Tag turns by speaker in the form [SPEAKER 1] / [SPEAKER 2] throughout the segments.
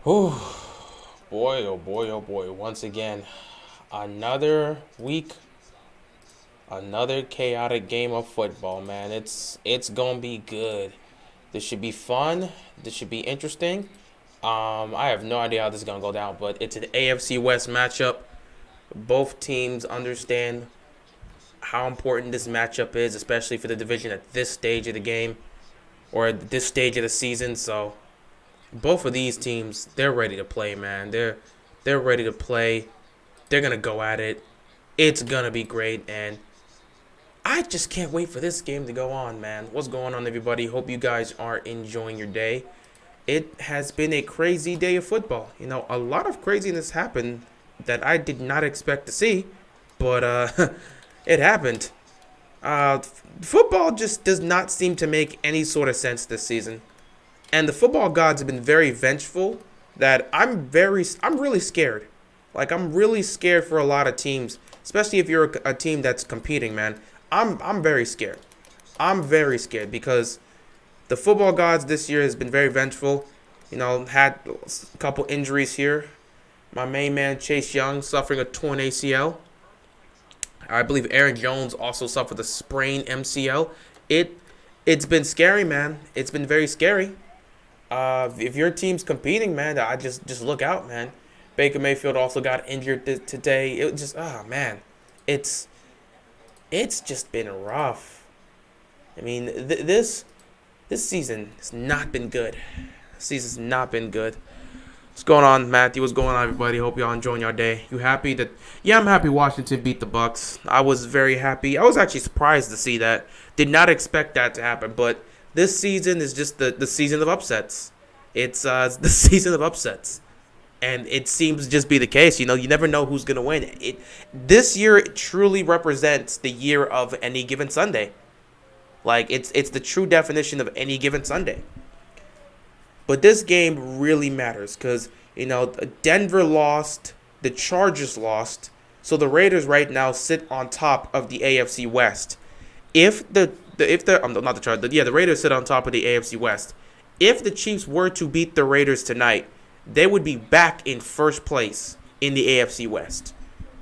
[SPEAKER 1] Whew. Boy, oh boy, oh boy. Once again, another week, another chaotic game of football, man. It's gonna be good. This should be fun. This should be interesting. I have no idea how this is gonna go down, but it's an AFC West matchup. Both teams understand how important this matchup is, especially for the division at this stage of the game or at this stage of the season. So both of these teams, they're ready to play, man. They're ready to play. They're gonna go at it. It's gonna be great, and I just can't wait for this game to go on, man. What's going on, everybody? Hope you guys are enjoying your day. It has been a crazy day of football. A lot of craziness happened that I did not expect to see, but it happened. Football just does not seem to make any sort of sense this season. And the football gods have been very vengeful that I'm really scared. Like, I'm really scared for a lot of teams, especially if you're a team that's competing, man. I'm very scared. I'm very scared because the football gods this year has been very vengeful. Had a couple injuries here. My main man Chase Young suffering a torn ACL. I believe Aaron Jones also suffered a sprained MCL. It's been scary, man. It's been very scary. If your team's competing, man, I just look out, man. Baker Mayfield also got injured today. It just, man, it's just been rough. I mean, this season has not been good. This season's not been good. What's going on, Matthew? What's going on, everybody? Hope y'all enjoying your day. You happy that? Yeah, I'm happy Washington beat the Bucks. I was very happy. I was actually surprised to see that. Did not expect that to happen, but this season is just the season of upsets. It's the season of upsets. And it seems to just be the case. You never know who's going to win. This year it truly represents the year of any given Sunday. Like, it's the true definition of any given Sunday. But this game really matters because, Denver lost, the Chargers lost, so the Raiders right now sit on top of the AFC West. The Raiders sit on top of the AFC West. If the Chiefs were to beat the Raiders tonight, they would be back in first place in the AFC West.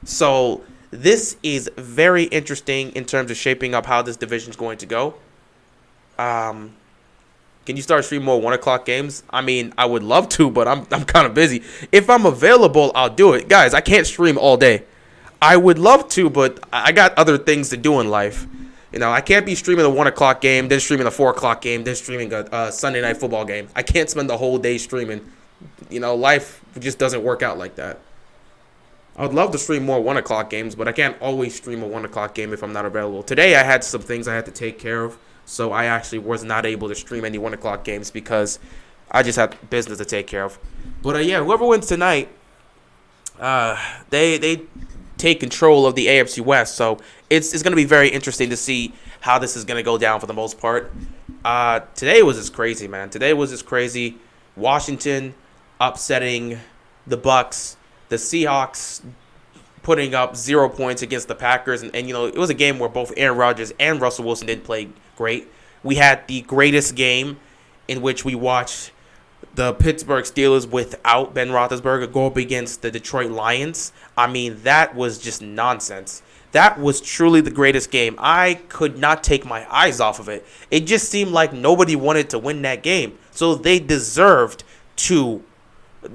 [SPEAKER 1] So this is very interesting in terms of shaping up how this division is going to go. Can you start streaming more 1 o'clock games? I mean, I would love to, but I'm kind of busy. If I'm available, I'll do it. Guys, I can't stream all day. I would love to, but I got other things to do in life. I can't be streaming a 1 o'clock game, then streaming a 4 o'clock game, then streaming a Sunday night football game. I can't spend the whole day streaming. Life just doesn't work out like that. I would love to stream more 1 o'clock games, but I can't always stream a 1 o'clock game if I'm not available. Today I had some things I had to take care of, so I actually was not able to stream any 1 o'clock games because I just had business to take care of. But whoever wins tonight, they take control of the AFC West, so it's going to be very interesting to see how this is going to go down for the most part. Today was just crazy, man. Today was just crazy. Washington upsetting the Bucks, the Seahawks putting up 0 points against the Packers, and it was a game where both Aaron Rodgers and Russell Wilson didn't play great. We had the greatest game in which we watched the Pittsburgh Steelers without Ben Roethlisberger go up against the Detroit Lions. I mean, that was just nonsense. That was truly the greatest game. I could not take my eyes off of it. It just seemed like nobody wanted to win that game. So they deserved to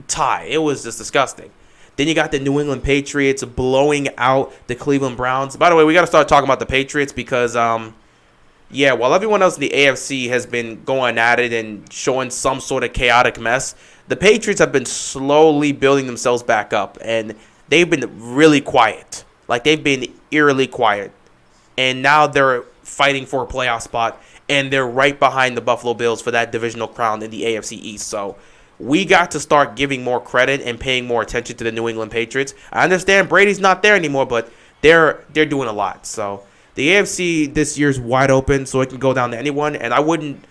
[SPEAKER 1] tie. It was just disgusting. Then you got the New England Patriots blowing out the Cleveland Browns. By the way, we got to start talking about the Patriots because, while everyone else in the AFC has been going at it and showing some sort of chaotic mess, the Patriots have been slowly building themselves back up, and they've been really quiet. Like, they've been eerily quiet. And now they're fighting for a playoff spot, and they're right behind the Buffalo Bills for that divisional crown in the AFC East. So we got to start giving more credit and paying more attention to the New England Patriots. I understand Brady's not there anymore, but they're doing a lot. So the AFC this year is wide open, so it can go down to anyone. And I wouldn't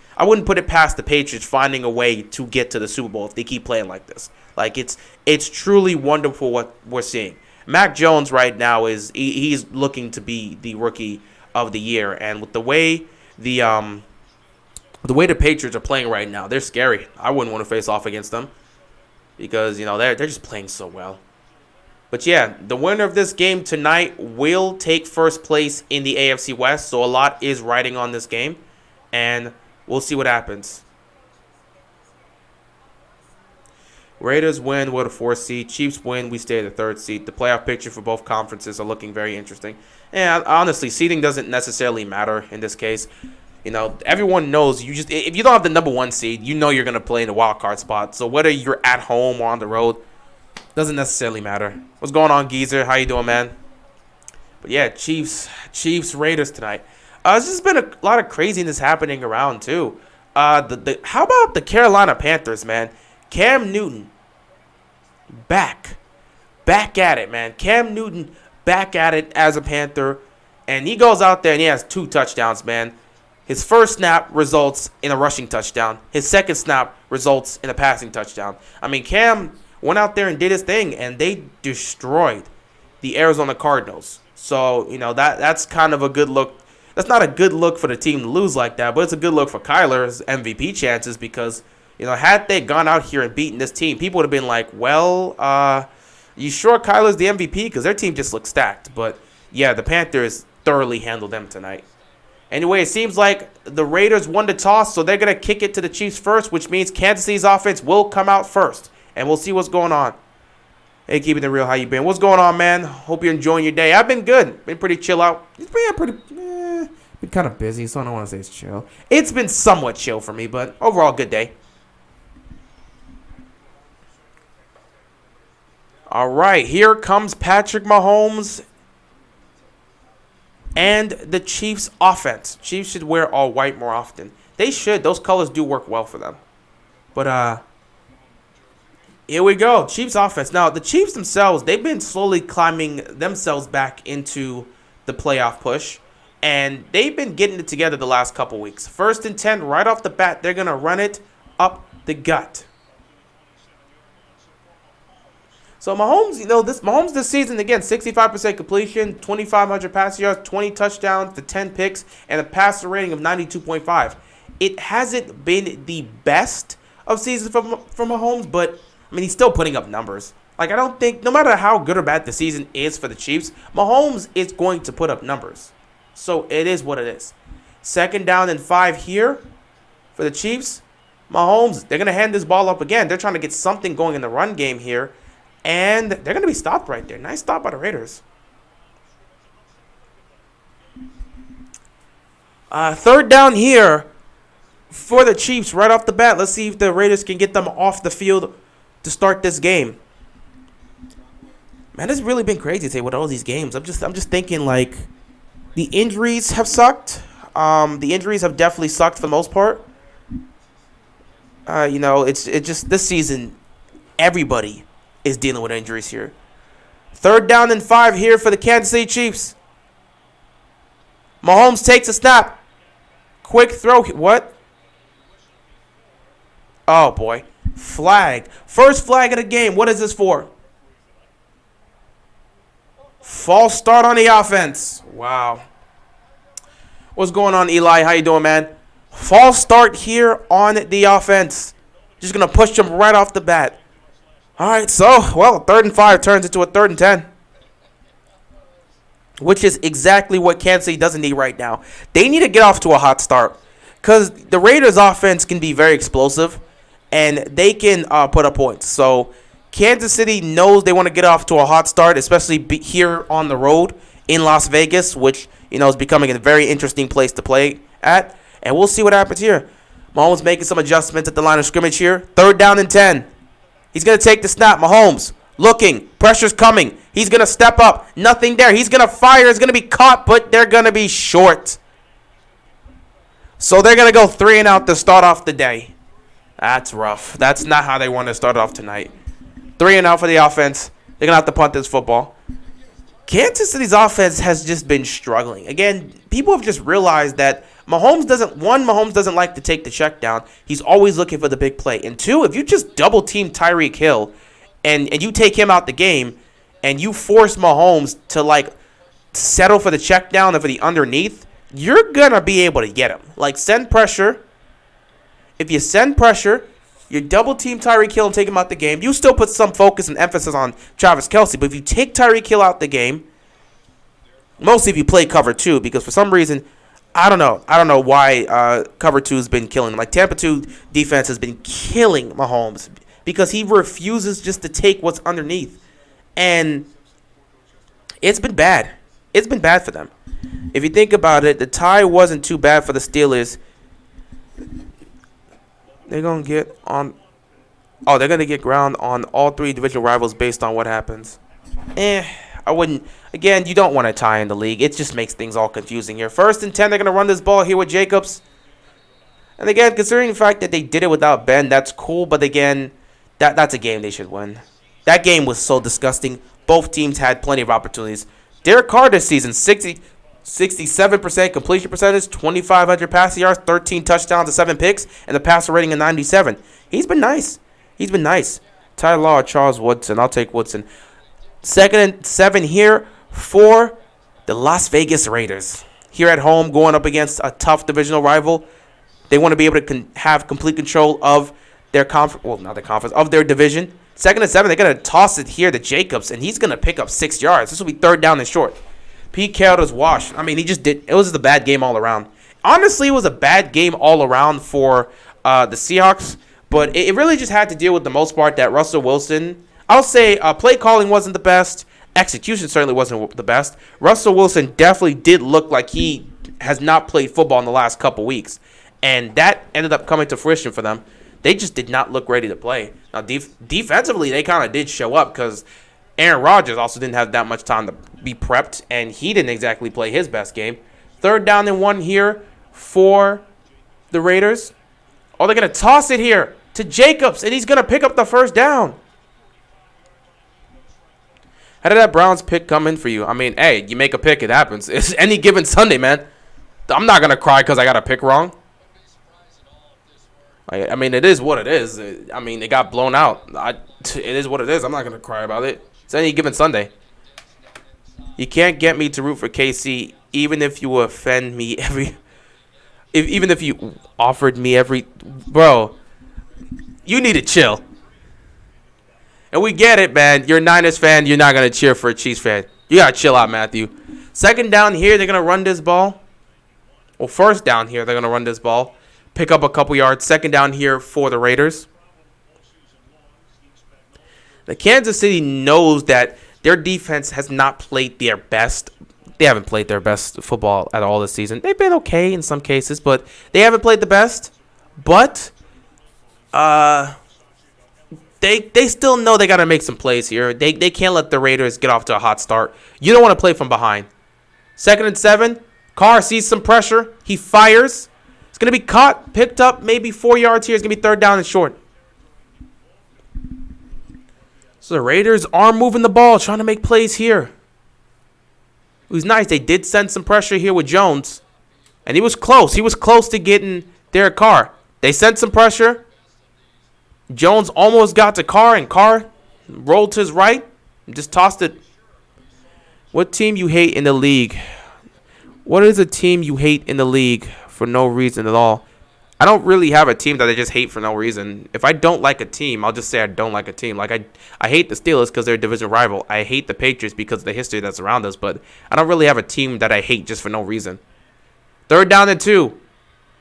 [SPEAKER 1] put it past the Patriots finding a way to get to the Super Bowl if they keep playing like this. Like, it's truly wonderful what we're seeing. Mac Jones right now he's looking to be the rookie of the year, and with the way the The way the Patriots are playing right now, they're scary. I wouldn't want to face off against them because, they're just playing so well. But yeah, the winner of this game tonight will take first place in the AFC West. So a lot is riding on this game. And we'll see what happens. Raiders win with a 4th seed. Chiefs win. We stay at the 3rd seed. The playoff picture for both conferences are looking very interesting. And honestly, seeding doesn't necessarily matter in this case. Everyone knows if you don't have the number 1 seed, you're going to play in the wild card spot. So whether you're at home or on the road, doesn't necessarily matter. What's going on, Geezer? How you doing, man? But yeah, Chiefs, Raiders tonight. There's just been a lot of craziness happening around too. How about the Carolina Panthers, man? Cam Newton, back at it, man. Cam Newton back at it as a Panther, and he goes out there and he has 2 touchdowns, man. His first snap results in a rushing touchdown. His second snap results in a passing touchdown. I mean, Cam went out there and did his thing, and they destroyed the Arizona Cardinals. So, that's kind of a good look. That's not a good look for the team to lose like that, but it's a good look for Kyler's MVP chances because, had they gone out here and beaten this team, people would have been like, well, you sure Kyler's the MVP? Because their team just looks stacked. But, yeah, the Panthers thoroughly handled them tonight. Anyway, it seems like the Raiders won the toss, so they're going to kick it to the Chiefs first, which means Kansas City's offense will come out first. And we'll see what's going on. Hey, keeping it real, how you been? What's going on, man? Hope you're enjoying your day. I've been good. Been pretty chill out. It's been been kind of busy, so I don't want to say it's chill. It's been somewhat chill for me, but overall, good day. All right, here comes Patrick Mahomes and the Chiefs offense. Chiefs should wear all white more often. They should. Those colors do work well for them. But, here we go. Chiefs offense. Now, the Chiefs themselves, they've been slowly climbing themselves back into the playoff push. And they've been getting it together the last couple weeks. 1st and 10, right off the bat, they're going to run it up the gut. So Mahomes this season, again, 65% completion, 2,500 pass yards, 20 touchdowns, 10 picks, and a passer rating of 92.5. It hasn't been the best of seasons for Mahomes, but he's still putting up numbers. I don't think, no matter how good or bad the season is for the Chiefs, Mahomes is going to put up numbers. So it is what it is. 2nd down and 5 here for the Chiefs. Mahomes, they're going to hand this ball up again. They're trying to get something going in the run game here. And they're going to be stopped right there. Nice stop by the Raiders. 3rd down here for the Chiefs right off the bat. Let's see if the Raiders can get them off the field to start this game. Man, it's really been crazy today with all these games. I'm just thinking, the injuries have sucked. The injuries have definitely sucked for the most part. It's just this season, everybody is dealing with injuries here. 3rd down and 5 here for the Kansas City Chiefs. Mahomes takes a snap. Quick throw. What? Oh, boy. Flag. First flag of the game. What is this for? False start on the offense. Wow. What's going on, Eli? How you doing, man? False start here on the offense. Just going to push them right off the bat. All right, so, 3rd and 5 turns into a 3rd and 10. Which is exactly what Kansas City doesn't need right now. They need to get off to a hot start. Because the Raiders' offense can be very explosive. And they can put up points. So, Kansas City knows they want to get off to a hot start. Especially here on the road in Las Vegas. Which, is becoming a very interesting place to play at. And we'll see what happens here. Mahomes making some adjustments at the line of scrimmage here. 3rd down and 10. He's going to take the snap. Mahomes looking. Pressure's coming. He's going to step up. Nothing there. He's going to fire. It's going to be caught, but they're going to be short. So they're going to go 3 and out to start off the day. That's rough. That's not how they want to start off tonight. 3 and out for the offense. They're going to have to punt this football. Kansas City's offense has just been struggling. Again, people have just realized that Mahomes doesn't like to take the check down. He's always looking for the big play. And 2, if you just double team Tyreek Hill and you take him out the game and you force Mahomes to settle for the check down and for the underneath, you're going to be able to get him. Send pressure If you send pressure, you double team Tyreek Hill and take him out the game. You still put some focus and emphasis on Travis Kelce, but if you take Tyreek Hill out the game, mostly if you play cover 2, because for some reason, I don't know why cover 2 has been killing him. Like Tampa 2 defense has been killing Mahomes because he refuses just to take what's underneath. And it's been bad. It's been bad for them. If you think about it, the tie wasn't too bad for the Steelers. They're going to get on. Oh, they're going to get ground on all 3 divisional rivals based on what happens. I wouldn't. Again, you don't want to tie in the league. It just makes things all confusing here. 1st and 10, they're going to run this ball here with Jacobs. And again, considering the fact that they did it without Ben, that's cool. But again, that's a game they should win. That game was so disgusting. Both teams had plenty of opportunities. Derek Carr this season, 67% completion percentage, 2,500 passing yards, 13 touchdowns and 7 picks, and the passer rating of 97. He's been nice. Ty Law, Charles Woodson. I'll take Woodson. 2nd and 7 here for the Las Vegas Raiders. Here at home, going up against a tough divisional rival. They want to be able to have complete control of their conference. Well, not their conference, of their division. 2nd and 7, they're going to toss it here to Jacobs, and he's going to pick up 6 yards. This will be 3rd down and short. Pete Carroll's washed. I mean, he just did. It was just a bad game all around. Honestly, it was a bad game all around for the Seahawks, but it really just had to deal with the most part that Russell Wilson, I'll say play calling wasn't the best. Execution certainly wasn't the best. Russell Wilson definitely did look like he has not played football in the last couple weeks, and that ended up coming to fruition for them. They just did not look ready to play. Now, defensively, they kind of did show up because Aaron Rodgers also didn't have that much time to be prepped, and he didn't exactly play his best game. 3rd down and 1 here for the Raiders. Oh, they're going to toss it here to Jacobs, and he's going to pick up the 1st down. How did that Browns pick come in for you? I mean, hey, you make a pick, it happens. It's any given Sunday, man. I'm not going to cry because I got a pick wrong. I mean, it is what it is. I mean, it got blown out. It is what it is. I'm not going to cry about it. It's any given Sunday. You can't get me to root for KC, even if you offend me even if you offered me every... Bro, you need to chill. And we get it, man. You're a Niners fan. You're not going to cheer for a Chiefs fan. You got to chill out, Matthew. 2nd down here, they're going to run this ball. Well, 1st down here, they're going to run this ball. Pick up a couple yards. 2nd down here for the Raiders. The Kansas City knows that their defense has not played their best. They haven't played their best football at all this season. They've been okay in some cases, but they haven't played the best. But they still know they got to make some plays here. They can't let the Raiders get off to a hot start. You don't want to play from behind. 2nd and 7. Carr sees some pressure. He fires. It's going to be caught, picked up, maybe 4 yards here. It's going to be 3rd down and short. So the Raiders are moving the ball, trying to make plays here. It was nice. They did send some pressure here with Jones. And he was close. He was close to getting Derek Carr. They sent some pressure. Jones almost got to Carr, and Carr rolled to his right and just tossed it. What team you hate in the league? What is a team you hate in the league for no reason at all? I don't really have a team that I just hate for no reason. If I don't like a team, I'll just say I don't like a team. Like I hate the Steelers because they're a division rival. I hate the Patriots because of the history that's around us. But I don't really have a team that I hate just for no reason. 3rd down and 2.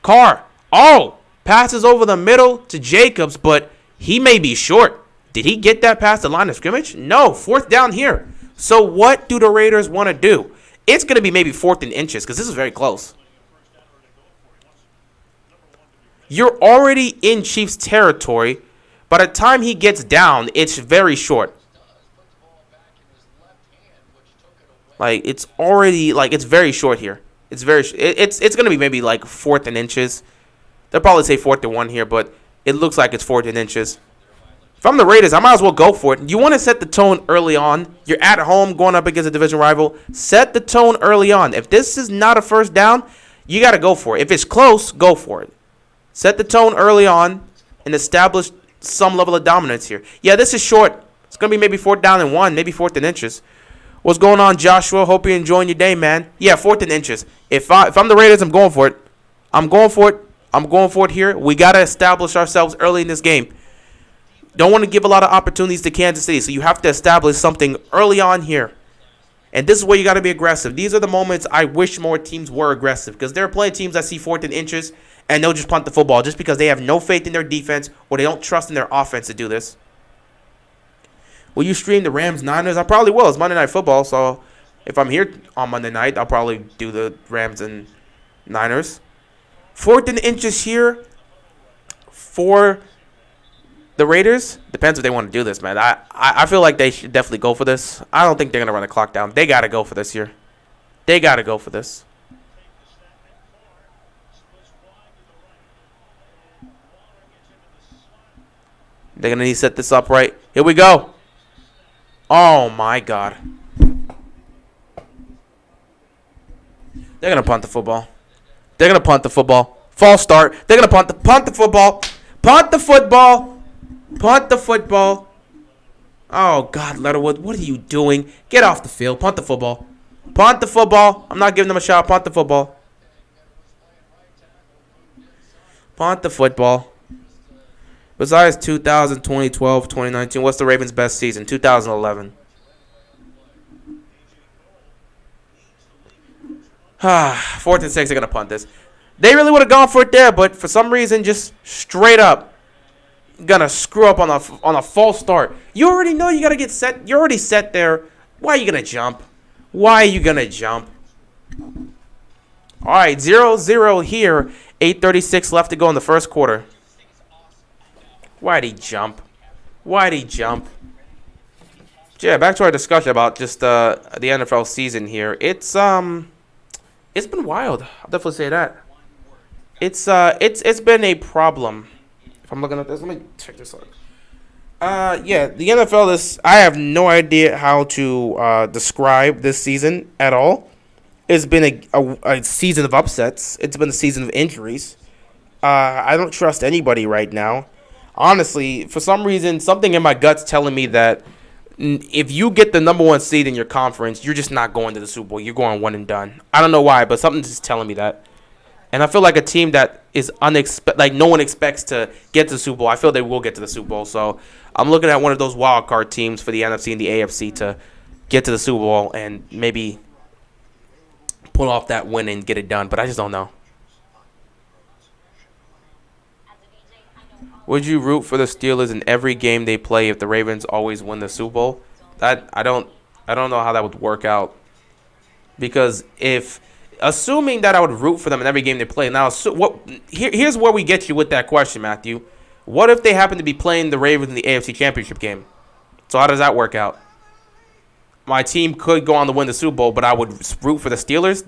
[SPEAKER 1] Carr. Oh! Passes over the middle to Jacobs, but he may be short. Did he get that past the line of scrimmage? No. 4th down here. So what do the Raiders want to do? It's going to be maybe 4th and inches because this is very close. You're already in Chiefs territory. By the time he gets down, it's very short. Like, it's already, like, it's very short here. It's going to be maybe, like, 4th and inches. They'll probably say 4th and 1 here, but it looks like it's 4th and inches. If I'm the Raiders, I might as well go for it. You want to set the tone early on. You're at home going up against a division rival. Set the tone early on. If this is not a 1st down, you got to go for it. If it's close, go for it. Set the tone early on and establish some level of dominance here. Yeah, this is short. It's going to be maybe 4th down and 1, maybe 4th and inches. What's going on, Joshua? Hope you're enjoying your day, man. Yeah, 4th and inches. If I'm the Raiders, I'm going for it. I'm going for it. I'm going for it here. We got to establish ourselves early in this game. Don't want to give a lot of opportunities to Kansas City, so you have to establish something early on here. And this is where you got to be aggressive. These are the moments I wish more teams were aggressive, because there are plenty of teams that see 4th and inches and they'll just punt the football just because they have no faith in their defense or they don't trust in their offense to do this. Will you stream the Rams-Niners? I probably will. It's Monday Night Football, so if I'm here on Monday night, I'll probably do the Rams and Niners. 4th and inches here for the Raiders. Depends if they want to do this, man. I feel like they should definitely go for this. I don't think they're going to run the clock down. They got to go for this here. They got to go for this. They're going to need to set this up right. Here we go. Oh, my God. They're going to punt the football. They're going to punt the football. False start. They're going to punt the football. Punt the football. Punt the football. Oh, God, Letterwood, what are you doing? Get off the field. Punt the football. Punt the football. I'm not giving them a shot. Punt the football. Punt the football. Besides 2020, 12, 2019, what's the Ravens' best season? 2011. 4th and 6, they're going to punt this. They really would have gone for it there, but for some reason, just straight up, going to screw up on a false start. You already know you got to get set. You're already set there. Why are you going to jump? Why are you going to jump? All right, 0-0 here. 8:36 left to go in the first quarter. Why'd he jump? Why'd he jump? Yeah, back to our discussion about just the NFL season here. It's been wild. I'll definitely say that. It's been a problem. If I'm looking at this, let me check this out. Yeah, the NFL I have no idea how to describe this season at all. It's been a season of upsets. It's been a season of injuries. I don't trust anybody right now. Honestly, for some reason, something in my gut's telling me that if you get the number 1 seed in your conference, you're just not going to the Super Bowl. You're going one and done. I don't know why, but something's just telling me that. And I feel like a team that is like no one expects to get to the Super Bowl, I feel they will get to the Super Bowl. So I'm looking at one of those wild card teams for the NFC and the AFC to get to the Super Bowl and maybe pull off that win and get it done. But I just don't know. Would you root for the Steelers in every game they play if the Ravens always win the Super Bowl? I don't know how that would work out. Because assuming that I would root for them in every game they play, now here's where we get you with that question, Matthew. What if they happen to be playing the Ravens in the AFC Championship game? So how does that work out? My team could go on to win the Super Bowl, but I would root for the Steelers?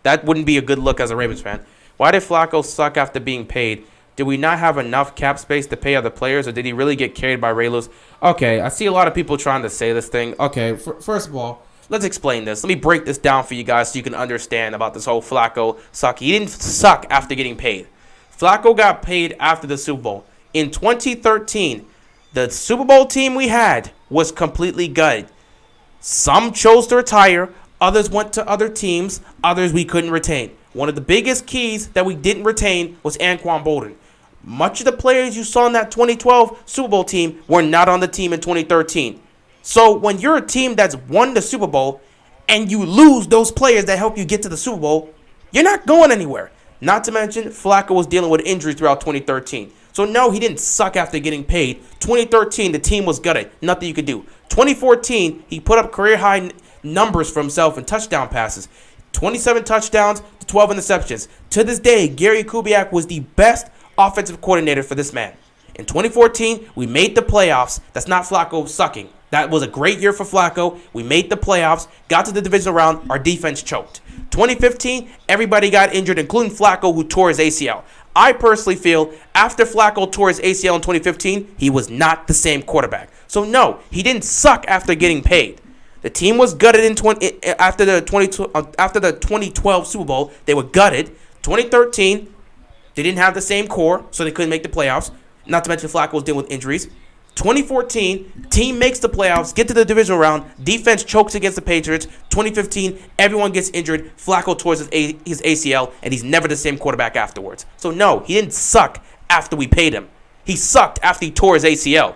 [SPEAKER 1] That wouldn't be a good look as a Ravens fan. Why did Flacco suck after being paid? Did we not have enough cap space to pay other players, or did he really get carried by Ray Lewis? Okay, I see a lot of people trying to say this thing. Okay, first of all, let's explain this. Let me break this down for you guys so you can understand about this whole Flacco suck. He didn't suck after getting paid. Flacco got paid after the Super Bowl. In 2013, the Super Bowl team we had was completely gutted. Some chose to retire. Others went to other teams. Others we couldn't retain. One of the biggest keys that we didn't retain was Anquan Boldin. Much of the players you saw in that 2012 Super Bowl team were not on the team in 2013. So when you're a team that's won the Super Bowl and you lose those players that help you get to the Super Bowl, you're not going anywhere. Not to mention, Flacco was dealing with injuries throughout 2013. So no, he didn't suck after getting paid. 2013, the team was gutted. Nothing you could do. 2014, he put up career-high numbers for himself in touchdown passes. 27 touchdowns to 12 interceptions. To this day, Gary Kubiak was the best offensive coordinator for this man. In 2014, we made the playoffs. That's not Flacco sucking. That was a great year for Flacco. We made the playoffs, got to the divisional round. Our defense choked. 2015, everybody got injured, including Flacco, who tore his ACL. I personally feel after Flacco tore his ACL in 2015, he was not the same quarterback. So no, he didn't suck after getting paid. The team was gutted after the 2012 Super Bowl. They were gutted. 2013, they didn't have the same core, so they couldn't make the playoffs. Not to mention Flacco was dealing with injuries. 2014, team makes the playoffs, get to the divisional round, defense chokes against the Patriots. 2015, everyone gets injured. Flacco tears his ACL, and he's never the same quarterback afterwards. So no, he didn't suck after we paid him. He sucked after he tore his ACL.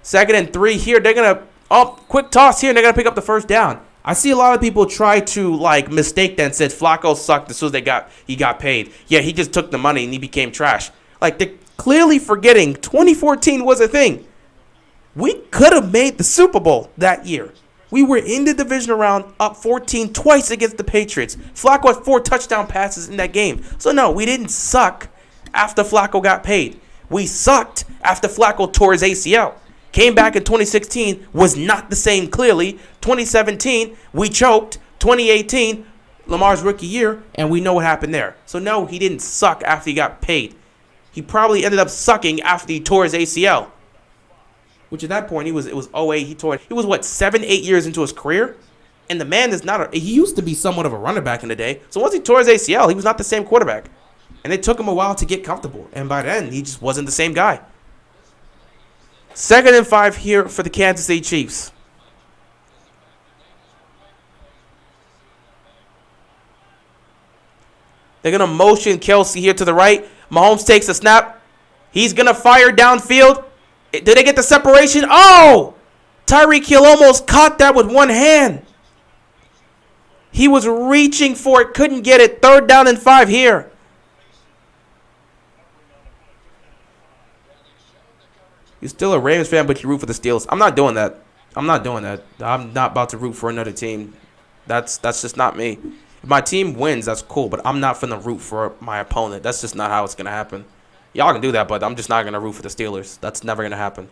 [SPEAKER 1] 2nd and 3 here. They're going to, quick toss here, and they're going to pick up the first down. I see a lot of people try to, mistake that and said Flacco sucked as soon as he got paid. Yeah, he just took the money, and he became trash. They're clearly forgetting 2014 was a thing. We could have made the Super Bowl that year. We were in the divisional round, up 14 twice against the Patriots. Flacco had 4 touchdown passes in that game. So, no, we didn't suck after Flacco got paid. We sucked after Flacco tore his ACL. Came back in 2016, was not the same clearly. 2017, we choked. 2018, Lamar's rookie year, and we know what happened there. So, no, he didn't suck after he got paid. He probably ended up sucking after he tore his ACL. Which at that point, it was 08. He was, 7-8 years into his career? And the man is not he used to be somewhat of a running back in the day. So once he tore his ACL, he was not the same quarterback. And it took him a while to get comfortable. And by then, he just wasn't the same guy. 2nd and 5 here for the Kansas City Chiefs. They're going to motion Kelsey here to the right. Mahomes takes the snap. He's going to fire downfield. Did they get the separation? Oh! Tyreek Hill almost caught that with one hand. He was reaching for it, couldn't get it. 3rd down and 5 here. You're still a Ravens fan, but you root for the Steelers. I'm not doing that. I'm not about to root for another team. That's just not me. If my team wins, that's cool, but I'm not finna root for my opponent. That's just not how it's going to happen. Y'all can do that, but I'm just not going to root for the Steelers. That's never going to happen.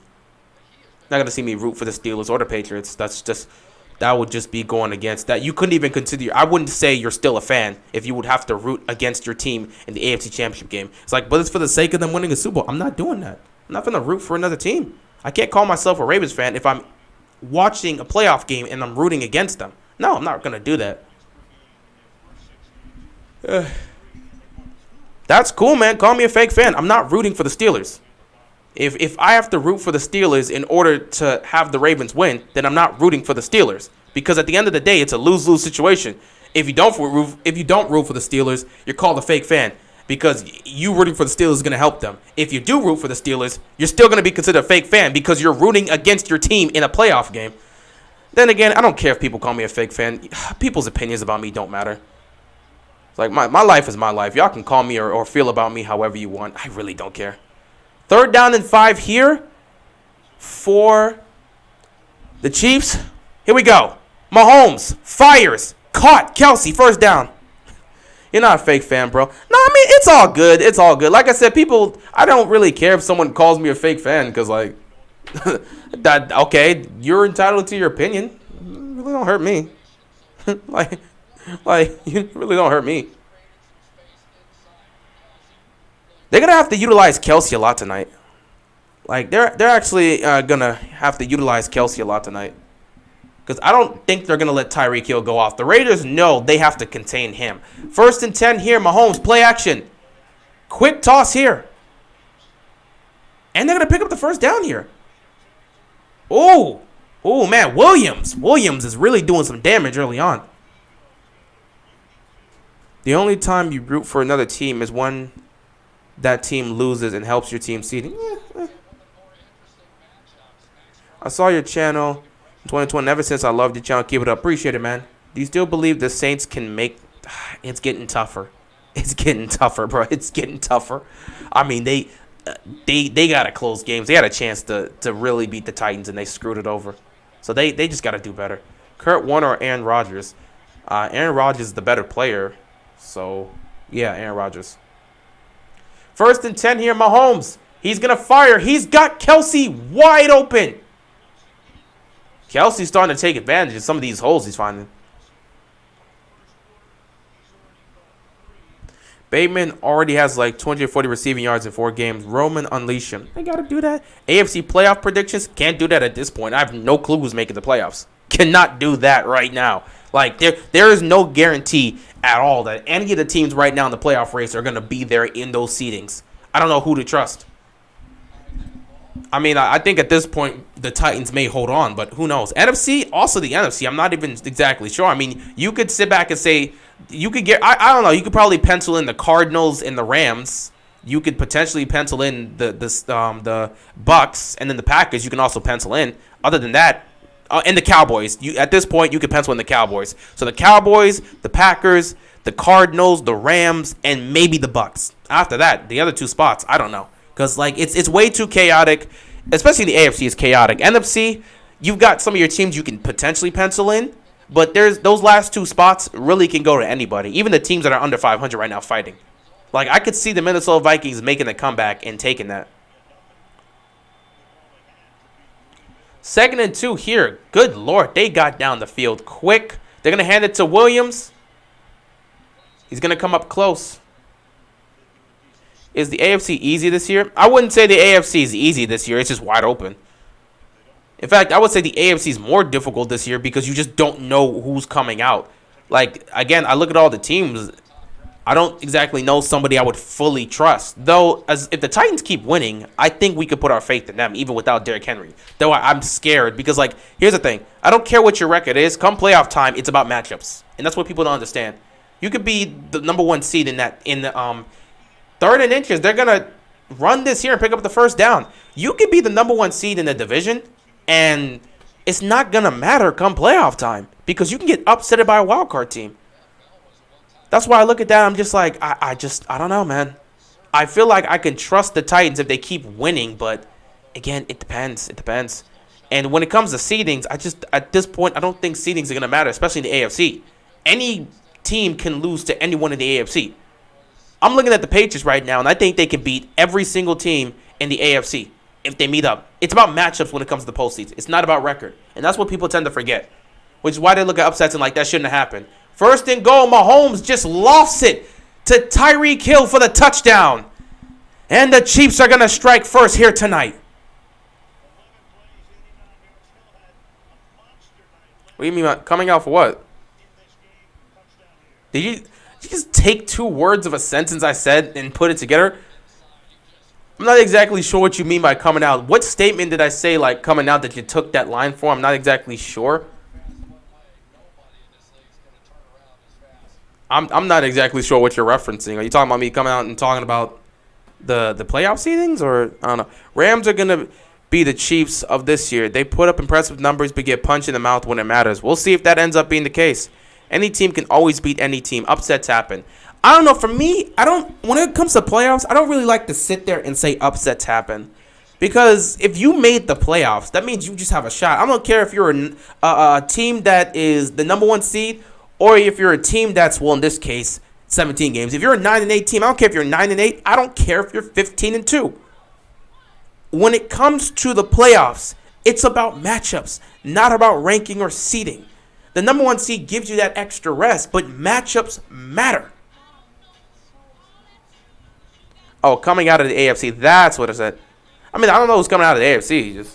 [SPEAKER 1] Not going to see me root for the Steelers or the Patriots. That would just be going against that. You couldn't even consider. I wouldn't say you're still a fan if you would have to root against your team in the AFC Championship game. It's but it's for the sake of them winning a Super Bowl. I'm not doing that. I'm not going to root for another team. I can't call myself a Ravens fan if I'm watching a playoff game and I'm rooting against them. No, I'm not going to do that. That's cool, man. Call me a fake fan. I'm not rooting for the Steelers. If I have to root for the Steelers in order to have the Ravens win, then I'm not rooting for the Steelers. Because at the end of the day, it's a lose-lose situation. If you don't root for the Steelers, you're called a fake fan. Because you rooting for the Steelers is going to help them. If you do root for the Steelers, you're still going to be considered a fake fan because you're rooting against your team in a playoff game. Then again, I don't care if people call me a fake fan. People's opinions about me don't matter. It's my life is my life. Y'all can call me or feel about me however you want. I really don't care. 3rd down and 5 here for the Chiefs. Here we go. Mahomes fires. Caught. Kelsey, 1st down. You're not a fake fan, bro. No, I mean, it's all good. It's all good. Like I said, people, I don't really care if someone calls me a fake fan because, that, okay, you're entitled to your opinion. It really don't hurt me. You really don't hurt me. They're going to have to utilize Kelsey a lot tonight. They're actually going to have to utilize Kelsey a lot tonight. Because I don't think they're going to let Tyreek Hill go off. The Raiders know they have to contain him. 1st and 10 here. Mahomes, play action. Quick toss here. And they're going to pick up the 1st down here. Oh, man. Williams is really doing some damage early on. The only time you root for another team is when that team loses and helps your team seeding. I saw your channel in 2020. Ever since I loved your channel, keep it up. Appreciate it, man. Do you still believe the Saints can make? It's getting tougher. It's getting tougher, bro. It's getting tougher. I mean, they got to close games. They had a chance to really beat the Titans, and they screwed it over. So they just got to do better. Kurt Warner or Aaron Rodgers? Aaron Rodgers is the better player. So, yeah, Aaron Rodgers. 1st and 10 here, Mahomes. He's going to fire. He's got Kelsey wide open. Kelsey's starting to take advantage of some of these holes he's finding. Bateman already has 240 receiving yards in 4 games. Roman, unleash him. They got to do that. AFC playoff predictions, can't do that at this point. I have no clue who's making the playoffs. Cannot do that right now. There is no guarantee at all that any of the teams right now in the playoff race are going to be there in those seedings. I don't know who to trust. I mean, I think at this point the Titans may hold on, but who knows? NFC, also the NFC. I'm not even exactly sure. I mean, you could sit back and say you could get. I don't know. You could probably pencil in the Cardinals and the Rams. You could potentially pencil in the Bucks and then the Packers. You can also pencil in. Other than that, and the Cowboys. At this point you could pencil in the Cowboys. So the Cowboys, the Packers, the Cardinals, the Rams, and maybe the Bucks. After that, the other two spots, I don't know. Because, like, it's way too chaotic. Especially the AFC is chaotic. NFC, you've got some of your teams you can potentially pencil in. But those last two spots really can go to anybody. Even the teams that are under 500 right now fighting. Like, I could see the Minnesota Vikings making a comeback and taking that. 2nd and 2 here. Good Lord, they got down the field quick. They're going to hand it to Williams. He's going to come up close. Is the AFC easy this year? I wouldn't say the AFC is easy this year. It's just wide open. In fact, I would say the AFC is more difficult this year because you just don't know who's coming out. Like, again, I look at all the teams. I don't exactly know somebody I would fully trust. Though, if the Titans keep winning, I think we could put our faith in them, even without Derrick Henry. Though I'm scared because, like, here's the thing. I don't care what your record is. Come playoff time, it's about matchups. And that's what people don't understand. You could be the number 1 seed in the 3rd and inches. They're going to run this here and pick up the first down. You could be the number 1 seed in the division, and it's not going to matter come playoff time because you can get upset by a wild card team. That's why I look at that. I'm just like, I don't know, man. I feel like I can trust the Titans if they keep winning, but again, it depends. It depends. And when it comes to seedings, at this point, I don't think seedings are going to matter, especially in the AFC. Any team can lose to anyone in the AFC. I'm looking at the Patriots right now, and I think they can beat every single team in the AFC if they meet up. It's about matchups when it comes to the postseason. It's not about record. And that's what people tend to forget, which is why they look at upsets and like, that shouldn't have happened. 1st and goal, Mahomes just lost it to Tyreek Hill for the touchdown. And the Chiefs are going to strike first here tonight. What do you mean, coming out for what? Did you just take 2 words of a sentence I said and put it together? I'm not exactly sure what you mean by coming out. What statement did I say, like, coming out that you took that line for? I'm not exactly sure. I'm not exactly sure what you're referencing. Are you talking about me coming out and talking about the playoff seedings? Or, I don't know. Rams are going to be the Chiefs of this year. They put up impressive numbers but get punched in the mouth when it matters. We'll see if that ends up being the case. Any team can always beat any team. Upsets happen. I don't know. For me, when it comes to playoffs, I don't really like to sit there and say upsets happen. Because if you made the playoffs, that means you just have a shot. I don't care if you're a team that is the number 1 seed or if you're a team that's, well, in this case, 17 games. If you're a 9-8 team, I don't care if you're 9-8. I don't care if you're 15-2. When it comes to the playoffs, it's about matchups, not about ranking or seeding. The number 1 seed gives you that extra rest, but matchups matter. Oh, coming out of the AFC, that's what I said. I mean, I don't know who's coming out of the AFC.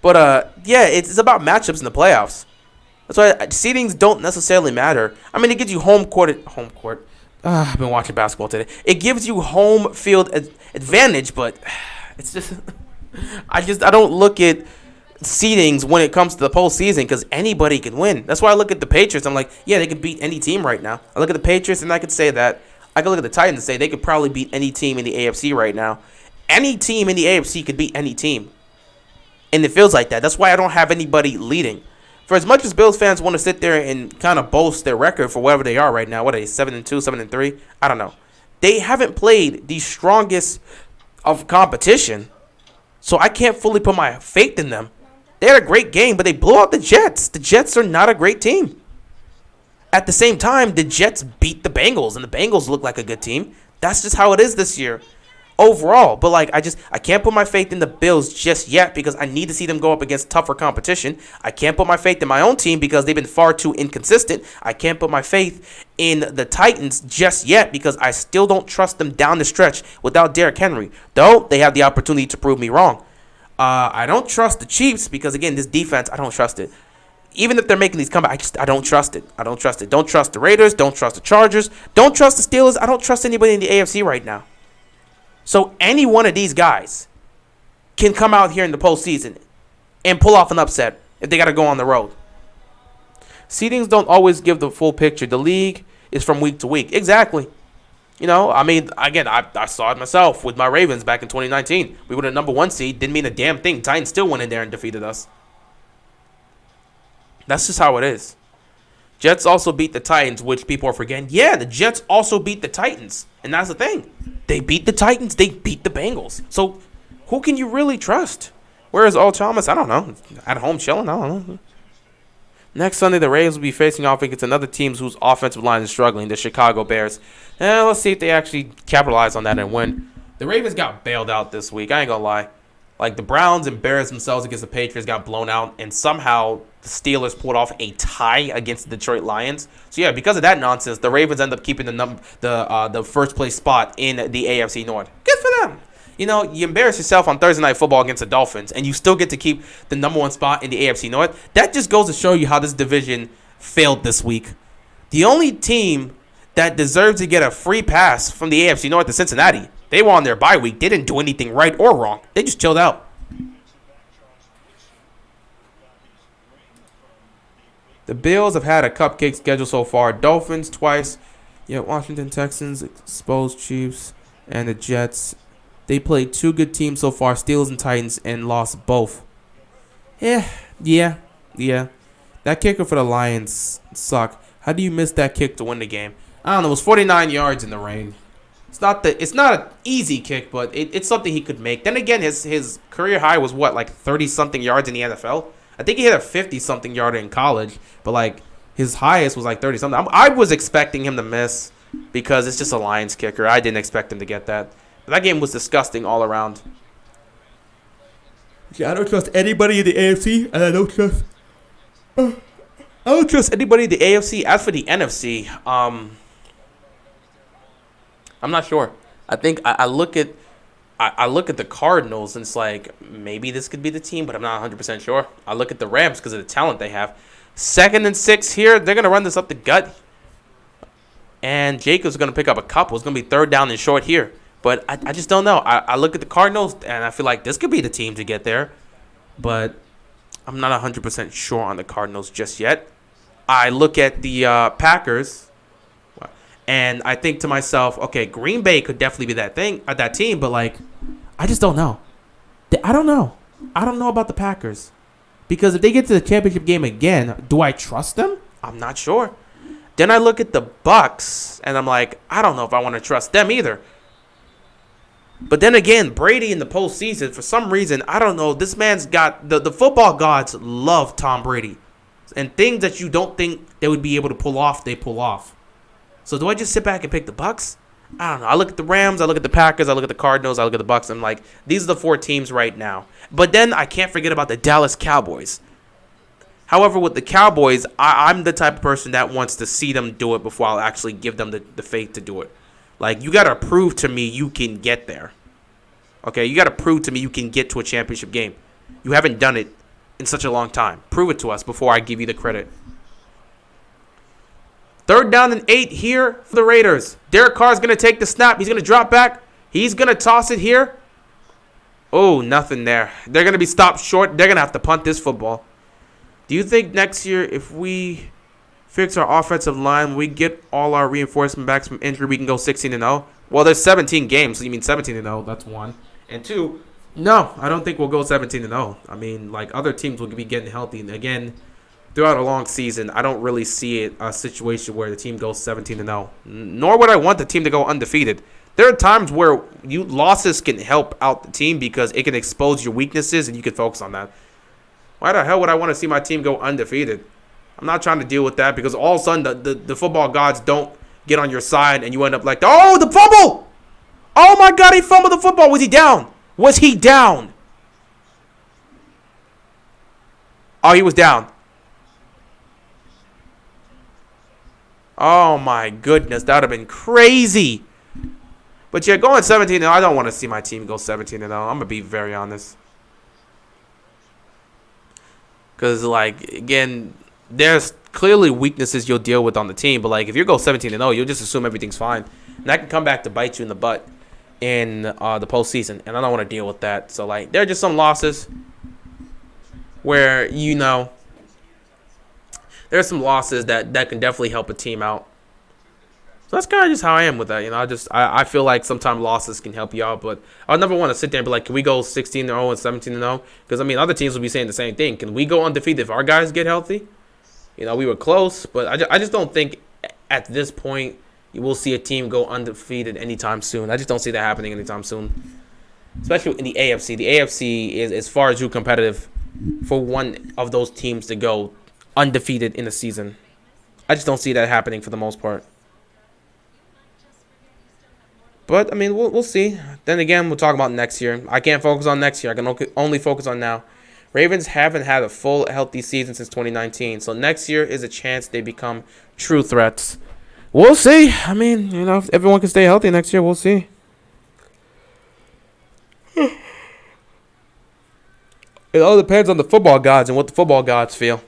[SPEAKER 1] But, yeah, it's about matchups in the playoffs. That's why seedings don't necessarily matter. I mean, it gives you home court. I've been watching basketball today. It gives you home field advantage, but it's just I don't look at seedings when it comes to the postseason because anybody can win. That's why I look at the Patriots. I'm like, yeah, they could beat any team right now. I look at the Patriots and I could say that. I could look at the Titans and say they could probably beat any team in the AFC right now. Any team in the AFC could beat any team. And it feels like that. That's why I don't have anybody leading. For as much as Bills fans want to sit there and kind of boast their record for wherever they are right now, what are they, 7-2, 7-3? I don't know. They haven't played the strongest of competition, so I can't fully put my faith in them. They had a great game, but they blew out the Jets. The Jets are not a great team. At the same time, the Jets beat the Bengals, and the Bengals look like a good team. That's just how it is this year overall. But, like, I can't put my faith in the Bills just yet because I need to see them go up against tougher competition. I can't put my faith in my own team because they've been far too inconsistent. I can't put my faith in the Titans just yet because I still don't trust them down the stretch without Derrick Henry, though they have the opportunity to prove me wrong. I don't trust the Chiefs because, again, this defense, I don't trust it. Even if they're making these comebacks, I don't trust it. I don't trust it. Don't trust the Raiders. Don't trust the Chargers. Don't trust the Steelers. I don't trust anybody in the AFC right now. So any one of these guys can come out here in the postseason and pull off an upset if they got to go on the road. Seedings don't always give the full picture. The league is from week to week. Exactly. You know, I mean, again, I saw it myself with my Ravens back in 2019. We were the number 1 seed. Didn't mean a damn thing. Titans still went in there and defeated us. That's just how it is. Jets also beat the Titans, which people are forgetting. Yeah, the Jets also beat the Titans. And that's the thing. They beat the Titans. They beat the Bengals. So who can you really trust? Where is Earl Thomas? I don't know. At home chilling? I don't know. Next Sunday, the Ravens will be facing off against another team whose offensive line is struggling, the Chicago Bears. Let's see if they actually capitalize on that and win. The Ravens got bailed out this week. I ain't going to lie. Like, the Browns embarrassed themselves against the Patriots, got blown out, and somehow the Steelers pulled off a tie against the Detroit Lions. So, yeah, because of that nonsense, the Ravens end up keeping the first-place spot in the AFC North. Good for them. You know, you embarrass yourself on Thursday Night Football against the Dolphins, and you still get to keep the number 1 spot in the AFC North. That just goes to show you how this division failed this week. The only team that deserves to get a free pass from the AFC North is Cincinnati. They were on their bye week. They didn't do anything right or wrong. They just chilled out. The Bills have had a cupcake schedule so far. Dolphins twice. Yeah, Washington Texans, exposed Chiefs, and the Jets. They played 2 good teams so far, Steelers and Titans, and lost both. Yeah. That kicker for the Lions sucked. How do you miss that kick to win the game? I don't know. It was 49 yards in the rain. It's not an easy kick, but it's something he could make. Then again, his career high was what, like 30-something yards in the NFL? I think he hit a 50-something yarder in college, but like his highest was like 30-something. I was expecting him to miss because it's just a Lions kicker. I didn't expect him to get that. That game was disgusting all around. Yeah, I don't trust anybody in the AFC, and I don't trust anybody in the AFC. As for the NFC, I'm not sure. I think I look at the Cardinals, and it's like maybe this could be the team, but I'm not 100% sure. I look at the Rams because of the talent they have. 2nd and 6 here. They're gonna run this up the gut, and Jacobs is gonna pick up a couple. It's gonna be 3rd down and short here. But I just don't know. I look at the Cardinals, and I feel like this could be the team to get there. But I'm not 100% sure on the Cardinals just yet. I look at the Packers, and I think to myself, okay, Green Bay could definitely be that team. But, like, I just don't know. I don't know. I don't know about the Packers. Because if they get to the championship game again, do I trust them? I'm not sure. Then I look at the Bucks, and I'm like, I don't know if I want to trust them either. But then again, Brady in the postseason, for some reason, I don't know, this man's got, the football gods love Tom Brady. And things that you don't think they would be able to pull off, they pull off. So do I just sit back and pick the Bucks? I don't know. I look at the Rams, I look at the Packers, I look at the Cardinals, I look at the Bucks. I'm like, these are the 4 teams right now. But then I can't forget about the Dallas Cowboys. However, with the Cowboys, I'm the type of person that wants to see them do it before I'll actually give them the faith to do it. Like, you got to prove to me you can get there. Okay, you got to prove to me you can get to a championship game. You haven't done it in such a long time. Prove it to us before I give you the credit. 3rd down and 8 here for the Raiders. Derek Carr's going to take the snap. He's going to drop back. He's going to toss it here. Oh, nothing there. They're going to be stopped short. They're going to have to punt this football. Do you think next year, if we fix our offensive line, we get all our reinforcement backs from injury, we can go 16-0? Well, there's 17 games, so you mean 17-0. That's 1. And 2, no, I don't think we'll go 17-0. I mean, like, other teams will be getting healthy. And again, throughout a long season, I don't really see it a situation where the team goes 17-0. Nor would I want the team to go undefeated. There are times where losses can help out the team because it can expose your weaknesses and you can focus on that. Why the hell would I want to see my team go undefeated? I'm not trying to deal with that because all of a sudden the football gods don't get on your side and you end up like, oh, the fumble! Oh my God, he fumbled the football. Was he down? Was he down? Oh, he was down. Oh my goodness, that would have been crazy. But yeah, going 17-0, I don't want to see my team go 17-0. I'm going to be very honest. Because, like, again, there's clearly weaknesses you'll deal with on the team. But, like, if you go 17-0, you'll just assume everything's fine. And that can come back to bite you in the butt in the postseason, and I don't want to deal with that. So like, there are just some losses where there's some losses that can definitely help a team out. So that's kind of just how I am with that. I feel like sometimes losses can help you out, but I would never want to sit there and be like, can we go 16-0 and 17-0? Because I mean, other teams will be saying the same thing. Can we go undefeated if our guys get healthy? We were close, but I just don't think at this point you will see a team go undefeated anytime soon. I just don't see that happening anytime soon, especially in the AFC. The AFC is far too competitive for one of those teams to go undefeated in a season. I just don't see that happening for the most part. But, I mean, we'll see. Then again, we'll talk about next year. I can't focus on next year. I can only focus on now. Ravens haven't had a full, healthy season since 2019. So next year is a chance they become true threats. We'll see. I mean, if everyone can stay healthy next year, we'll see. It all depends on the football gods and what the football gods feel.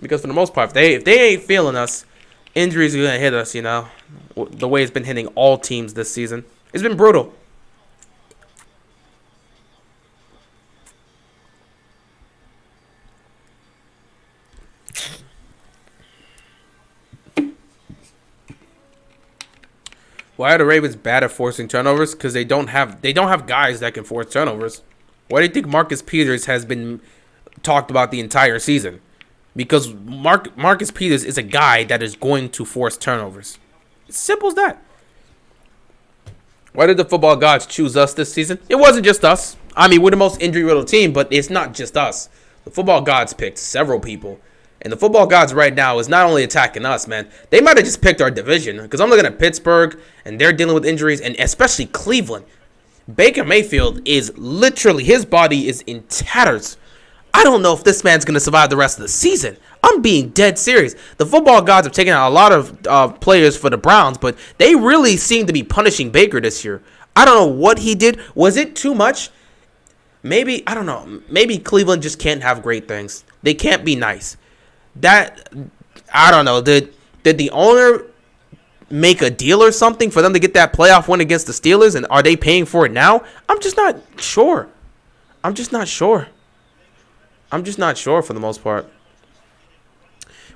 [SPEAKER 1] Because for the most part, if they ain't feeling us, injuries are going to hit us, the way it's been hitting all teams this season. It's been brutal. Why are the Ravens bad at forcing turnovers? Because they don't have guys that can force turnovers. Why do you think Marcus Peters has been talked about the entire season? Because Marcus Peters is a guy that is going to force turnovers. It's simple as that. Why did the football gods choose us this season? It wasn't just us. I mean, we're the most injury-riddled team, but it's not just us. The football gods picked several people. And the football gods right now is not only attacking us, man. They might have just picked our division. Because I'm looking at Pittsburgh, and they're dealing with injuries, and especially Cleveland. Baker Mayfield is literally, his body is in tatters. I don't know if this man's going to survive the rest of the season. I'm being dead serious. The football gods have taken out a lot of players for the Browns, but they really seem to be punishing Baker this year. I don't know what he did. Was it too much? Maybe, I don't know. Maybe Cleveland just can't have great things. They can't be nice. I don't know. Did the owner make a deal or something for them to get that playoff win against the Steelers, and are they paying for it now? I'm just not sure. I'm just not sure for the most part.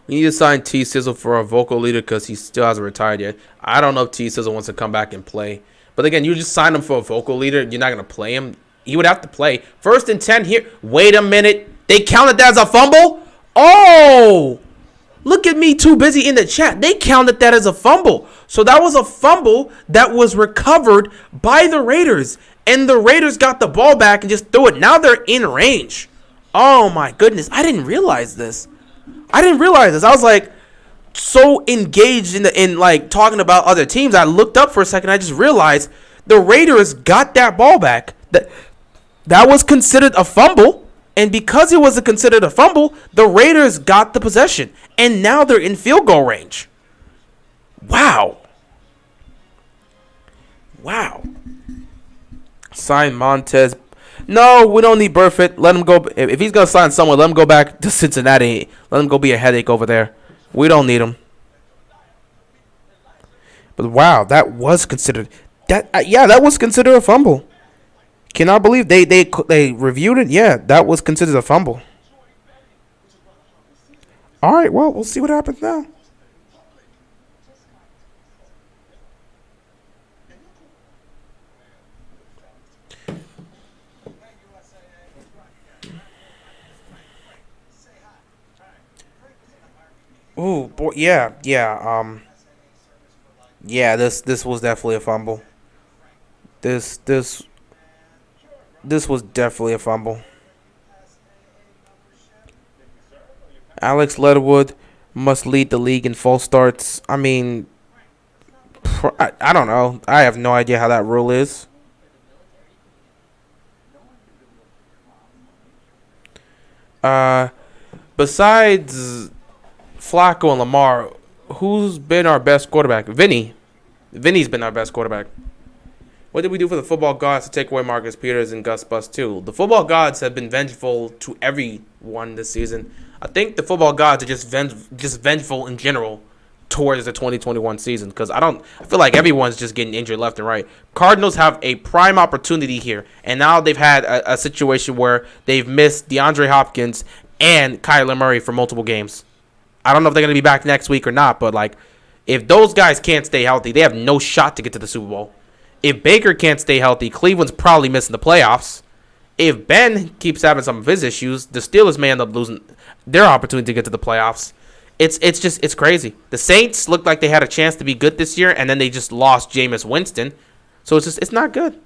[SPEAKER 1] We need to sign T Sizzle for our vocal leader because he still hasn't retired yet. I don't know if T Sizzle wants to come back and play. But again, you just sign him for a vocal leader. You're not going to play him. He would have to play. 1st and 10 here. Wait a minute. They counted that as a fumble? Oh! Look at me too busy in the chat. They counted that as a fumble. So that was a fumble that was recovered by the Raiders. And the Raiders got the ball back and just threw it. Now they're in range. Oh my goodness. I didn't realize this. I was like so engaged in like talking about other teams. I looked up for a second. I just realized the Raiders got that ball back. That was considered a fumble. And because it was considered a fumble, the Raiders got the possession. And now they're in field goal range. Wow. Sign Montez. No, we don't need Burfitt. Let him go. If he's going to sign someone, let him go back to Cincinnati. Let him go be a headache over there. We don't need him. But wow, that was considered. That was considered a fumble. Cannot believe they reviewed it. Yeah, that was considered a fumble. All right, well, we'll see what happens now. Ooh, boy, yeah. This was definitely a fumble. This was definitely a fumble. Alex Leatherwood must lead the league in false starts. I mean, I don't know. I have no idea how that rule is. Besides Flacco and Lamar, who's been our best quarterback? Vinny's been our best quarterback. What did we do for the football gods to take away Marcus Peters and Gus Bus too? The football gods have been vengeful to everyone this season. I think the football gods are just vengeful in general towards the 2021 season, because I feel like everyone's just getting injured left and right. Cardinals have a prime opportunity here, and now they've had a situation where they've missed DeAndre Hopkins and Kyler Murray for multiple games. I don't know if they're going to be back next week or not, but like, if those guys can't stay healthy, they have no shot to get to the Super Bowl. If Baker can't stay healthy, Cleveland's probably missing the playoffs. If Ben keeps having some of his issues, the Steelers may end up losing their opportunity to get to the playoffs. It's crazy. The Saints looked like they had a chance to be good this year, and then they just lost Jameis Winston. So it's not good.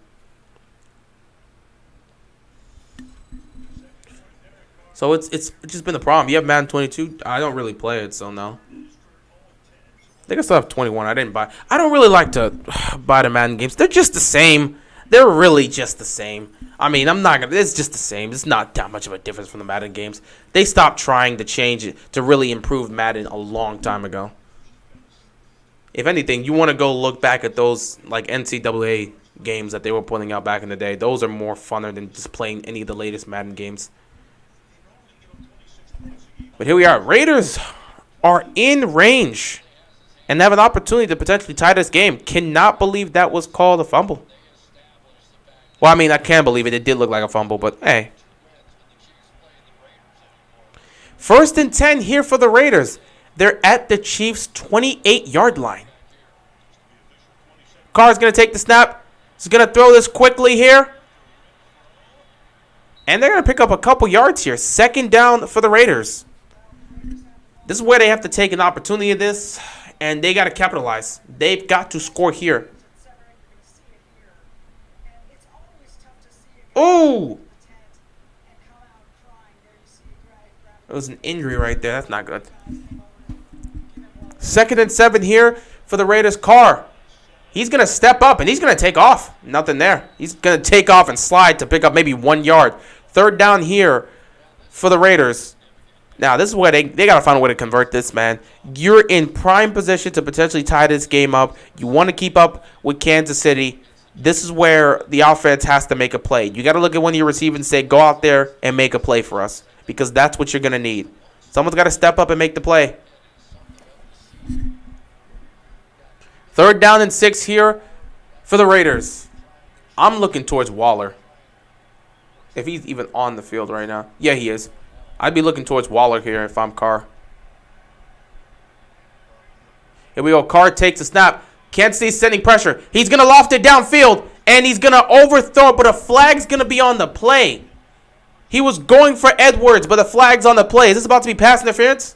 [SPEAKER 1] So it's just been the problem. You have Madden 22. I don't really play it, so no. I think I still have 21. I don't really like to buy the Madden games. They're just the same. They're really just the same. I mean, it's just the same. It's not that much of a difference from the Madden games. They stopped trying to change it to really improve Madden a long time ago. If anything, you want to go look back at those like NCAA games that they were putting out back in the day. Those are more funner than just playing any of the latest Madden games. But here we are. Raiders are in range and have an opportunity to potentially tie this game. Cannot believe that was called a fumble. Well, I mean, I can believe it. It did look like a fumble, but hey. 1st and 10 here for the Raiders. They're at the Chiefs' 28-yard line. Carr's going to take the snap. He's going to throw this quickly here. And they're going to pick up a couple yards here. 2nd down for the Raiders. This is where they have to take an opportunity of this, and they got to capitalize. They've got to score here. Oh! It was an injury right there. That's not good. 2nd and 7 here for the Raiders. Carr. He's going to step up, and he's going to take off. Nothing there. He's going to take off and slide to pick up maybe 1 yard. 3rd down here for the Raiders. Now, this is where they got to find a way to convert this, man. You're in prime position to potentially tie this game up. You want to keep up with Kansas City. This is where the offense has to make a play. You got to look at one of your receivers and say, go out there and make a play for us, because that's what you're going to need. Someone's got to step up and make the play. 3rd down and 6 here for the Raiders. I'm looking towards Waller. If he's even on the field right now. Yeah, he is. I'd be looking towards Waller here if I'm Carr. Here we go. Carr takes a snap. Kansas City sending pressure. He's going to loft it downfield, and he's going to overthrow it, but a flag's going to be on the play. He was going for Edwards, but the flag's on the play. Is this about to be pass interference?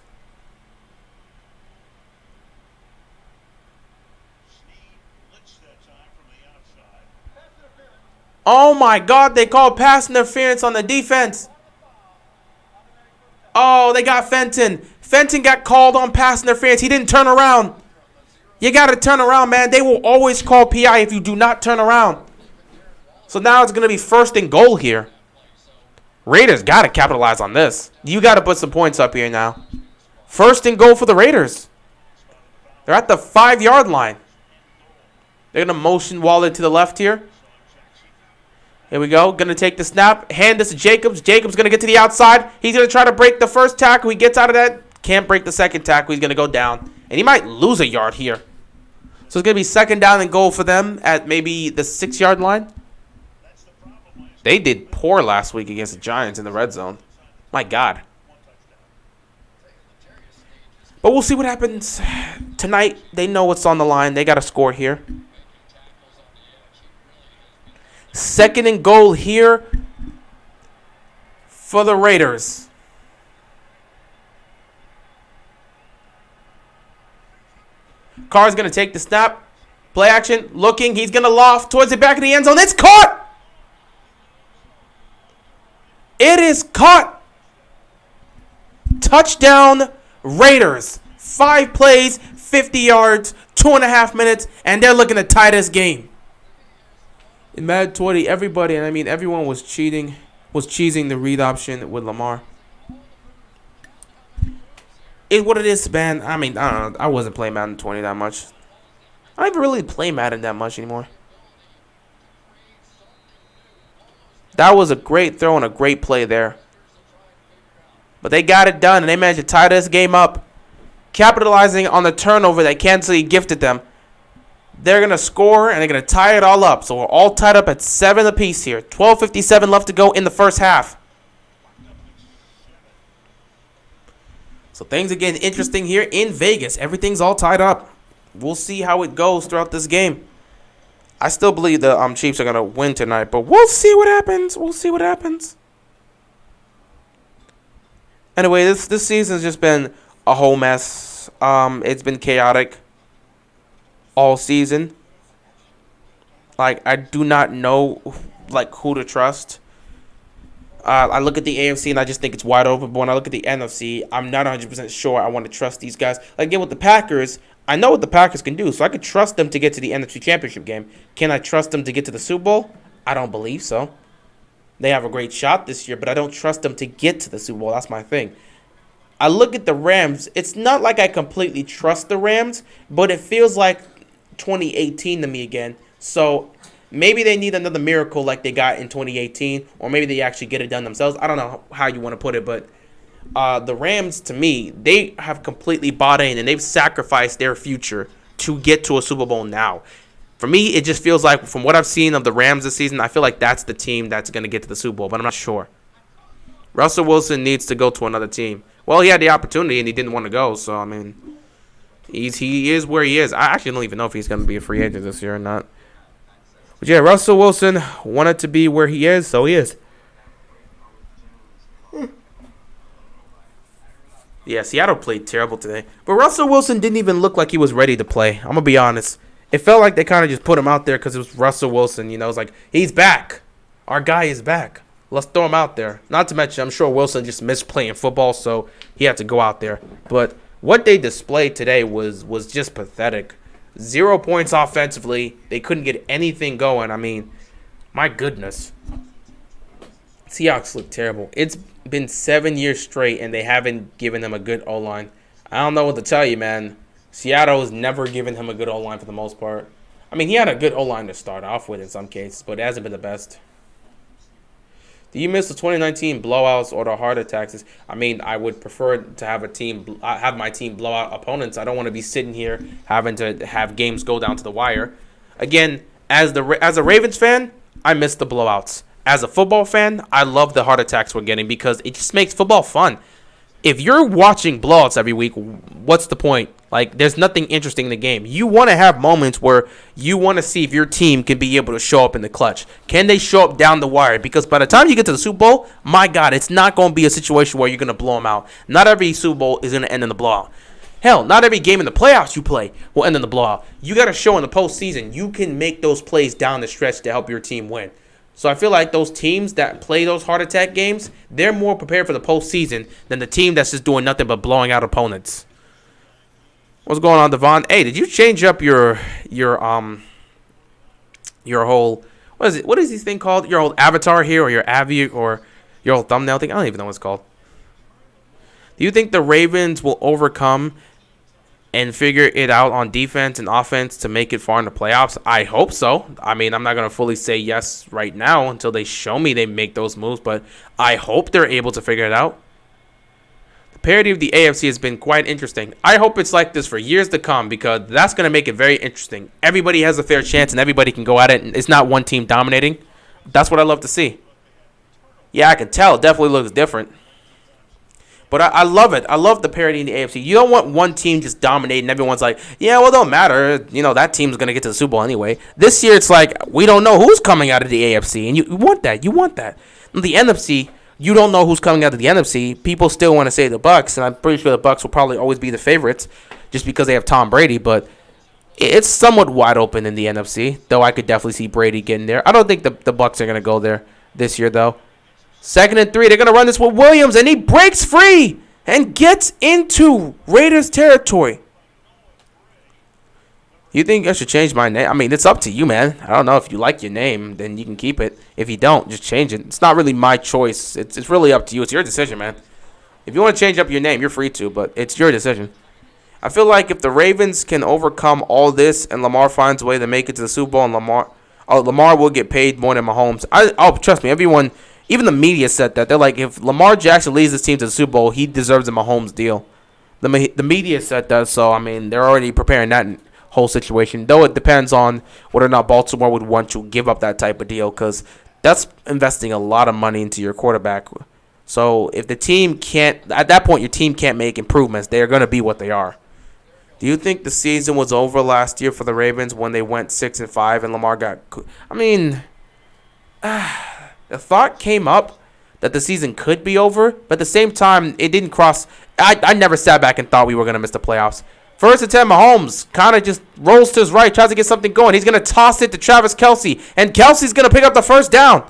[SPEAKER 1] Oh, my God. They called pass interference on the defense. Oh, they got Fenton. Fenton got called on pass interference. He didn't turn around. You got to turn around, man. They will always call PI if you do not turn around. So now it's going to be 1st and goal here. Raiders got to capitalize on this. You got to put some points up here now. 1st and goal for the Raiders. They're at the 5-yard line. They're going to motion Waller to the left here. Here we go. Going to take the snap. Hand this to Jacobs. Jacobs going to get to the outside. He's going to try to break the first tackle. He gets out of that. Can't break the second tackle. He's going to go down. And he might lose a yard here. So it's going to be 2nd down and goal for them at maybe the 6-yard line. They did poor last week against the Giants in the red zone. My God. But we'll see what happens tonight. They know what's on the line. They got to score here. 2nd and goal here for the Raiders. Carr's going to take the snap. Play action. Looking. He's going to loft towards the back of the end zone. It's caught. It is caught. Touchdown Raiders. 5 plays, 50 yards, 2.5 minutes, and they're looking to tie this game. In Madden 20, everybody, and I mean everyone, was cheesing the read option with Lamar. It's what it is, man. I mean, I don't know. I wasn't playing Madden 20 that much. I don't even really play Madden that much anymore. That was a great throw and a great play there. But they got it done, and they managed to tie this game up. capitalizing on the turnover that Kansas City gifted them. They're going to score, and they're going to tie it all up. So we're all tied up at 7 apiece here. 12:57 left to go in the first half. So things are getting interesting here in Vegas. Everything's all tied up. We'll see how it goes throughout this game. I still believe the Chiefs are going to win tonight, but we'll see what happens. We'll see what happens. Anyway, this season's just been a whole mess. It's been chaotic all season. Like, I do not know, like, who to trust. I look at the AFC and I just think it's wide open. But when I look at the NFC, I'm not 100% sure I want to trust these guys. Like, again, with the Packers, I know what the Packers can do, so I could trust them to get to the NFC Championship game. Can I trust them to get to the Super Bowl? I don't believe so. They have a great shot this year, but I don't trust them to get to the Super Bowl. That's my thing. I look at the Rams. It's not like I completely trust the Rams, but it feels like 2018 to me again. So maybe they need another miracle like they got in 2018, or maybe they actually get it done themselves. I don't know how you want to put it, but the Rams, to me, they have completely bought in, and they've sacrificed their future to get to a Super Bowl now. For me, it just feels like, from what I've seen of the Rams this season, I feel like that's the team that's going to get to the Super Bowl, but I'm not sure. Russell Wilson needs to go to another team. Well, he had the opportunity, and he didn't want to go, so, I mean, he is where he is. I actually don't even know if he's going to be a free agent this year or not. But, yeah, Russell Wilson wanted to be where he is, so he is. Yeah, Seattle played terrible today. But Russell Wilson didn't even look like he was ready to play. I'm going to be honest. It felt like they kind of just put him out there because it was Russell Wilson. You know, it's like, he's back. Our guy is back. Let's throw him out there. Not to mention, I'm sure Wilson just missed playing football, so he had to go out there. But what they displayed today was just pathetic. 0 points offensively. They couldn't get anything going. I mean, my goodness. Seahawks look terrible. It's been 7 years straight, and they haven't given him a good O-line. I don't know what to tell you, man. Seattle has never given him a good O-line for the most part. I mean, he had a good O-line to start off with in some cases, but it hasn't been the best. Do you miss the 2019 blowouts or the heart attacks? I mean, I would prefer to have my team blow out opponents. I don't want to be sitting here having to have games go down to the wire. Again, as a Ravens fan, I miss the blowouts. As a football fan, I love the heart attacks we're getting because it just makes football fun. If you're watching blowouts every week, what's the point? Like, there's nothing interesting in the game. You want to have moments where you want to see if your team can be able to show up in the clutch. Can they show up down the wire? Because by the time you get to the Super Bowl, my God, it's not going to be a situation where you're going to blow them out. Not every Super Bowl is going to end in a blowout. Hell, not every game in the playoffs you play will end in the blowout. You got to show in the postseason you can make those plays down the stretch to help your team win. So I feel like those teams that play those heart attack games, they're more prepared for the postseason than the team that's just doing nothing but blowing out opponents. What's going on, Devon? Hey, did you change up your whole, what is this thing called? Your old avatar here, or your or your old thumbnail thing? I don't even know what it's called. Do you think the Ravens will overcome and figure it out on defense and offense to make it far in the playoffs? I hope so. I mean, I'm not going to fully say yes right now until they show me they make those moves, but I hope they're able to figure it out. The parity of the AFC has been quite interesting. I hope it's like this for years to come because that's going to make it very interesting. Everybody has a fair chance and everybody can go at it, and it's not one team dominating. That's what I love to see. Yeah, I can tell. It definitely looks different. But I love it. I love the parity in the AFC. You don't want one team just dominating. Everyone's like, yeah, well, it don't matter. You know, that team's going to get to the Super Bowl anyway. This year, it's like, we don't know who's coming out of the AFC. And you want that. You want that. In the NFC, you don't know who's coming out of the NFC. People still want to say the Bucs, and I'm pretty sure the Bucs will probably always be the favorites just because they have Tom Brady. But it's somewhat wide open in the NFC, though I could definitely see Brady getting there. I don't think the Bucs are going to go there this year, though. 2nd and 3. They're going to run this with Williams, and he breaks free and gets into Raiders territory. You think I should change my name? I mean, it's up to you, man. I don't know. If you like your name, then you can keep it. If you don't, just change it. It's not really my choice. It's really up to you. It's your decision, man. If you want to change up your name, you're free to, but it's your decision. I feel like if the Ravens can overcome all this and Lamar finds a way to make it to the Super Bowl, and Lamar will get paid more than Mahomes. Trust me, everyone, even the media said that. They're like, if Lamar Jackson leads this team to the Super Bowl, he deserves a Mahomes deal. The media set does, so I mean they're already preparing that whole situation. Though it depends on whether or not Baltimore would want to give up that type of deal, because that's investing a lot of money into your quarterback. So if the team can't, at that point, your team can't make improvements. They're going to be what they are. Do you think the season was over last year for the Ravens when they went 6-5 and Lamar got? I mean, the thought came up that the season could be over, but at the same time, it didn't cross. I never sat back and thought we were going to miss the playoffs. First and 10, Mahomes kind of just rolls to his right, tries to get something going. He's going to toss it to Travis Kelce, and Kelce's going to pick up the first down.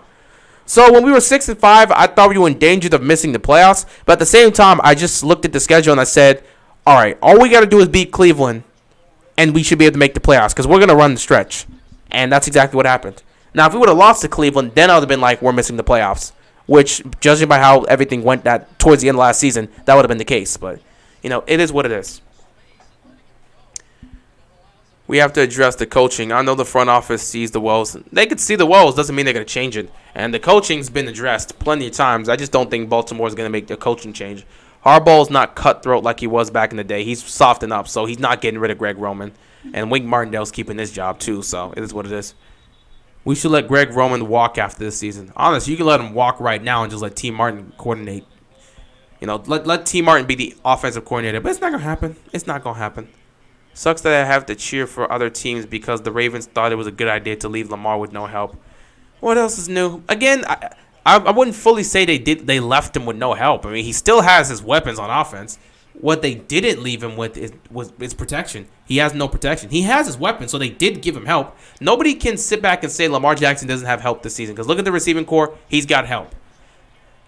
[SPEAKER 1] So when we were 6-5, I thought we were in danger of missing the playoffs. But at the same time, I just looked at the schedule and I said, all right, all we got to do is beat Cleveland, and we should be able to make the playoffs because we're going to run the stretch. And that's exactly what happened. Now, if we would have lost to Cleveland, then I would have been like, we're missing the playoffs, which, judging by how everything went towards the end of last season, that would have been the case. But, it is what it is. We have to address the coaching. I know the front office sees the woes. They could see the woes. Doesn't mean they're going to change it. And the coaching's been addressed plenty of times. I just don't think Baltimore's going to make the coaching change. Harbaugh's not cutthroat like he was back in the day. He's softened up, so he's not getting rid of Greg Roman. And Wink Martindale's keeping his job, too, so it is what it is. We should let Greg Roman walk after this season. Honestly, you can let him walk right now and just let T. Martin coordinate. Let T. Martin be the offensive coordinator. But it's not going to happen. It's not going to happen. Sucks that I have to cheer for other teams because the Ravens thought it was a good idea to leave Lamar with no help. What else is new? Again, I wouldn't fully say they left him with no help. I mean, he still has his weapons on offense. What they didn't leave him with is protection. He has no protection. He has his weapons, so they did give him help. Nobody can sit back and say Lamar Jackson doesn't have help this season because look at the receiving core. He's got help.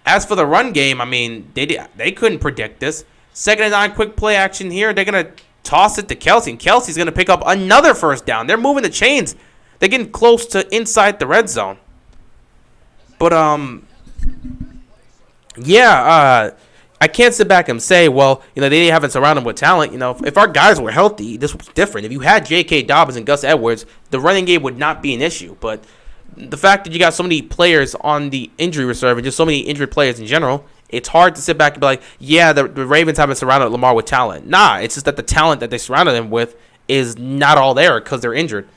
[SPEAKER 1] As for the run game, I mean, they couldn't predict this. 2nd and 9, quick play action here. They're going to toss it to Kelce, and Kelce's going to pick up another first down. They're moving the chains. They're getting close to inside the red zone. But, I can't sit back and say, well, they haven't surrounded him with talent. If our guys were healthy, this was different. If you had J.K. Dobbins and Gus Edwards, the running game would not be an issue. But the fact that you got so many players on the injury reserve and just so many injured players in general, it's hard to sit back and be like, yeah, the Ravens haven't surrounded Lamar with talent. Nah, it's just that the talent that they surrounded him with is not all there because they're injured.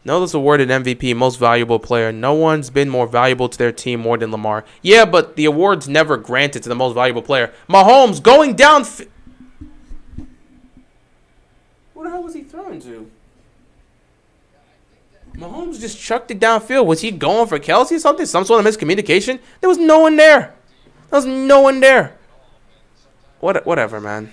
[SPEAKER 1] Notice awarded MVP, most valuable player. No one's been more valuable to their team more than Lamar. Yeah, but the award's never granted to the most valuable player. Mahomes going down. What the hell was he throwing to? Mahomes just chucked it downfield. Was he going for Kelce or something? Some sort of miscommunication? There was no one there. Whatever, man.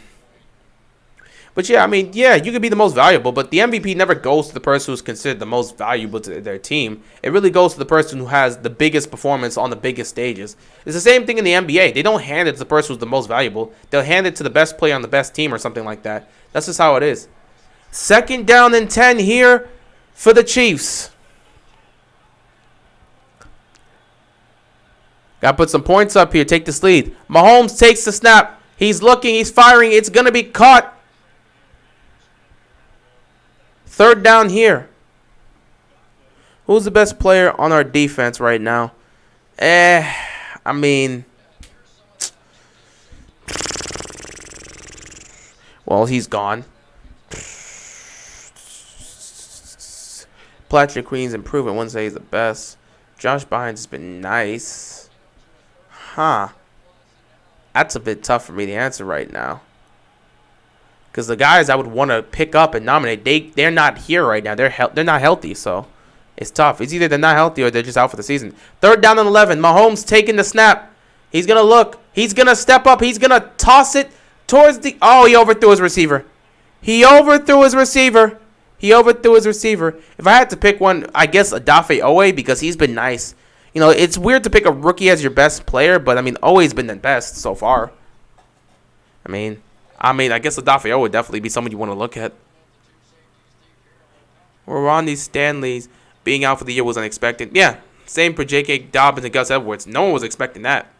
[SPEAKER 1] But yeah, I mean, you could be the most valuable, but the MVP never goes to the person who's considered the most valuable to their team. It really goes to the person who has the biggest performance on the biggest stages. It's the same thing in the NBA. They don't hand it to the person who's the most valuable. They'll hand it to the best player on the best team or something like that. That's just how it is. 2nd down and 10 here for the Chiefs. Got to put some points up here. Take this lead. Mahomes takes the snap. He's looking. He's firing. It's going to be caught. 3rd down here. Who's the best player on our defense right now? I mean, well, he's gone. Patrick Queen's improvement. Wouldn't say he's the best. Josh Bynes has been nice. That's a bit tough for me to answer right now. Because the guys I would want to pick up and nominate, they're not here right now. They're not healthy, so it's tough. It's either they're not healthy or they're just out for the season. 3rd down and 11. Mahomes taking the snap. He's going to look. He's going to step up. He's going to toss it towards the... Oh, he overthrew his receiver. If I had to pick one, I guess Odafe Owe, because he's been nice. It's weird to pick a rookie as your best player, but, I mean, Owe's been the best so far. I mean, I guess Odafe would definitely be someone you want to look at. Ronnie Stanley's being out for the year was unexpected. Yeah, same for J.K. Dobbins and Gus Edwards. No one was expecting that.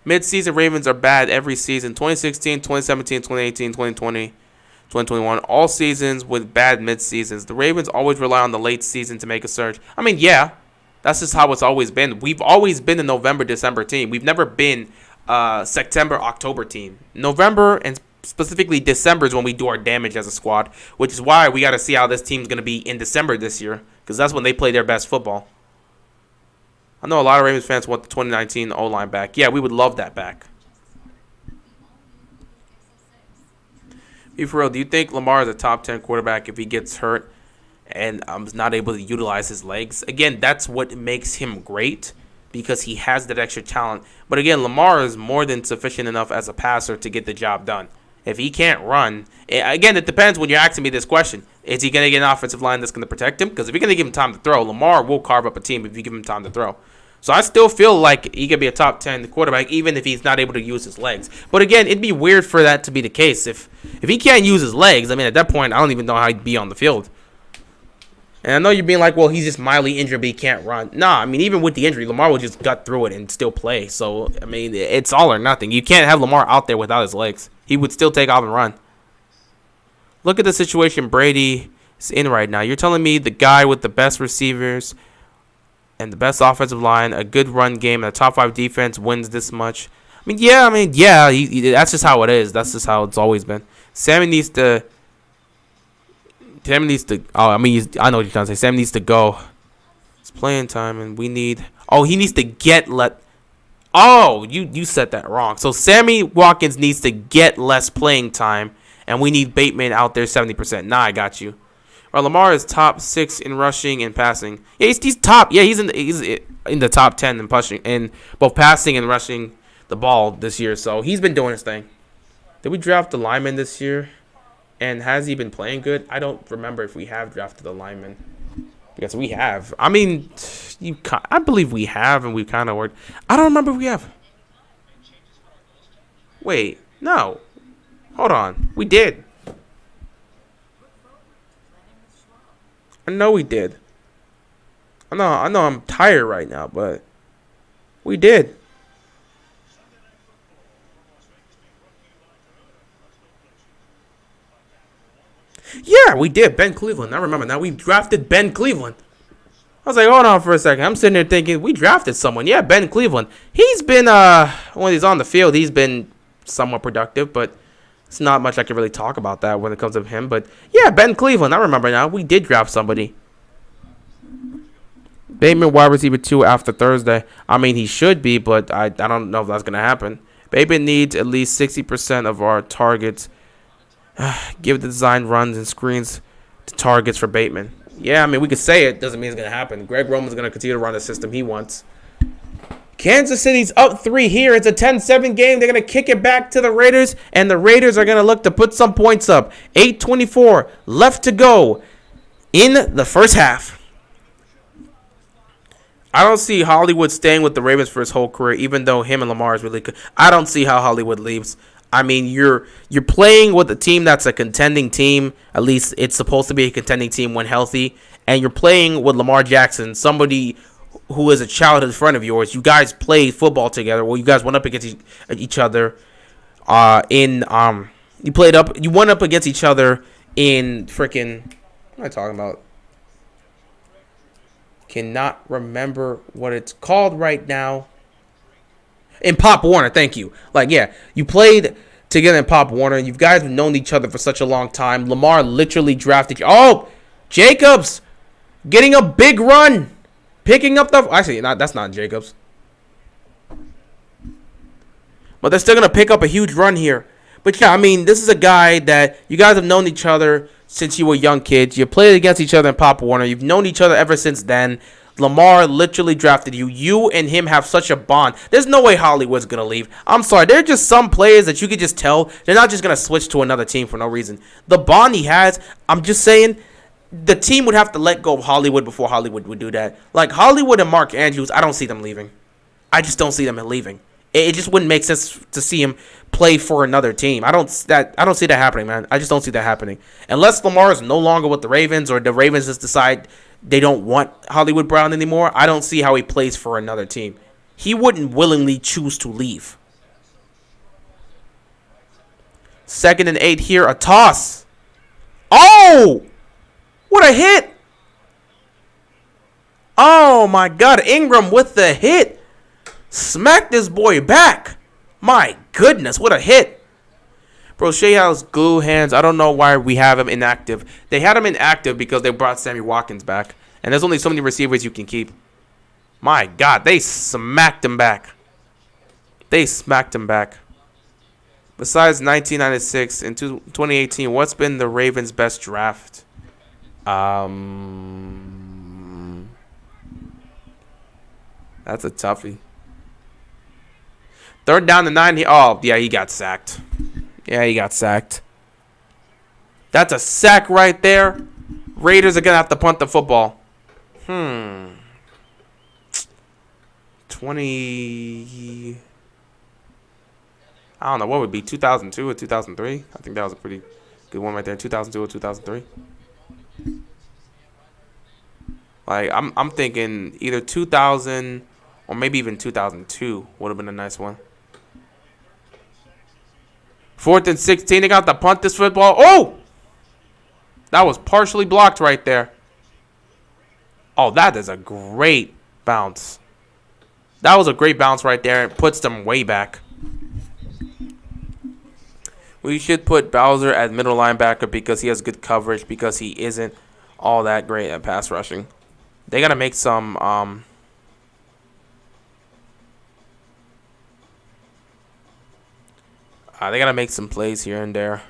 [SPEAKER 1] Mid-season Ravens are bad every season. 2016, 2017, 2018, 2020, 2021. All seasons with bad mid-seasons. The Ravens always rely on the late season to make a surge. I mean, yeah, that's just how it's always been. We've always been a November, December team. We've never been September, October team. November and specifically December is when we do our damage as a squad, which is why we got to see how this team's going to be in December this year, because that's when they play their best football. I know a lot of Ravens fans want the 2019 O-line back. Yeah, we would love that back. Be for real, do you think Lamar is a top 10 quarterback if he gets hurt and is not able to utilize his legs? Again, that's what makes him great, because he has that extra talent. But again, Lamar is more than sufficient enough as a passer to get the job done. If he can't run, again, it depends when you're asking me this question. Is he going to get an offensive line that's going to protect him? Because if you're going to give him time to throw, Lamar will carve up a team if you give him time to throw. So I still feel like he could be a top 10 quarterback even if he's not able to use his legs. But again, it'd be weird for that to be the case. If he can't use his legs, I mean, at that point, I don't even know how he'd be on the field. And I know you're being like, well, he's just mildly injured, but he can't run. Nah, I mean, even with the injury, Lamar will just gut through it and still play. So, I mean, it's all or nothing. You can't have Lamar out there without his legs. He would still take off and run. Look at the situation Brady is in right now. You're telling me the guy with the best receivers and the best offensive line, a good run game, and a top 5 defense wins this much? Yeah, that's just how it is. That's just how it's always been. Sammy needs to. I know what you're trying to say. Sam needs to go. It's playing time, and we need. Oh, he needs to get let. Oh, you said that wrong. So Sammy Watkins needs to get less playing time, and we need Bateman out there 70%. Nah, I got you. Well, Lamar is top 6 in rushing and passing. Yeah, he's top. Yeah, he's in the top 10 in pushing, in both passing and rushing the ball this year. So he's been doing his thing. Did we draft the lineman this year? And has he been playing good? I don't remember if we have drafted a lineman. Because we have. I mean, I believe we have, and we've kind of worked. I don't remember if we have. Wait, no. Hold on. We did. I know we did. I know I'm tired right now, but we did. Yeah, we did. Ben Cleveland. I remember now. We drafted Ben Cleveland. I was like, hold on for a second. I'm sitting there thinking, we drafted someone. Yeah, Ben Cleveland. He's been, when he's on the field, he's been somewhat productive, but it's not much I can really talk about that when it comes to him. But yeah, Ben Cleveland. I remember now. We did draft somebody. Bateman wide receiver 2 after Thursday. I mean, he should be, but I don't know if that's going to happen. Bateman needs at least 60% of our targets. Give the design runs and screens to targets for Bateman. Yeah, I mean, we could say it. Doesn't mean it's going to happen. Greg Roman's going to continue to run the system he wants. Kansas City's up 3 here. It's a 10-7 game. They're going to kick it back to the Raiders, and the Raiders are going to look to put some points up. 8:24 left to go in the first half. I don't see Hollywood staying with the Ravens for his whole career, even though him and Lamar is really good. I don't see how Hollywood leaves. I mean, you're playing with a team that's a contending team. At least it's supposed to be a contending team when healthy. And you're playing with Lamar Jackson, somebody who is a childhood friend of yours. You guys played football together. Well, you guys went up against each other you went up against each other in freaking, what am I talking about? Cannot remember what it's called right now. In Pop Warner, thank you. Like, yeah, you played together in Pop Warner. You guys have known each other for such a long time. Lamar literally drafted you. Oh, Jacobs getting a big run. Picking up the... Actually, that's not Jacobs. But they're still going to pick up a huge run here. But, yeah, I mean, this is a guy that you guys have known each other since you were young kids. You played against each other in Pop Warner. You've known each other ever since then. Lamar literally drafted you. You and him have such a bond. There's no way Hollywood's going to leave. I'm sorry. There are just some players that you could just tell they're not just going to switch to another team for no reason. The bond he has, I'm just saying, the team would have to let go of Hollywood before Hollywood would do that. Like Hollywood and Mark Andrews, I don't see them leaving. I just don't see them leaving. It just wouldn't make sense to see him play for another team. I don't see that happening, man. I just don't see that happening. Unless Lamar is no longer with the Ravens or the Ravens just decide they don't want Hollywood Brown anymore, I don't see how he plays for another team. He wouldn't willingly choose to leave. 2nd and 8 here. A toss. Oh! What a hit! Oh, my God. Ingram with the hit. Smacked this boy back. My goodness, what a hit. Bro, Shea has glue hands. I don't know why we have him inactive. They had him inactive because they brought Sammy Watkins back. And there's only so many receivers you can keep. My God, they smacked him back. They smacked him back. Besides 1996 and 2018, what's been the Ravens' best draft? That's a toughie. 3rd down to 9. Oh, yeah, he got sacked. Yeah, he got sacked. That's a sack right there. Raiders are going to have to punt the football. 20... I don't know, what would be 2002 or 2003? I think that was a pretty good one right there. 2002 or 2003. Like I'm thinking either 2000 or maybe even 2002 would have been a nice one. 4th and 16. They got to punt this football. Oh! That was partially blocked right there. Oh, that is a great bounce. That was a great bounce right there. It puts them way back. We should put Bowser at middle linebacker because he has good coverage, because he isn't all that great at pass rushing. They got to make some they got to make some plays here and there.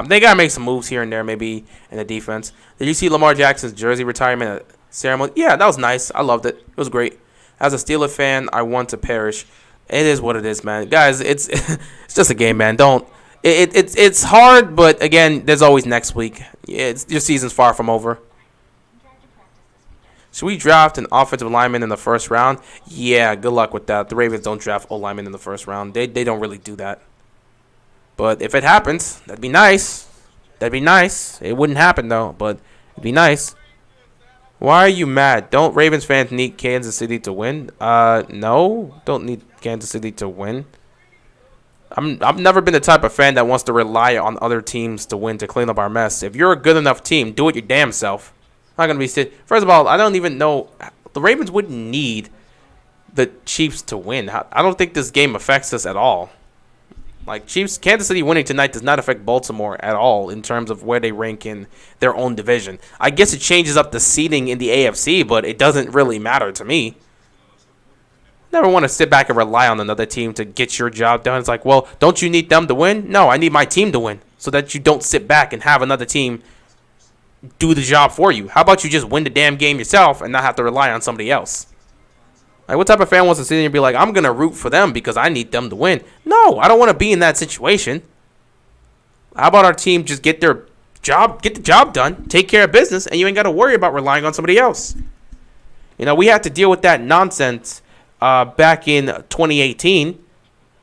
[SPEAKER 1] They got to make some moves here and there, maybe in the defense. Did you see Lamar Jackson's jersey retirement ceremony? Yeah, that was nice. I loved it. It was great. As a Steelers fan, I want to perish. It is what it is, man. Guys, it's it's just a game, man. Don't. It's hard, but again, there's always next week. Your season's far from over. Should we draft an offensive lineman in the 1st round? Yeah, good luck with that. The Ravens don't draft O-linemen in the 1st round. They don't really do that. But if it happens, that'd be nice. That'd be nice. It wouldn't happen, though, but it'd be nice. Why are you mad? Don't Ravens fans need Kansas City to win? No. Don't need Kansas City to win. I've never been the type of fan that wants to rely on other teams to win to clean up our mess. If you're a good enough team, do it your damn self. I'm not going to be first of all, I don't even know. The Ravens wouldn't need the Chiefs to win. I don't think this game affects us at all. Like, Kansas City winning tonight does not affect Baltimore at all in terms of where they rank in their own division. I guess it changes up the seeding in the AFC, but it doesn't really matter to me. Never want to sit back and rely on another team to get your job done. It's like, well, don't you need them to win? No, I need my team to win so that you don't sit back and have another team do the job for you. How about you just win the damn game yourself and not have to rely on somebody else? Like, what type of fan wants to sit there and be like, I'm going to root for them because I need them to win? No, I don't want to be in that situation. How about our team just get the job done, take care of business, and you ain't got to worry about relying on somebody else? You know, we had to deal with that nonsense back in 2018.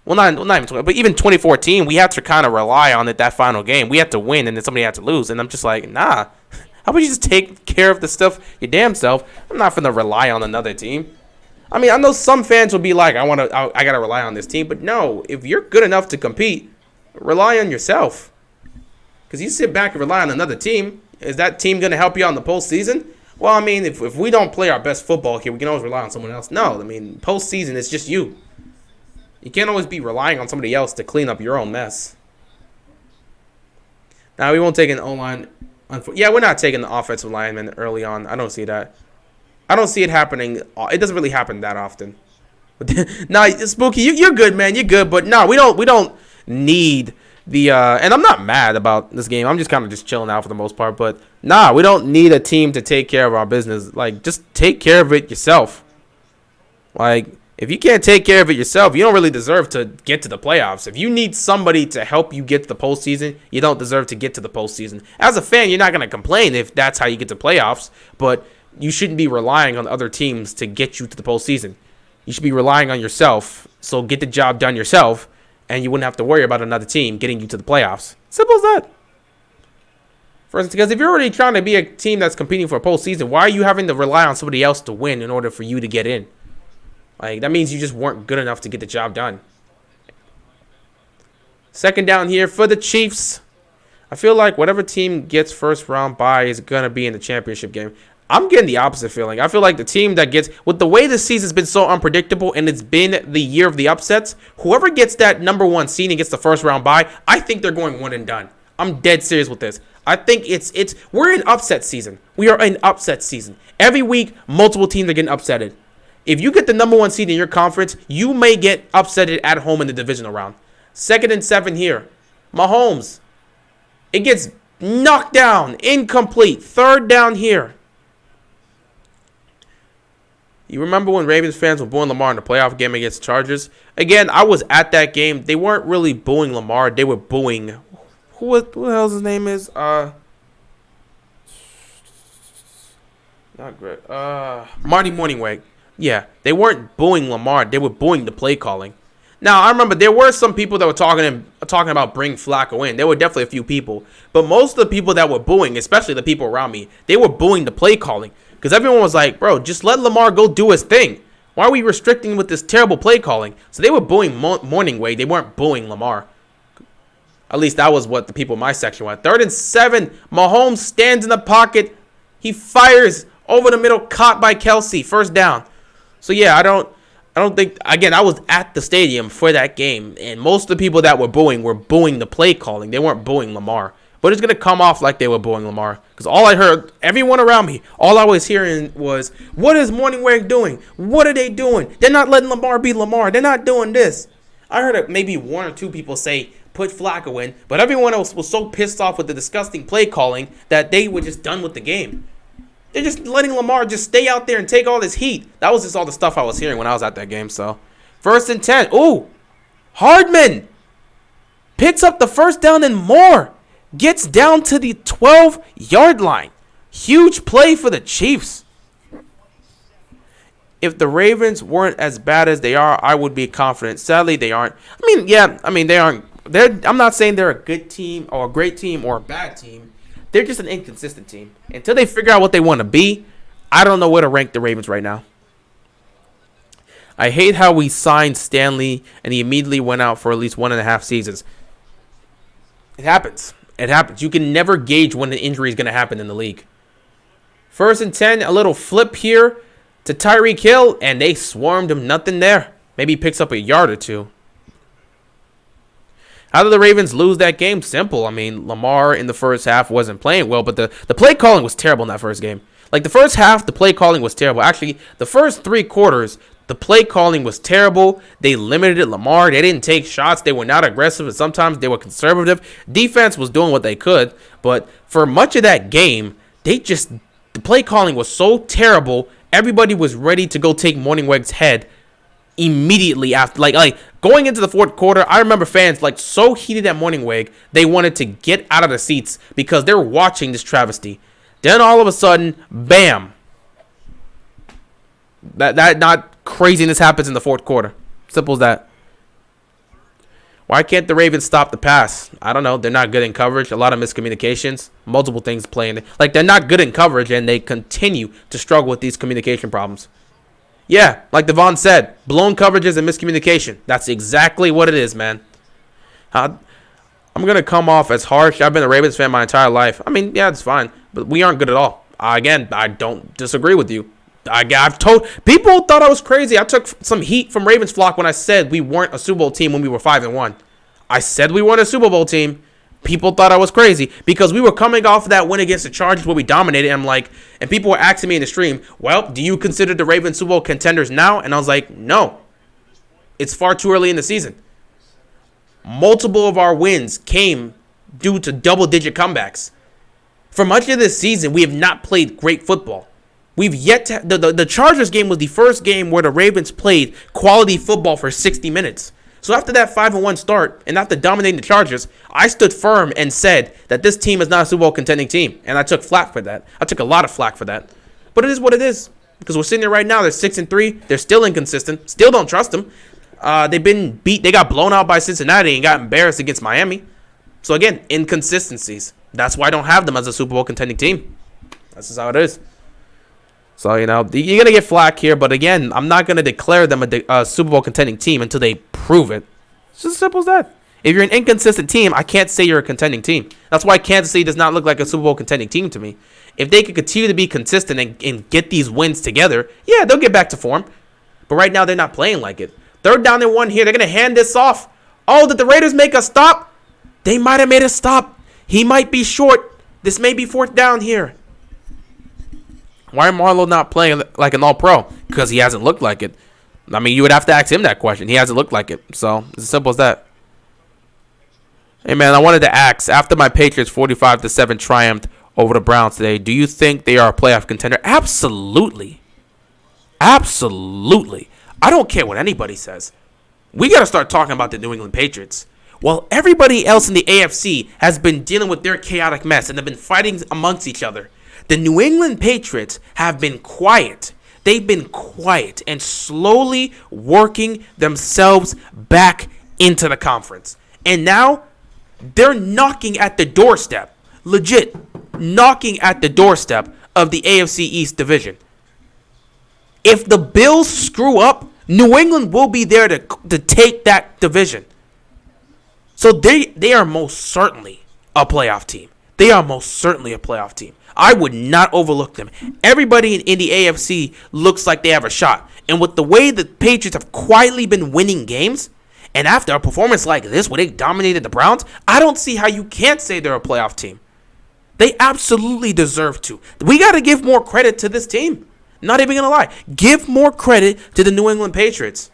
[SPEAKER 1] Well, not even 20, but even 2014, we had to kind of rely on it that final game. We had to win, and then somebody had to lose. And I'm just like, nah. How about you just take care of the stuff your damn self? I'm not going to rely on another team. I mean, I know some fans will be like, I got to rely on this team. But no, if you're good enough to compete, rely on yourself. Because you sit back and rely on another team, is that team going to help you out in the postseason? Well, I mean, if we don't play our best football here, we can always rely on someone else. No, I mean, postseason, it's just you. You can't always be relying on somebody else to clean up your own mess. Now, we won't take an O-line. Yeah, we're not taking the offensive lineman early on. I don't see that. I don't see it happening. It doesn't really happen that often. Nah, Spooky, you're good, man. You're good. But no, we don't need the and I'm not mad about this game. I'm just kind of just chilling out for the most part. But nah, we don't need a team to take care of our business. Like, just take care of it yourself. Like, if you can't take care of it yourself, you don't really deserve to get to the playoffs. If you need somebody to help you get to the postseason, you don't deserve to get to the postseason. As a fan, you're not going to complain if that's how you get to playoffs, but you shouldn't be relying on other teams to get you to the postseason. You should be relying on yourself, so get the job done yourself, and you wouldn't have to worry about another team getting you to the playoffs. Simple as that. For instance, because if you're already trying to be a team that's competing for a postseason, why are you having to rely on somebody else to win in order for you to get in? Like, that means you just weren't good enough to get the job done. 2nd down here for the Chiefs. I feel like whatever team gets first round bye is going to be in the championship game. I'm getting the opposite feeling. I feel like the team that gets, with the way this season's been so unpredictable and it's been the year of the upsets, whoever gets that number 1 seed and gets the first round bye, I think they're going one and done. I'm dead serious with this. I think we're in upset season. We are in upset season. Every week, multiple teams are getting upsetted. If you get the number 1 seed in your conference, you may get upsetted at home in the divisional round. 2nd and 7 here. Mahomes. It gets knocked down. Incomplete. 3rd down here. You remember when Ravens fans were booing Lamar in the playoff game against the Chargers? Again, I was at that game. They weren't really booing Lamar. They were booing... Who the hell's his name is? Not great. Marty Morningweg. Yeah, they weren't booing Lamar. They were booing the play calling. Now, I remember there were some people that were talking about bring Flacco in. There were definitely a few people. But most of the people that were booing, especially the people around me, they were booing the play calling. Because everyone was like, bro, just let Lamar go do his thing. Why are we restricting with this terrible play calling? So they were booing Morningweg. They weren't booing Lamar. At least that was what the people in my section went. 3rd and 7. Mahomes stands in the pocket. He fires over the middle, caught by Kelsey. 1st down. So yeah, I don't think, again, I was at the stadium for that game, and most of the people that were booing the play calling. They weren't booing Lamar. But it's going to come off like they were booing Lamar. Because all I heard, everyone around me, all I was hearing was, what is Morningweg doing? What are they doing? They're not letting Lamar be Lamar. They're not doing this. I heard maybe 1 or 2 people say, put Flacco in, but everyone else was so pissed off with the disgusting play calling that they were just done with the game. They're just letting Lamar just stay out there and take all this heat. That was just all the stuff I was hearing when I was at that game. So, 1st and 10. Ooh, Hardman picks up the 1st down and more. Gets down to the 12-yard line. Huge play for the Chiefs. If the Ravens weren't as bad as they are, I would be confident. Sadly, they aren't. They aren't. I'm not saying they're a good team or a great team or a bad team. They're just an inconsistent team. Until they figure out what they want to be, I don't know where to rank the Ravens right now. I hate how we signed Stanley and he immediately went out for at least 1.5 seasons. It happens. It happens. You can never gauge when an injury is going to happen in the league. 1st and 10, a little flip here to Tyreek Hill, and they swarmed him. Nothing there. Maybe he picks up a yard or 2. How did the Ravens lose that game? Simple. I mean, Lamar in the first half wasn't playing well, but the play calling was terrible in that first game. Like, the first half, the play calling was terrible. Actually, the first 3 quarters, the play calling was terrible. They limited Lamar. They didn't take shots. They were not aggressive, and sometimes they were conservative. Defense was doing what they could, but for much of that game, the play calling was so terrible, everybody was ready to go take Morningweg's head immediately after. Like going into the 4th quarter, I remember fans like so heated at Morningweg, they wanted to get out of the seats because they were watching this travesty. Then all of a sudden, bam. That not craziness happens in the 4th quarter. Simple as that. Why can't the Ravens stop the pass? I don't know. They're not good in coverage. A lot of miscommunications. Multiple things playing. Like, they're not good in coverage, and they continue to struggle with these communication problems. Yeah, like Devon said, blown coverages and miscommunication. That's exactly what it is, man. I'm going to come off as harsh. I've been a Ravens fan my entire life. I mean, yeah, it's fine. But we aren't good at all. Again, I don't disagree with you. I've told people thought I was crazy. I took some heat from Ravens flock when I said we weren't a Super Bowl team when we were 5-1. I said we weren't a Super Bowl team. People thought I was crazy because we were coming off of that win against the Chargers where we dominated. And people were asking me in the stream, well, do you consider the Ravens Super Bowl contenders now? And I was like, no, it's far too early in the season. Multiple of our wins came due to double-digit comebacks. For much of this season, we have not played great football. We've yet to, the Chargers game was the first game where the Ravens played quality football for 60 minutes. So after that 5-1 start and after dominating the Chargers, I stood firm and said that this team is not a Super Bowl contending team. And I took flack for that. I took a lot of flack for that. But it is what it is. Because we're sitting there right now. They're 6-3. They're still inconsistent. Still don't trust them. They've been beat. They got blown out by Cincinnati and got embarrassed against Miami. So again, inconsistencies. That's why I don't have them as a Super Bowl contending team. That's just how it is. So, you're going to get flack here. But again, I'm not going to declare them a Super Bowl contending team until they prove it. It's just as simple as that. If you're an inconsistent team, I can't say you're a contending team. That's why Kansas City does not look like a Super Bowl contending team to me. if they could continue to be consistent and get these wins together, yeah, they'll get back to form. But right now, they're not playing like it. 3rd down and 1 here. They're going to hand this off. Oh, did the Raiders make a stop? They might have made a stop. He might be short. This may be 4th down here. Why are Marlowe not playing like an all-pro? Because he hasn't looked like it. I mean, you would have to ask him that question. He hasn't looked like it. So, it's as simple as that. Hey, man, I wanted to ask, after my Patriots 45-7 triumphed over the Browns today, do you think they are a playoff contender? Absolutely. Absolutely. I don't care what anybody says. We got to start talking about the New England Patriots. While everybody else in the AFC has been dealing with their chaotic mess and have been fighting amongst each other, the New England Patriots have been quiet. They've been quiet and slowly working themselves back into the conference. And now they're knocking at the doorstep, legit knocking at the doorstep of the AFC East division. If the Bills screw up, New England will be there to take that division. So they are most certainly a playoff team. They are most certainly a playoff team. I would not overlook them. Everybody in the AFC looks like they have a shot. And with the way the Patriots have quietly been winning games, and after a performance like this where they dominated the Browns, I don't see how you can't say they're a playoff team. They absolutely deserve to. We got to give more credit to this team. Not even going to lie. Give more credit to the New England Patriots.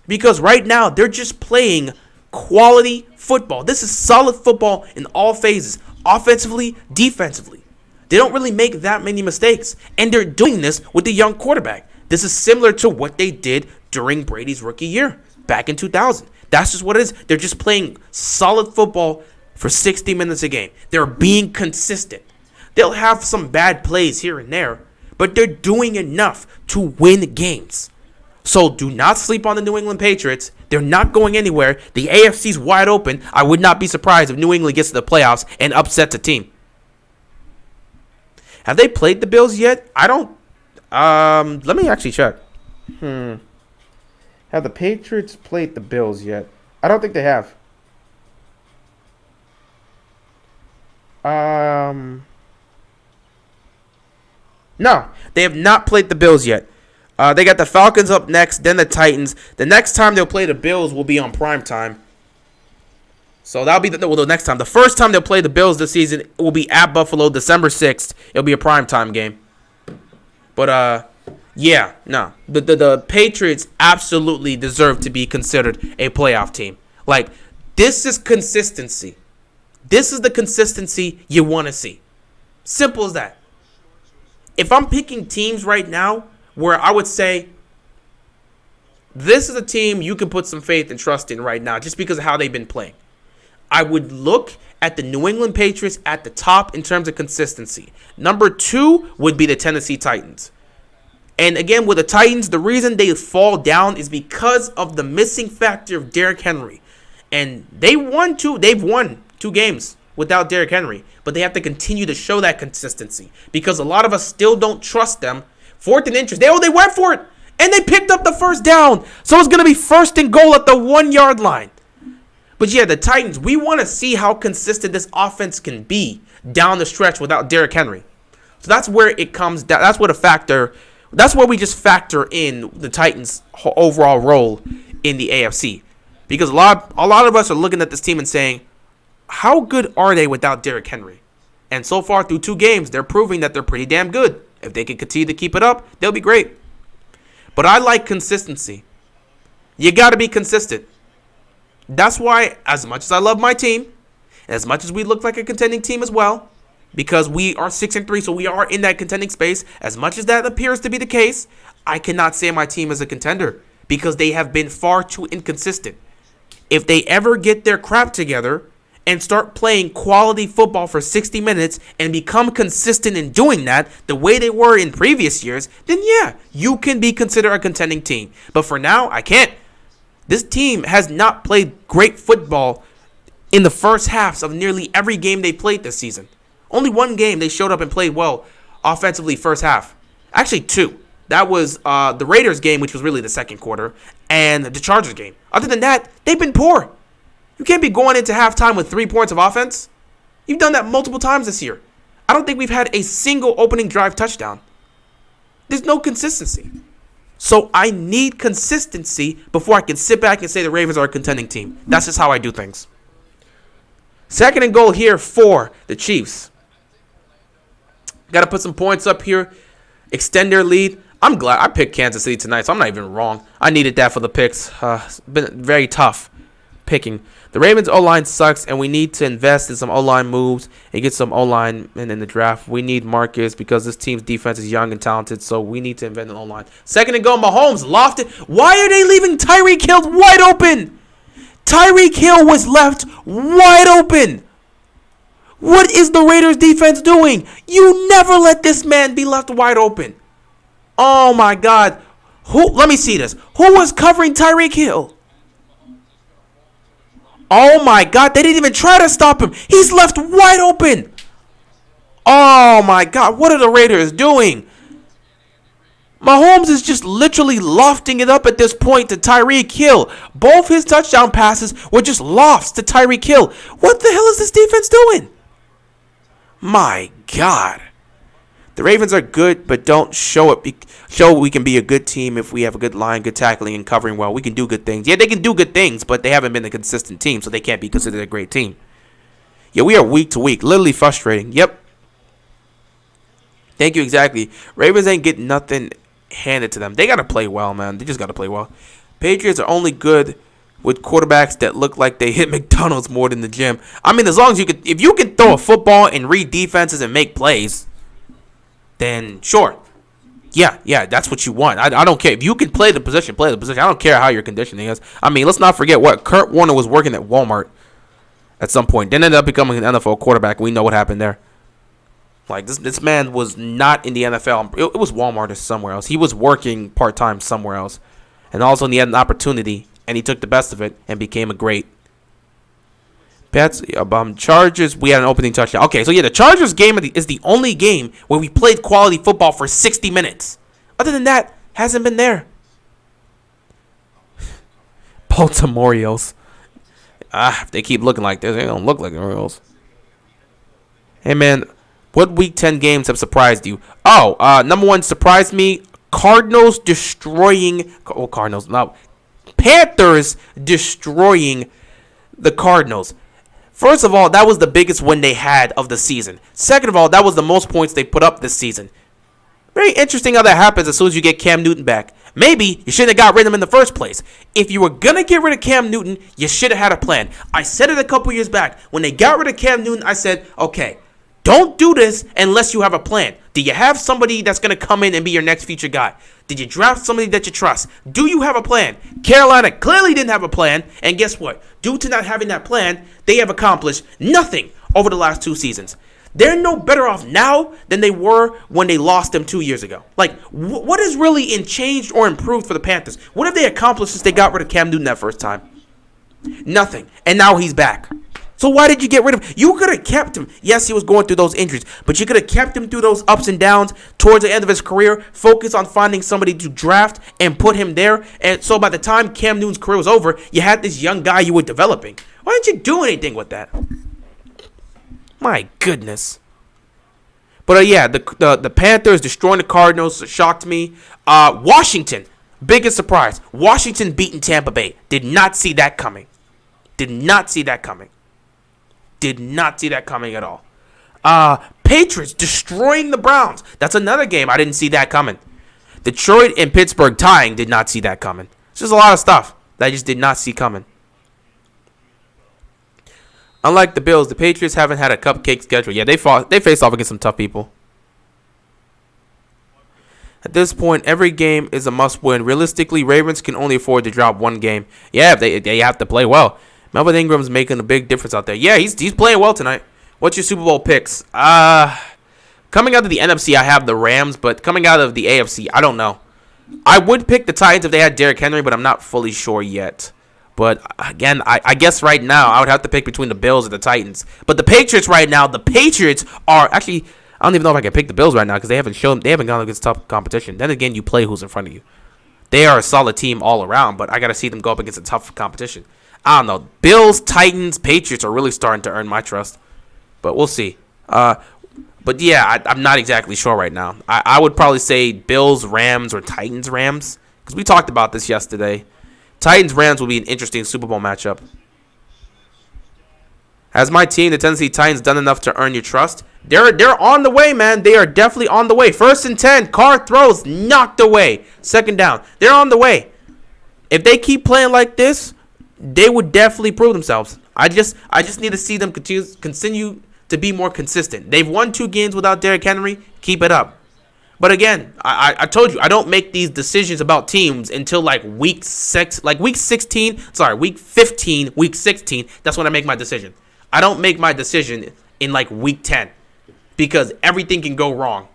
[SPEAKER 1] Because right now, they're just playing quality football. This is solid football in all phases. Offensively, defensively. They don't really make that many mistakes. And they're doing this with the young quarterback. This is similar to what they did during Brady's rookie year back in 2000. That's just what it is. They're just playing solid football for 60 minutes a game. They're being consistent. They'll have some bad plays here and there, but they're doing enough to win games. So do not sleep on the New England Patriots. They're not going anywhere. The AFC's wide open. I would not be surprised if New England gets to the playoffs and upsets a team. Have they played the Bills yet? I don't. Let me actually check. Have the Patriots played the Bills yet? I don't think they have. No, they have not played the Bills yet. They got the Falcons up next, then the Titans. The next time they'll play the Bills will be on prime time. So that'll be the next time. The first time they'll play the Bills this season will be at Buffalo, December 6th. It'll be a primetime game. But, yeah, no. The Patriots absolutely deserve to be considered a playoff team. Like, this is consistency. This is the consistency you want to see. Simple as that. If I'm picking teams right now where I would say this is a team you can put some faith and trust in right now just because of how they've been playing, I would look at the New England Patriots at the top in terms of consistency. Number 2 would be the Tennessee Titans. And again, with the Titans, the reason they fall down is because of the missing factor of Derrick Henry. And they've won 2 games without Derrick Henry. But they have to continue to show that consistency because a lot of us still don't trust them. 4th and inches. They went for it. And they picked up the first down. So it's going to be 1st and goal at the 1-yard line. But yeah, the Titans, we want to see how consistent this offense can be down the stretch without Derrick Henry. So that's where it comes down. That's where we just factor in the Titans' overall role in the AFC. Because a lot of us are looking at this team and saying, how good are they without Derrick Henry? And so far through 2 games, they're proving that they're pretty damn good. If they can continue to keep it up, they'll be great. But I like consistency. You got to be consistent. That's why, as much as I love my team, as much as we look like a contending team as well, because we are 6-3, so we are in that contending space, as much as that appears to be the case, I cannot say my team is a contender because they have been far too inconsistent. If they ever get their crap together and start playing quality football for 60 minutes and become consistent in doing that the way they were in previous years, then yeah, you can be considered a contending team. But for now, I can't. This team has not played great football in the first halves of nearly every game they played this season. Only 1 game they showed up and played well offensively first half. Actually 2. That was the Raiders game, which was really the second quarter, and the Chargers game. Other than that, they've been poor. You can't be going into halftime with 3 points of offense. You've done that multiple times this year. I don't think we've had a single opening drive touchdown. There's no consistency. So I need consistency before I can sit back and say the Ravens are a contending team. That's just how I do things. 2nd and goal here for the Chiefs. Got to put some points up here. Extend their lead. I'm glad I picked Kansas City tonight, so I'm not even wrong. I needed that for the picks. It's been very tough picking. The Ravens O-line sucks, and we need to invest in some O-line moves and get some O-line in the draft. We need Marcus because this team's defense is young and talented, so we need to invest in O-line. 2nd and goal, Mahomes lofted. Why are they leaving Tyreek Hill wide open? Tyreek Hill was left wide open. What is the Raiders defense doing? You never let this man be left wide open. Oh my God. Let me see this. Who was covering Tyreek Hill? Oh my God. They didn't even try to stop him. He's left wide open. Oh my God. What are the Raiders doing? Mahomes is just literally lofting it up at this point to Tyreek Hill. Both his touchdown passes were just lofts to Tyreek Hill. What the hell is this defense doing? My God. The Ravens are good, but don't show it. Show we can be a good team if we have a good line, good tackling, and covering well. We can do good things. Yeah, they can do good things, but they haven't been a consistent team, so they can't be considered a great team. Yeah, we are week to week. Literally frustrating. Yep. Thank you, exactly. Ravens ain't getting nothing handed to them. They got to play well, man. They just got to play well. Patriots are only good with quarterbacks that look like they hit McDonald's more than the gym. I mean, as long as if you can throw a football and read defenses and make plays, then sure. Yeah, that's what you want. I don't care. If you can play the position, play the position. I don't care how your conditioning is. I mean, let's not forget what Kurt Warner was working at Walmart at some point. Then ended up becoming an NFL quarterback. We know what happened there. Like, this man was not in the NFL. It was Walmart or somewhere else. He was working part-time somewhere else. And all of a sudden he had an opportunity, and he took the best of it and became a great. Chargers, we had an opening touchdown. Okay, so yeah, the Chargers game is the only game where we played quality football for 60 minutes. Other than that, hasn't been there. Baltimore Orioles. If they keep looking like this, they don't look like the Orioles. Hey, man, what Week 10 games have surprised you? Number one surprised me. Panthers destroying the Cardinals. First of all, that was the biggest win they had of the season. Second of all, that was the most points they put up this season. Very interesting how that happens as soon as you get Cam Newton back. Maybe you shouldn't have got rid of him in the first place. If you were going to get rid of Cam Newton, you should have had a plan. I said it a couple years back. When they got rid of Cam Newton, I said, okay, don't do this unless you have a plan. Do you have somebody that's going to come in and be your next future guy? Did you draft somebody that you trust? Do you have a plan? Carolina clearly didn't have a plan. And guess what? Due to not having that plan, they have accomplished nothing over the last 2 seasons. They're no better off now than they were when they lost them 2 years ago. Like, what has really changed or improved for the Panthers? What have they accomplished since they got rid of Cam Newton that first time? Nothing. And now he's back. So why did you get rid of him? You could have kept him. Yes, he was going through those injuries, but you could have kept him through those ups and downs towards the end of his career, focus on finding somebody to draft and put him there. And so by the time Cam Newton's career was over, you had this young guy you were developing. Why didn't you do anything with that? My goodness. But yeah, the Panthers destroying the Cardinals shocked me. Washington, biggest surprise. Washington beating Tampa Bay. Did not see that coming. Did not see that coming at all. Patriots destroying the Browns. That's another game I didn't see that coming. Detroit and Pittsburgh tying. Did not see that coming. It's just a lot of stuff that I just did not see coming. Unlike the Bills, the Patriots haven't had a cupcake schedule. Yeah, they face off against some tough people. At this point, every game is a must-win. Realistically, Ravens can only afford to drop one game. Yeah, they have to play well. Melvin Ingram's making a big difference out there. Yeah, he's playing well tonight. What's your Super Bowl picks? Coming out of the NFC, I have the Rams, but coming out of the AFC, I don't know. I would pick the Titans if they had Derrick Henry, but I'm not fully sure yet. But again, I guess right now I would have to pick between the Bills and the Titans. But the Patriots right now, the Patriots are actually, I don't even know if I can pick the Bills right now because they haven't gone against tough competition. Then again, you play who's in front of you. They are a solid team all around, but I got to see them go up against a tough competition. I don't know. Bills, Titans, Patriots are really starting to earn my trust. But we'll see. But But yeah, I'm not exactly sure right now. I would probably say Bills, Rams, or Titans, Rams. Because we talked about this yesterday. Titans, Rams will be an interesting Super Bowl matchup. Has my team, the Tennessee Titans, done enough to earn your trust? They're on the way, man. They are definitely on the way. 1st and 10. Carr throws. Knocked away. 2nd down. They're on the way. If they keep playing like this, they would definitely prove themselves. I just need to see them continue to be more consistent. They've won 2 games without Derrick Henry. Keep it up. But again, I told you, I don't make these decisions about teams until like week 16. Sorry, week 15, week 16. That's when I make my decision. I don't make my decision in like week 10 because everything can go wrong.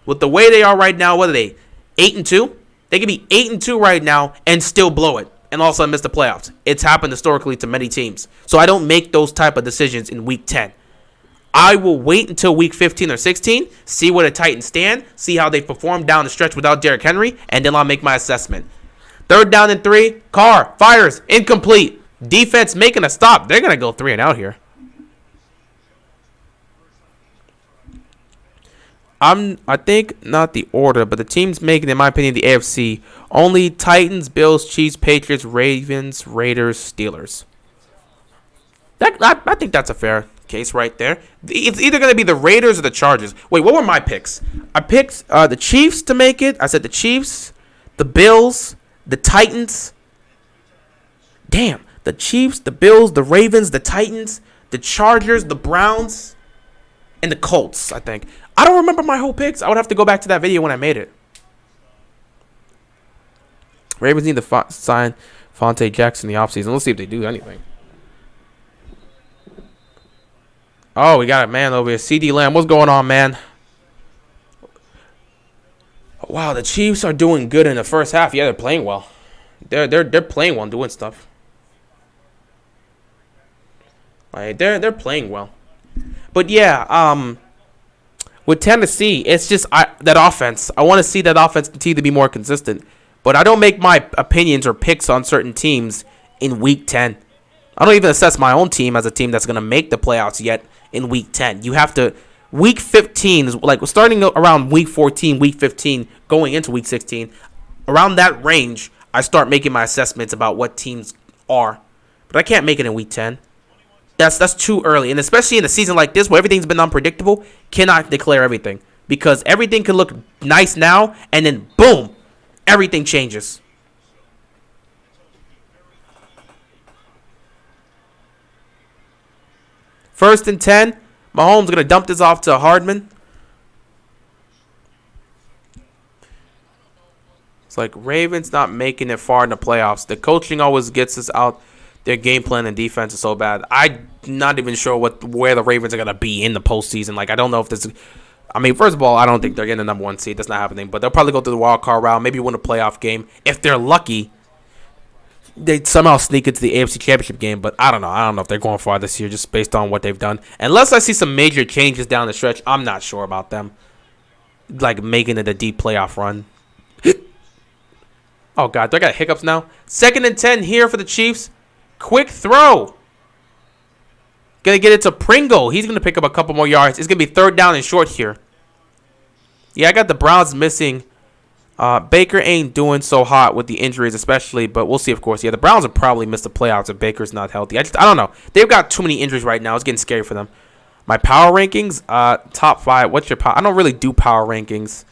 [SPEAKER 1] With the way they are right now, what are they? 8-2? They could be 8-2 right now and still blow it and all of a sudden miss the playoffs. It's happened historically to many teams. So I don't make those type of decisions in week 10. I will wait until week 15 or 16, see where the Titans stand, see how they perform down the stretch without Derrick Henry, and then I'll make my assessment. 3rd down and 3, Carr fires, incomplete. Defense making a stop. They're going to go 3 and out here. I think not the order, but the teams making, in my opinion, the AFC. Only Titans, Bills, Chiefs, Patriots, Ravens, Raiders, Steelers. I think that's a fair case right there. It's either going to be the Raiders or the Chargers. Wait, what were my picks? I picked the Chiefs to make it. I said the Chiefs, the Bills, the Titans. Damn. The Chiefs, the Bills, the Ravens, the Titans, the Chargers, the Browns, and the Colts, I think. I don't remember my whole picks. I would have to go back to that video when I made it. Ravens need to sign Fonte Jackson in the offseason. Let's see if they do anything. Oh, we got a man over here. CD Lamb. What's going on, man? Wow, the Chiefs are doing good in the first half. Yeah, they're playing well. They're playing well and doing stuff. Like, they're playing well. But yeah, with Tennessee, it's just that offense. I want to see that offense continue to be more consistent. But I don't make my opinions or picks on certain teams in week 10. I don't even assess my own team as a team that's going to make the playoffs yet in week 10. You have to, week 15 is like starting around week 14, week 15, going into week 16. Around that range, I start making my assessments about what teams are. But I can't make it in week 10. That's too early. And especially in a season like this where everything's been unpredictable, cannot declare everything. Because everything can look nice now, and then boom, everything changes. First and 10. Mahomes going to dump this off to Hardman. It's like Ravens not making it far in the playoffs. The coaching always gets us out. Their game plan and defense is so bad. I'm not even sure where the Ravens are going to be in the postseason. Like, I don't know if this... I mean, first of all, I don't think they're getting the number 1 seed. That's not happening. But they'll probably go through the wild card round, maybe win a playoff game. If they're lucky, they somehow sneak into the AFC Championship game. But I don't know. I don't know if they're going far this year just based on what they've done. Unless I see some major changes down the stretch, I'm not sure about them. Like, making it a deep playoff run. Oh, God. Do I got hiccups now? 2nd and 10 here for the Chiefs. Quick throw. Gonna get it to Pringle. He's gonna pick up a couple more yards. It's gonna be 3rd down and short here. Yeah, I got the Browns missing. Baker ain't doing so hot with the injuries, especially, but we'll see, of course. Yeah, the Browns will probably miss the playoffs if Baker's not healthy. I don't know. They've got too many injuries right now. It's getting scary for them. My power rankings, top 5. What's your power? I don't really do power rankings.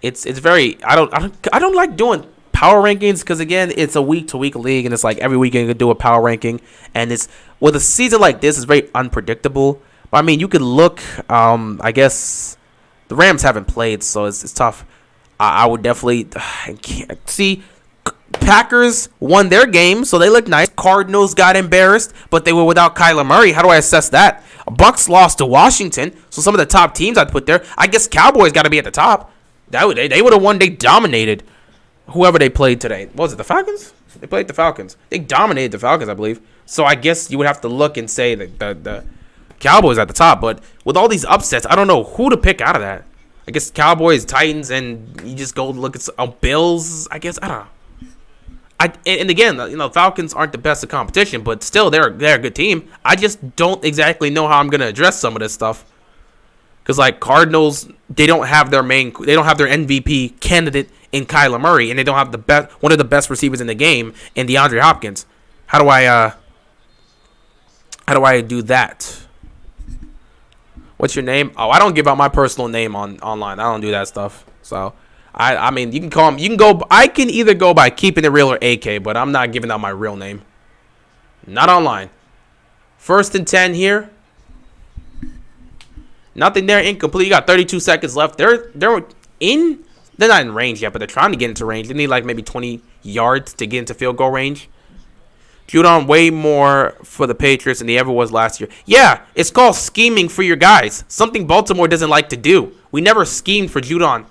[SPEAKER 1] It's very. I don't like doing power rankings because, again, it's a week-to-week league, and it's like every week you can do a power ranking, and it's with a season like this, it's very unpredictable. But I mean, you could look. I guess the Rams haven't played, so it's tough. I would definitely see. Packers won their game, so they look nice. Cardinals got embarrassed, but they were without Kyler Murray. How do I assess that? Bucks lost to Washington, so some of the top teams I'd put there. I guess Cowboys got to be at the top. They would have won. They dominated whoever they played today. What was it, the Falcons? They played the Falcons. They dominated the Falcons, I believe. So I guess you would have to look and say that the Cowboys at the top. But with all these upsets, I don't know who to pick out of that. I guess Cowboys, Titans, and you just go look at Bills. I guess I don't know. And again, Falcons aren't the best of competition, but still they're a good team. I just don't exactly know how I'm gonna address some of this stuff. Because like Cardinals, they don't have their MVP candidate in Kyler Murray, and they don't have one of the best receivers in the game in DeAndre Hopkins. How do I do that? What's your name? Oh, I don't give out my personal name online. I don't do that stuff. So I mean, you can call him. You can go. I can either go by Keeping It Real or AK, but I'm not giving out my real name. Not online. 1st and 10 here. Nothing there, incomplete. You got 32 seconds left. They're not in range yet, but they're trying to get into range. They need like maybe 20 yards to get into field goal range. Judon way more for the Patriots than he ever was last year. Yeah, it's called scheming for your guys. Something Baltimore doesn't like to do. We never schemed for Judon.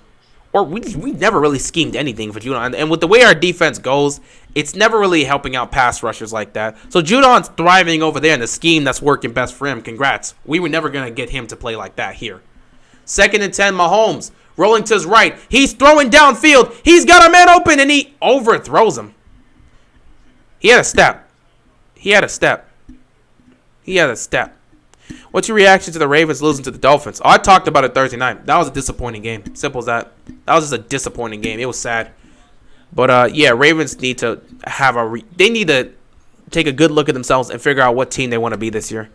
[SPEAKER 1] Or we never really schemed anything for Judon. And with the way our defense goes, it's never really helping out pass rushers like that. So Judon's thriving over there in the scheme that's working best for him. Congrats. We were never going to get him to play like that here. 2nd and 10, Mahomes rolling to his right. He's throwing downfield. He's got a man open, and he overthrows him. He had a step. What's your reaction to the Ravens losing to the Dolphins? Oh, I talked about it Thursday night. That was a disappointing game. Simple as that. That was just a disappointing game. It was sad. But, yeah, Ravens need to have they need to take a good look at themselves and figure out what team they want to be this year.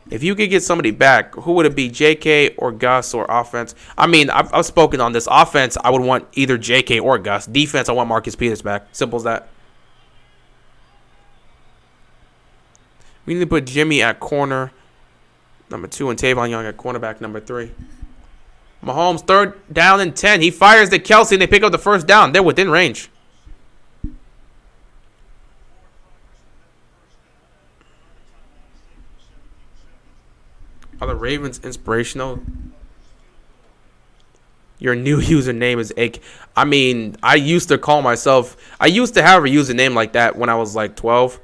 [SPEAKER 1] If you could get somebody back, who would it be, JK or Gus or offense? I mean, I've spoken on this. Offense, I would want either JK or Gus. Defense, I want Marcus Peters back. Simple as that. We need to put Jimmy at corner, number 2, and Tavon Young at cornerback, number 3. Mahomes, 3rd down and 10. He fires to Kelsey, and they pick up the 1st down. They're within range. Are the Ravens inspirational? Your new username is AK. I mean, I used to have a username like that when I was like 12.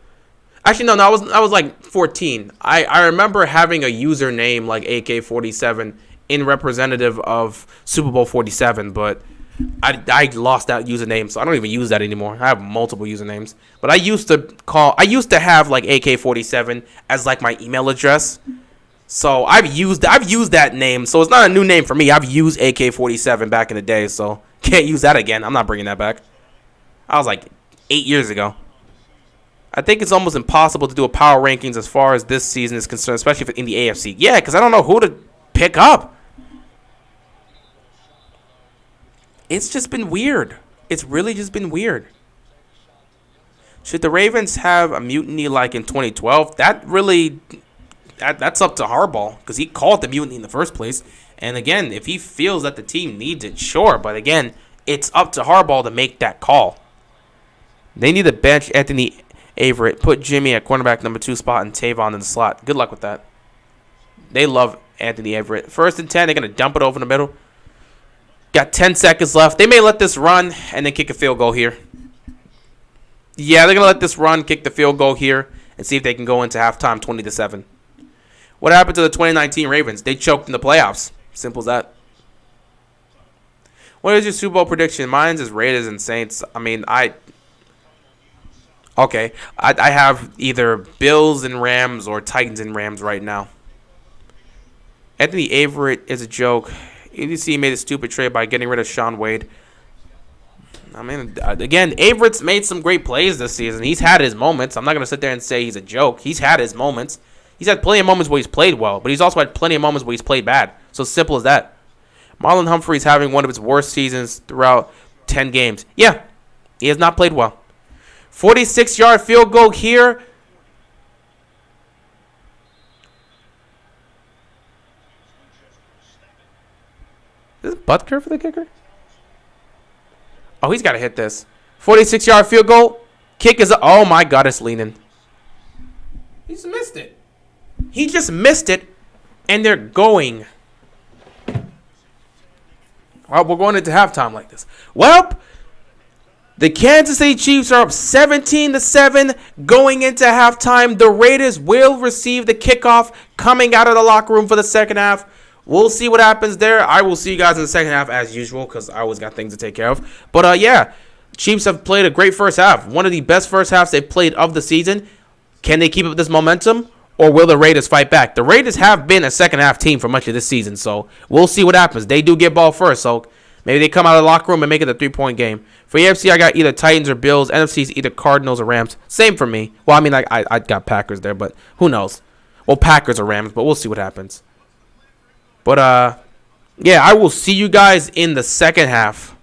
[SPEAKER 1] Actually, no, I was like 14. I remember having a username like AK47 in representative of Super Bowl 47, but I lost that username, so I don't even use that anymore. I have multiple usernames, but I used to have like AK47 as like my email address. So I've used that name, so it's not a new name for me. I've used AK47 back in the day, so can't use that again. I'm not bringing that back. I was like 8 years ago. I think it's almost impossible to do a power rankings as far as this season is concerned, especially in the AFC. Yeah, because I don't know who to pick up. It's just been weird. It's really just been weird. Should the Ravens have a mutiny like in 2012? That's up to Harbaugh, because he called the mutiny in the first place. And again, if he feels that the team needs it, sure. But again, it's up to Harbaugh to make that call. They need to bench Anthony Averett, put Jimmy at cornerback number 2 spot, and Tavon in the slot. Good luck with that. They love Anthony Averett. 1st and 10, they're going to dump it over the middle. Got 10 seconds left. They may let this run and then kick a field goal here. Yeah, they're going to let this run, kick the field goal here, and see if they can go into halftime 20-7. What happened to the 2019 Ravens? They choked in the playoffs. Simple as that. What is your Super Bowl prediction? Mine is Raiders and Saints. I mean, I have either Bills and Rams or Titans and Rams right now. Anthony Averett is a joke. EDC made a stupid trade by getting rid of Sean Wade. I mean, again, Averett's made some great plays this season. He's had his moments. I'm not going to sit there and say he's a joke. He's had his moments. He's had plenty of moments where he's played well, but he's also had plenty of moments where he's played bad. So simple as that. Marlon Humphrey's having one of his worst seasons throughout 10 games. Yeah, he has not played well. 46-yard field goal here. Is it Butker for the kicker? Oh, he's got to hit this. 46-yard field goal. Kick is... Oh, my God, it's leaning. He just missed it. He just missed it, and they're going. Well, we're going into halftime like this. Well, the Kansas City Chiefs are up 17-7 going into halftime. The Raiders will receive the kickoff coming out of the locker room for the second half. We'll see what happens there. I will see you guys in the second half as usual because I always got things to take care of. But, yeah, Chiefs have played a great first half. One of the best first halves they've played of the season. Can they keep up this momentum? Or will the Raiders fight back? The Raiders have been a second half team for much of this season, so we'll see what happens. They do get ball first, so maybe they come out of the locker room and make it a 3-point game. For AFC, I got either Titans or Bills. NFC is either Cardinals or Rams. Same for me. Well, I mean, I got Packers there, but who knows? Well, Packers or Rams, but we'll see what happens. But, yeah, I will see you guys in the second half.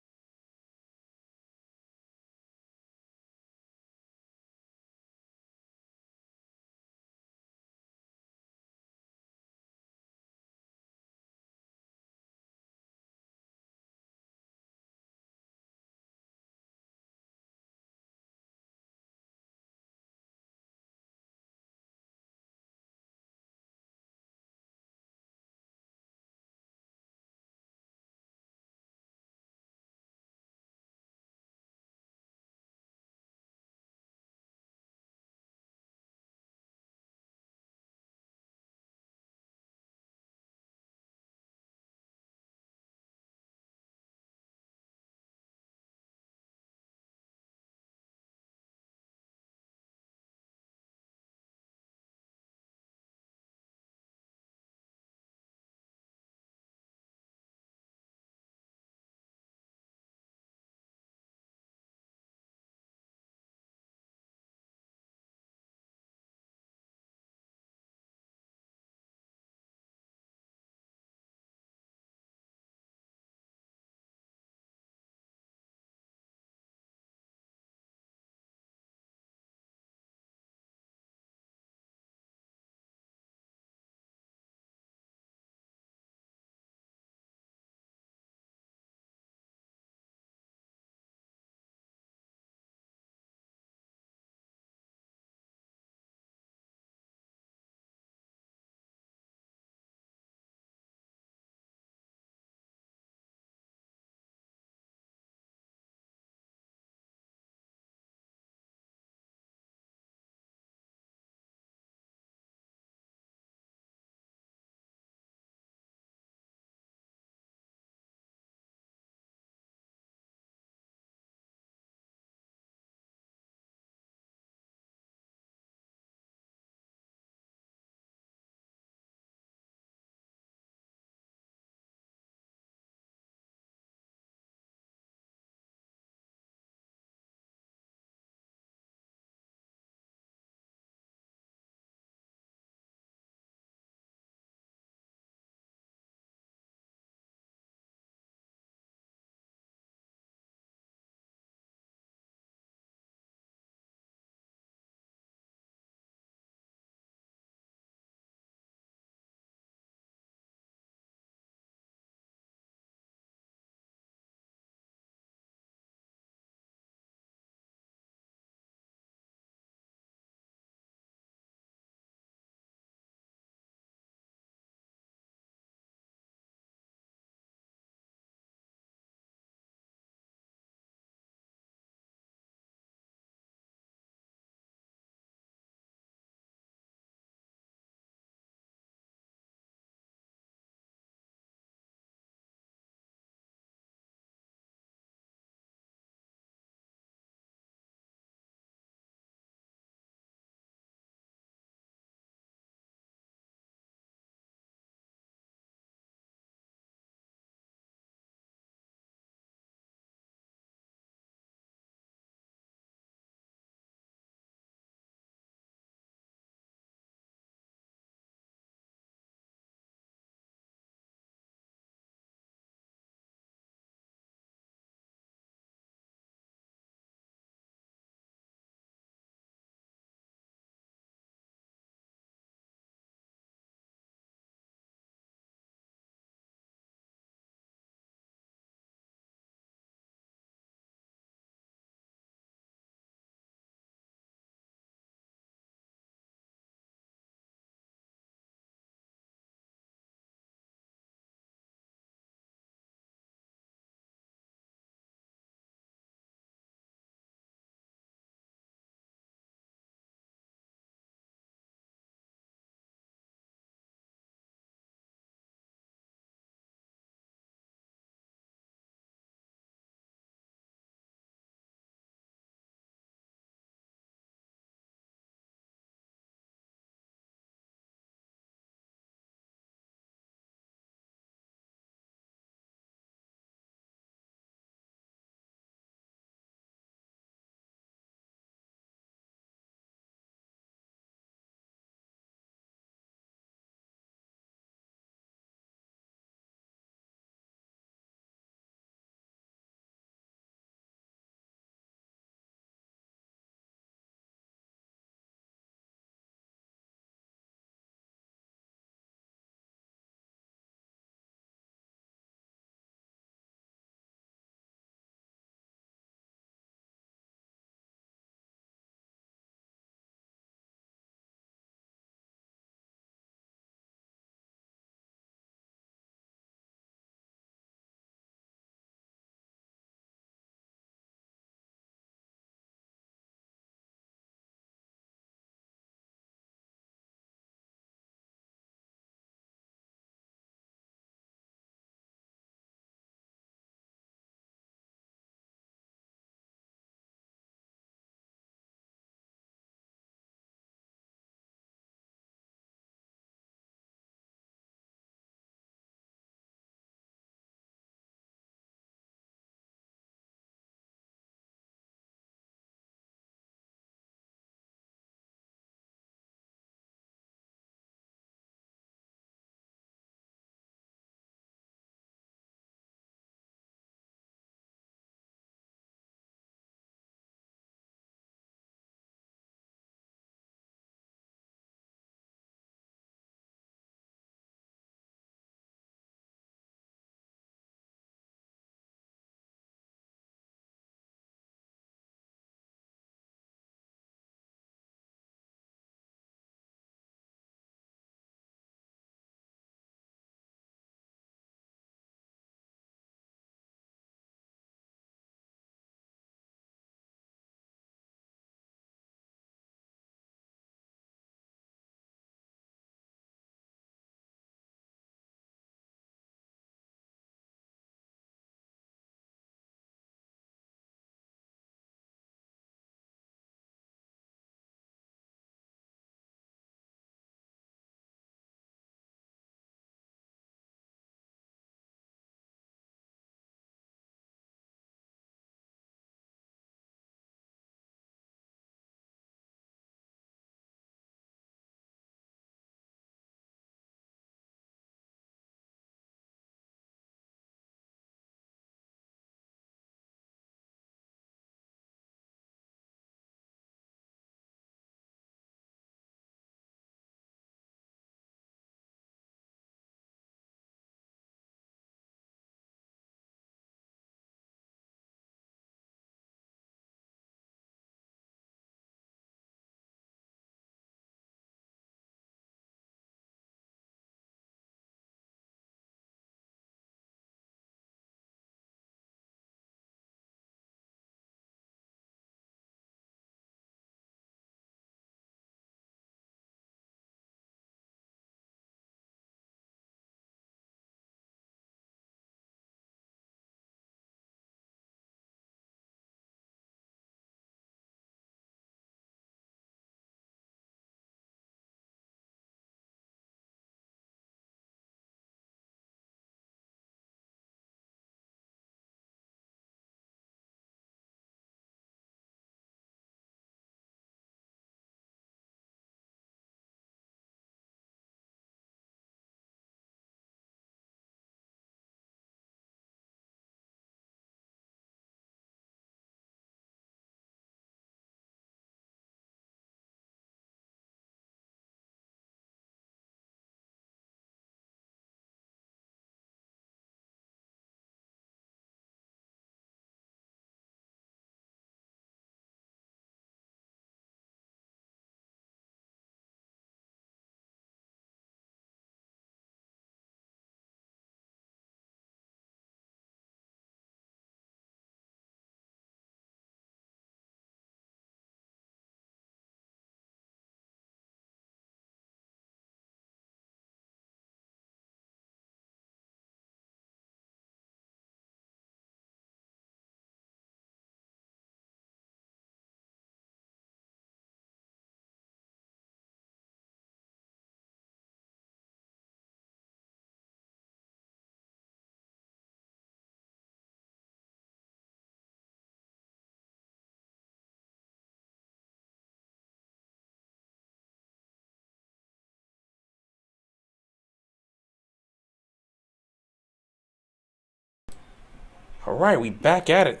[SPEAKER 1] All right, we back at it.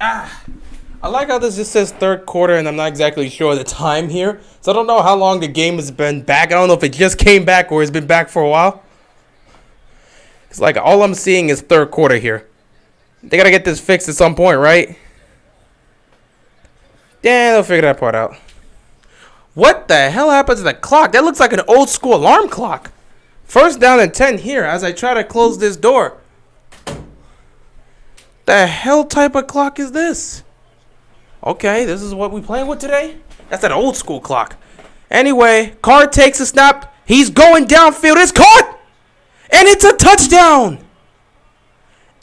[SPEAKER 1] I like how this just says third quarter, and I'm not exactly sure the time here. So I don't know how long the game has been back. I don't know if it just came back or it's been back for a while. It's like all I'm seeing is third quarter here. They got to get this fixed at some point, right? Yeah, they'll figure that part out. What the hell happened to the clock? That looks like an old school alarm clock. First down and 10 here as I try to close this door. The hell type of clock is this? Okay, this is what we playing with today? That's an old school clock. Anyway, Carr takes a snap. He's going downfield. It's caught! And it's a touchdown!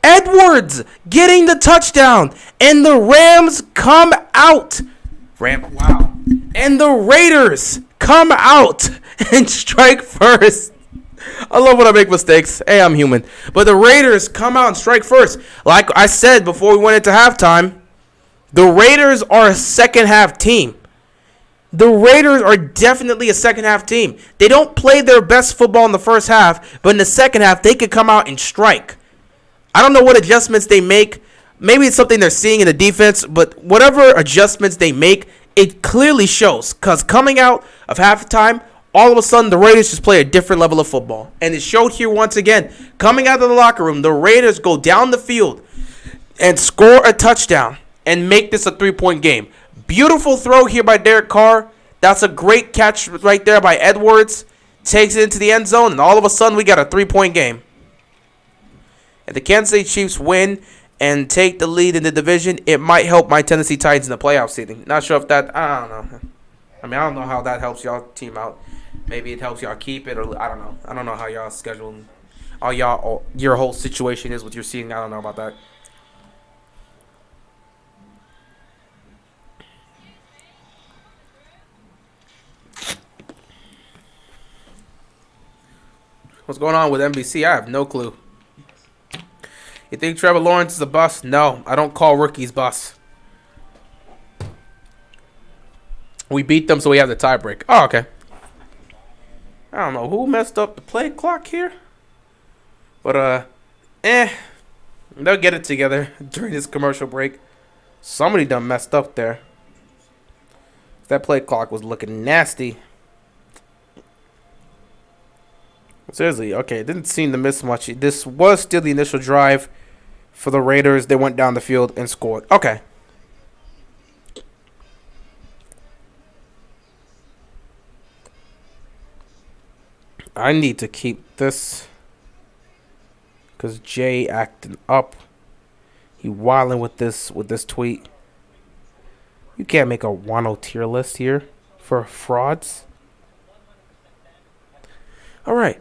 [SPEAKER 1] Edwards getting the touchdown. And the Rams come out. Wow. And the Raiders come out and strike first. I love when I make mistakes. Hey, I'm human. But the Raiders come out and strike first. Like I said before we went into halftime, the Raiders are a second half team. The Raiders are definitely a second half team. They don't play their best football in the first half, but in the second half, they could come out and strike. I don't know what adjustments they make. Maybe it's something they're seeing in the defense, but whatever adjustments they make, it clearly shows. Because coming out of halftime, all of a sudden, the Raiders just play a different level of football. And it showed here once again. Coming out of the locker room, the Raiders go down the field and score a touchdown and make this a 3-point game. Beautiful throw here by Derek Carr. That's a great catch right there by Edwards. Takes it into the end zone, and all of a sudden, we got a 3-point game. If the Kansas City Chiefs win and take the lead in the division, it might help my Tennessee Titans in the playoff seeding. Not sure if that, I don't know. I don't know how that helps y'all team out. Maybe it helps y'all keep it, or I don't know. I don't know how y'all schedule, your whole situation is with your seeding. I don't know about that. What's going on with NBC? I have no clue. You think Trevor Lawrence is a bust? No, I don't call rookies busts. We beat them, so we have the tiebreak. Oh, okay. I don't know who messed up the play clock here. But, they'll get it together during this commercial break. Somebody done messed up there. That play clock was looking nasty. Seriously, okay, it didn't seem to miss much. This was still the initial drive for the Raiders. They went down the field and scored. Okay. I need to keep this because Jay acting up. He wilding with this tweet. You can't make a 1-0 tier list here for frauds. All right.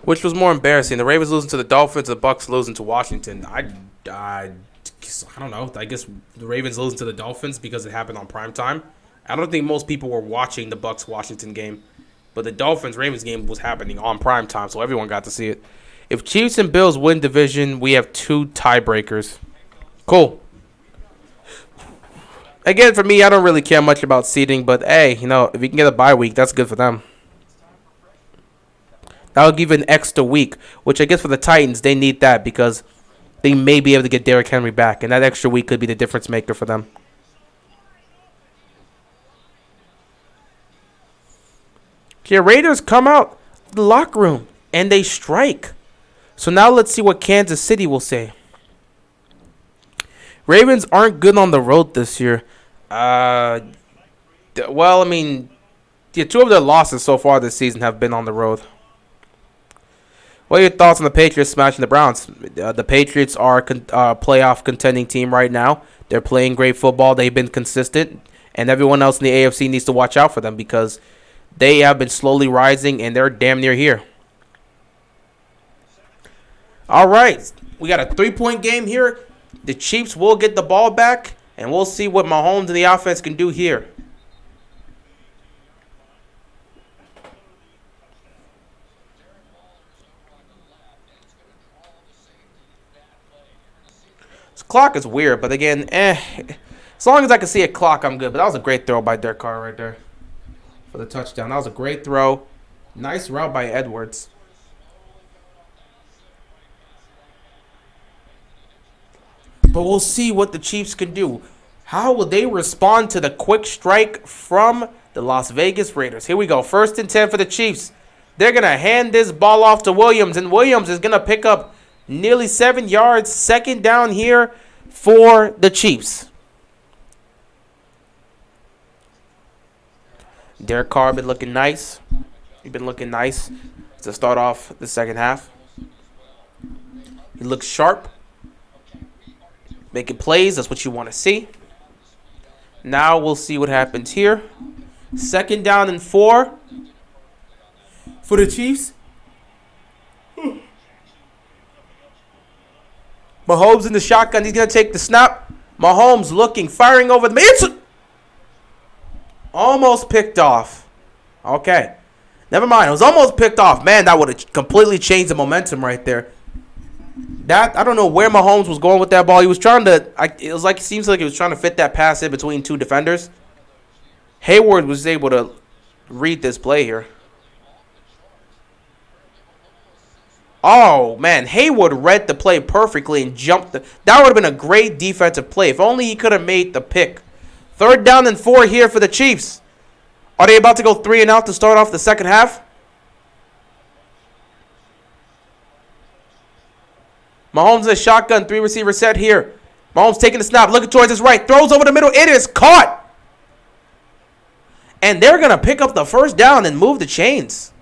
[SPEAKER 1] Which was more embarrassing? The Ravens losing to the Dolphins, the Bucks losing to Washington. I don't know. I guess the Ravens losing to the Dolphins because it happened on primetime. I don't think most people were watching the Bucks-Washington game. But the Dolphins-Ravens game was happening on primetime, so everyone got to see it. If Chiefs and Bills win division, we have 2 tiebreakers. Cool. Again, for me, I don't really care much about seeding, but hey, if you can get a bye week, that's good for them. That'll give an extra week, which I guess for the Titans, they need that because they may be able to get Derrick Henry back, and that extra week could be the difference maker for them. Okay, Raiders come out the locker room, and they strike. So now let's see what Kansas City will say. Ravens aren't good on the road this year. Well, 2 of their losses so far this season have been on the road. What are your thoughts on the Patriots smashing the Browns? The Patriots are a playoff contending team right now. They're playing great football. They've been consistent. And everyone else in the AFC needs to watch out for them because they have been slowly rising and they're damn near here. All right. We got a 3-point game here. The Chiefs will get the ball back. And we'll see what Mahomes and the offense can do here. Clock is weird, but again, as long as I can see a clock, I'm good. But that was a great throw by Derek Carr right there for the touchdown. That was a great throw. Nice route by Edwards. But we'll see what the Chiefs can do. How will they respond to the quick strike from the Las Vegas Raiders? Here we go. 1st and 10 for the Chiefs. They're going to hand this ball off to Williams, and Williams is going to pick up nearly 7 yards. 2nd down here for the Chiefs. Derek Carr been looking nice. He's been looking nice to start off the second half. He looks sharp. Making plays. That's what you want to see. Now we'll see what happens here. 2nd down and 4 for the Chiefs. Mahomes in the shotgun. He's going to take the snap. Mahomes looking, firing over the man. It's almost picked off. Okay. Never mind. It was almost picked off. Man, that would have completely changed the momentum right there. I don't know where Mahomes was going with that ball. He was trying to, it seems like he was trying to fit that pass in between 2 defenders. Hayward was able to read this play here. Oh, man. Hayward read the play perfectly and jumped. That would have been a great defensive play. If only he could have made the pick. 3rd down and 4 here for the Chiefs. Are they about to go 3 and out to start off the second half? Mahomes in a shotgun, 3 receiver set here. Mahomes taking the snap, looking towards his right, throws over the middle. It is caught. And they're going to pick up the 1st down and move the chains.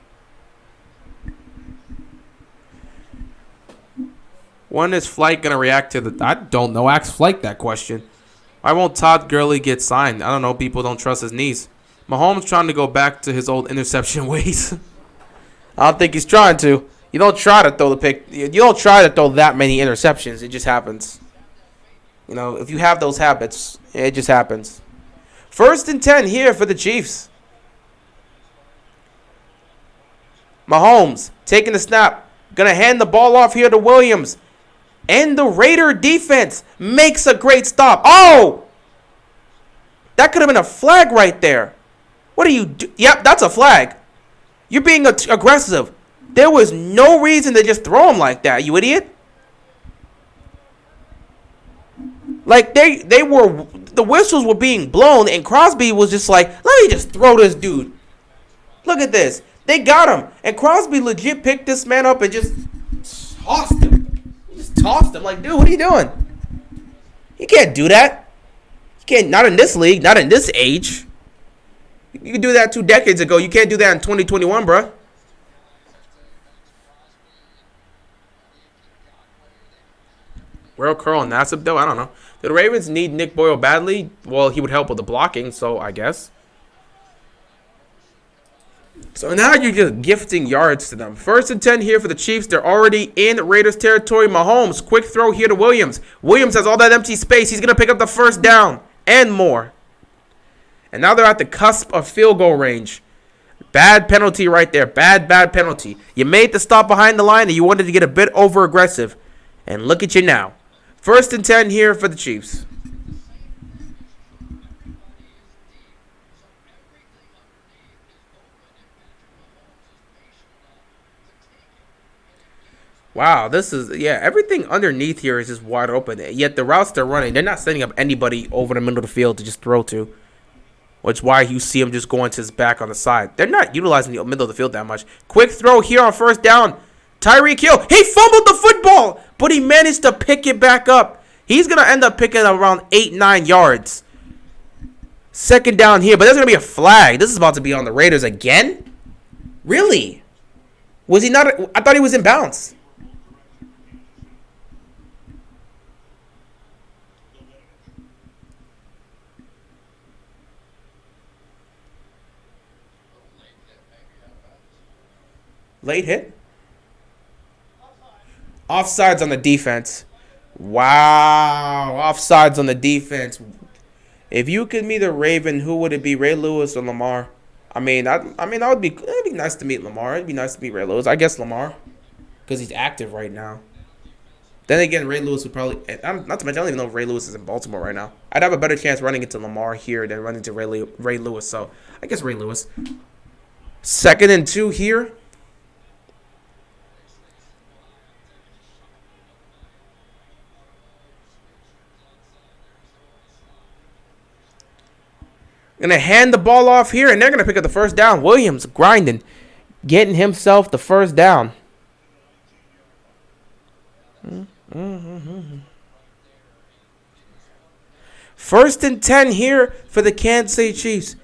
[SPEAKER 1] When is Flight going to react to the... I don't know. Ask Flight that question. Why won't Todd Gurley get signed? I don't know. People don't trust his knees. Mahomes trying to go back to his old interception ways. I don't think he's trying to. You don't try to throw the pick. You don't try to throw that many interceptions. It just happens. You know, if you have those habits, it just happens. 1st and 10 here for the Chiefs. Mahomes taking the snap. Going to hand the ball off here to Williams. And the Raider defense makes a great stop. Oh! That could have been a flag right there. What are you do? Yep, that's a flag. You're being aggressive. There was no reason to just throw him like that, you idiot. Like, they were, the whistles were being blown, and Crosby was just like, let me just throw this dude. Look at this. They got him. And Crosby legit picked this man up and just tossed him. He just tossed him. Like, dude, what are you doing? You can't do that. You can't, not in this league, not in this age. You can do that 2 decades ago. You can't do that in 2021, bruh. World Curl and Nassib, though? I don't know. Do the Ravens need Nick Boyle badly? Well, he would help with the blocking, so I guess. So now you're just gifting yards to them. 1st and 10 here for the Chiefs. They're already in Raiders territory. Mahomes, quick throw here to Williams. Williams has all that empty space. He's going to pick up the 1st down and more. And now they're at the cusp of field goal range. Bad penalty right there. Bad penalty. You made the stop behind the line and you wanted to get a bit over aggressive. And look at you now. 1st and 10 here for the Chiefs. Wow, this is, yeah, everything underneath here is just wide open. Yet the routes they're running, they're not setting up anybody over the middle of the field to just throw to. Which is why you see him just going to his back on the side. They're not utilizing the middle of the field that much. Quick throw here on 1st down. Tyreek Hill. He fumbled the football, but he managed to pick it back up. He's going to end up picking up around 8-9 yards. 2nd down here, but there's going to be a flag. This is about to be on the Raiders again? Really? Was he not? I thought he was in bounds. Late hit? Offsides on the defense. Wow. Offsides on the defense. If you could meet a Raven, who would it be? Ray Lewis or Lamar? I mean, it'd be nice to meet Lamar. It'd be nice to meet Ray Lewis. I guess Lamar, because he's active right now. Then again, Ray Lewis would probably, not to mention, I don't even know if Ray Lewis is in Baltimore right now. I'd have a better chance running into Lamar here than running into Ray Lewis. So I guess Ray Lewis. 2nd and 2 here. Going to hand the ball off here, and they're going to pick up the first down. Williams grinding, getting himself the first down. First and 10 here for the Kansas City Chiefs.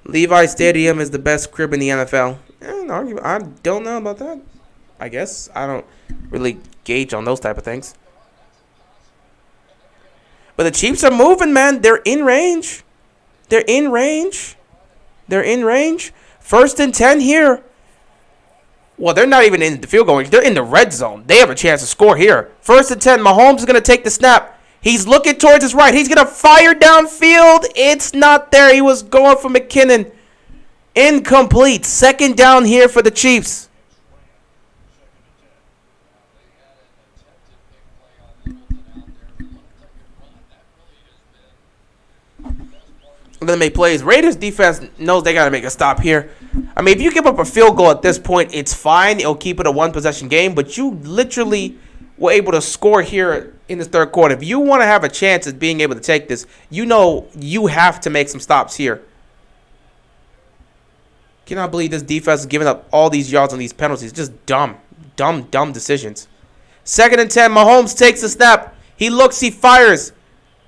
[SPEAKER 1] Levi Stadium is the best crib in the NFL. I don't know about that. I guess I don't really gauge on those type of things. But the Chiefs are moving, man. They're in range. They're in range. They're in range. First and 10 here. Well, they're not even in the field goal range. They're in the red zone. They have a chance to score here. First and 10. Mahomes is going to take the snap. He's looking towards his right. He's going to fire downfield. It's not there. He was going for McKinnon. Incomplete. Second down here for the Chiefs. They're going to make plays. Raiders defense knows they got to make a stop here. I mean, if you give up a field goal at this point, it's fine. It'll keep it a one-possession game. But you literally were able to score here in the third quarter. If you want to have a chance at being able to take this, you know you have to make some stops here. Cannot believe this defense is giving up all these yards on these penalties. Just dumb decisions. Second and 10. Mahomes takes the snap. He looks. He fires.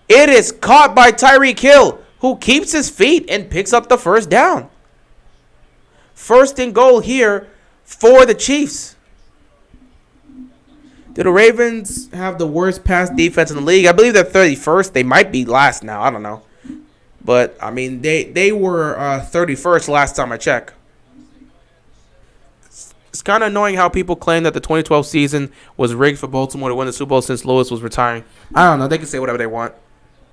[SPEAKER 1] It is caught by Tyreek Hill, who keeps his feet and picks up the first down. First and goal here for the Chiefs. Do the Ravens have the worst pass defense in the league? I believe they're 31st. They might be last now. I don't know. But, I mean, they were 31st last time I checked. It's kind of annoying how people claim that the 2012 season was rigged for Baltimore to win the Super Bowl since Lewis was retiring. I don't know. They can say whatever they want.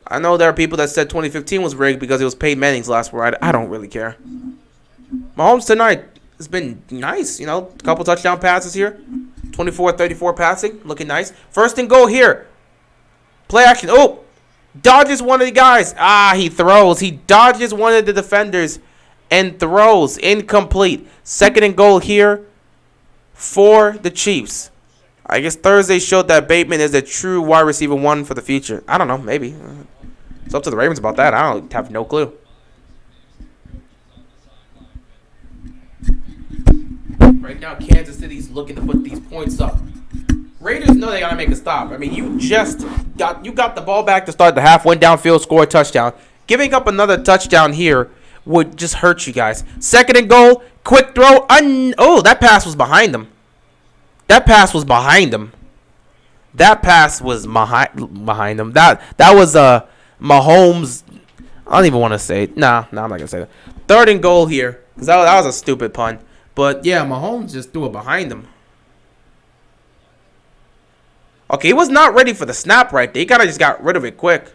[SPEAKER 1] I know there are people that said 2015 was rigged because it was Peyton Manning's last ride. I don't really care. Mahomes tonight has been nice. You know, a couple touchdown passes here. 24-34 passing. Looking nice. First and goal here. Play action. Oh, dodges one of the guys. He throws. He dodges one of the defenders and throws. Incomplete. Second and goal here for the Chiefs. I guess Thursday showed that Bateman is a true wide receiver one for the future. I don't know. Maybe. It's up to the Ravens about that. I don't have no clue. Right now, Kansas City's looking to put these points up. Raiders know they gotta make a stop. I mean, you got the ball back to start the half, went downfield, scored a touchdown. Giving up another touchdown here would just hurt you guys. Second and goal, quick throw. That pass was behind them. That pass was behind them. That was Mahomes. I don't even want to say it. Nah, I'm not gonna say that. Third and goal here, because that was a stupid pun. But yeah, Mahomes just threw it behind him. Okay, he was not ready for the snap right there. He kind of just got rid of it quick.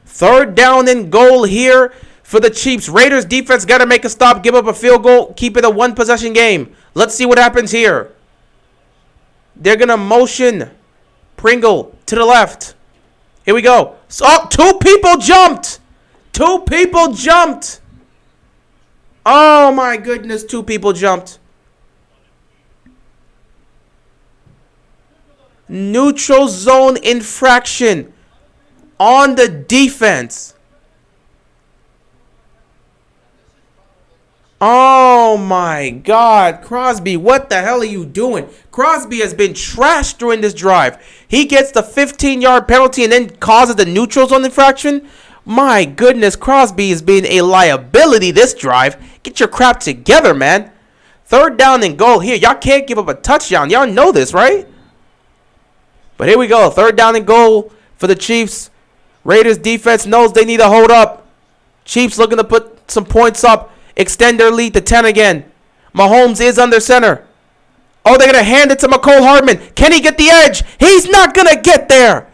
[SPEAKER 1] Third down and goal here for the Chiefs. Raiders defense got to make a stop, give up a field goal, keep it a one-possession game. Let's see what happens here. They're going to motion Pringle to the left. Here we go. Two people jumped. Oh, my goodness. Two people jumped. Neutral zone infraction on the defense. Oh my God, Crosby, what the hell are you doing? Crosby has been trashed during this drive. He gets the 15-yard penalty and then causes the neutral zone infraction. My goodness, Crosby has been a liability this drive. Get your crap together, man. Third down and goal here. Y'all can't give up a touchdown. Y'all know this, right? But here we go. Third down and goal for the Chiefs. Raiders defense knows they need to hold up. Chiefs looking to put some points up. Extend their lead to 10 again. Mahomes is under center. Oh, they're going to hand it to McCole Hardman. Can he get the edge? He's not going to get there.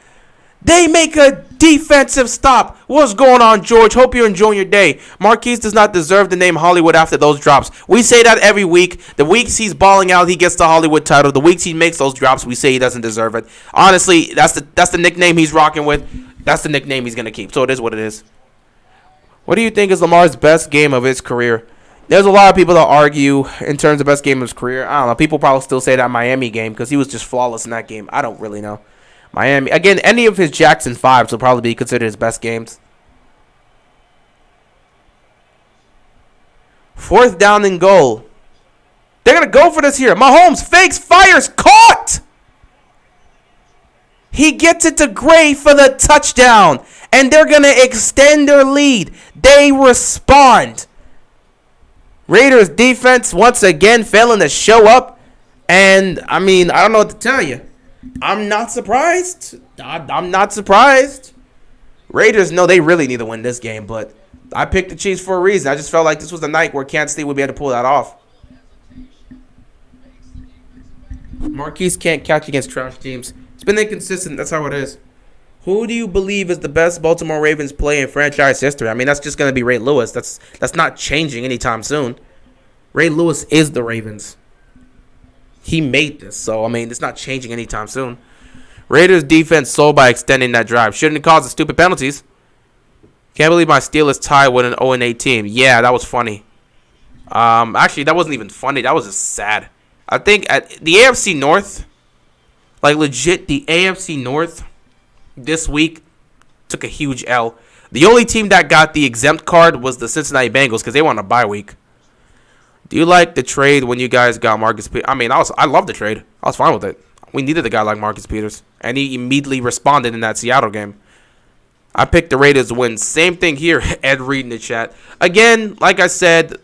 [SPEAKER 1] They make a defensive stop. What's going on, George? Hope you're enjoying your day. Marquise does not deserve the name Hollywood after those drops. We say that every week. The weeks he's balling out, he gets the Hollywood title. The weeks he makes those drops, we say he doesn't deserve it. Honestly, that's the nickname he's rocking with. That's the nickname he's going to keep. So it is what it is. What do you think is Lamar's best game of his career? There's a lot of people that argue in terms of best game of his career. I don't know. People probably still say that Miami game because he was just flawless in that game. I don't really know. Miami. Again, any of his Jackson 5s will probably be considered his best games. 4th down and goal. They're going to go for this here. Mahomes fakes, fires, caught! He gets it to Gray for the touchdown. And they're going to extend their lead. They respond. Raiders defense once again failing to show up. And, I mean, I don't know what to tell you. I'm not surprised. I'm not surprised. Raiders know they really need to win this game, but I picked the Chiefs for a reason. I just felt like this was the night where Kansas City would be able to pull that off. Marquise can't catch against trash teams. It's been inconsistent. That's how it is. Who do you believe is the best Baltimore Ravens play in franchise history? I mean, that's just going to be Ray Lewis. That's not changing anytime soon. Ray Lewis is the Ravens. He made this, so, I mean, it's not changing anytime soon. Raiders defense sold by extending that drive. Shouldn't have caused the stupid penalties. Can't believe my Steelers tied with an 0-8 team. Yeah, that was funny. Actually, that wasn't even funny. That was just sad. I think at the AFC North, like legit, the AFC North this week took a huge L. The only team that got the exempt card was the Cincinnati Bengals because they won a bye week. Do you like the trade when you guys got Marcus Peters? I mean, I love the trade. I was fine with it. We needed a guy like Marcus Peters, and he immediately responded in that Seattle game. I picked the Raiders to win. Same thing here, Ed Reed in the chat. Again, like I said,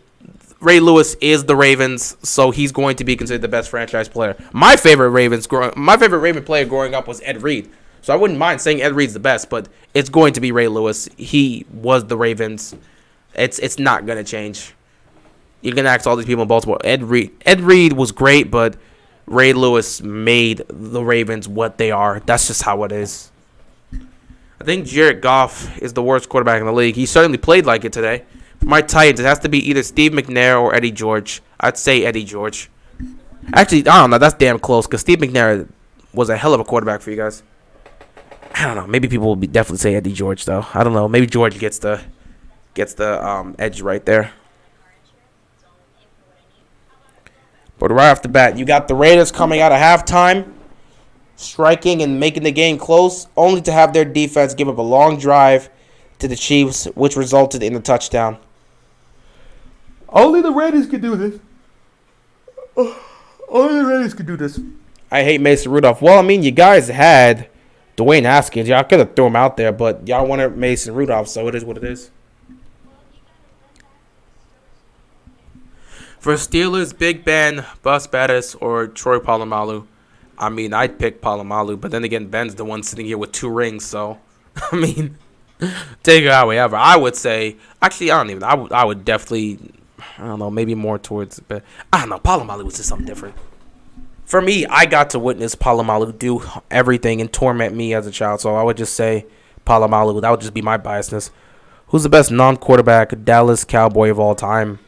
[SPEAKER 1] Ray Lewis is the Ravens, so he's going to be considered the best franchise player. My favorite Raven player growing up was Ed Reed, so I wouldn't mind saying Ed Reed's the best, but it's going to be Ray Lewis. He was the Ravens. It's not going to change. You can ask all these people in Baltimore. Ed Reed was great, but Ray Lewis made the Ravens what they are. That's just how it is. I think Jared Goff is the worst quarterback in the league. He certainly played like it today. For my Titans, it has to be either Steve McNair or Eddie George. I'd say Eddie George. Actually, I don't know. That's damn close because Steve McNair was a hell of a quarterback for you guys. I don't know. Maybe people will definitely say Eddie George, though. I don't know. Maybe George gets the edge right there. But right off the bat, you got the Raiders coming out of halftime, striking and making the game close, only to have their defense give up a long drive to the Chiefs, which resulted in a touchdown. Only the Raiders could do this. Only the Raiders could do this. I hate Mason Rudolph. Well, I mean, you guys had Dwayne Haskins. Y'all could have thrown him out there, but y'all wanted Mason Rudolph, so it is what it is. For Steelers, Big Ben, Bus Bettis, or Troy Polamalu. I mean, I'd pick Polamalu, but then again, Ben's the one sitting here with 2 rings, so, I mean, take it however. I would say, actually, I would definitely, I don't know, maybe more towards, but I don't know, Polamalu was just something different. For me, I got to witness Polamalu do everything and torment me as a child, so I would just say Polamalu. That would just be my biasness. Who's the best non-quarterback Dallas Cowboy of all time?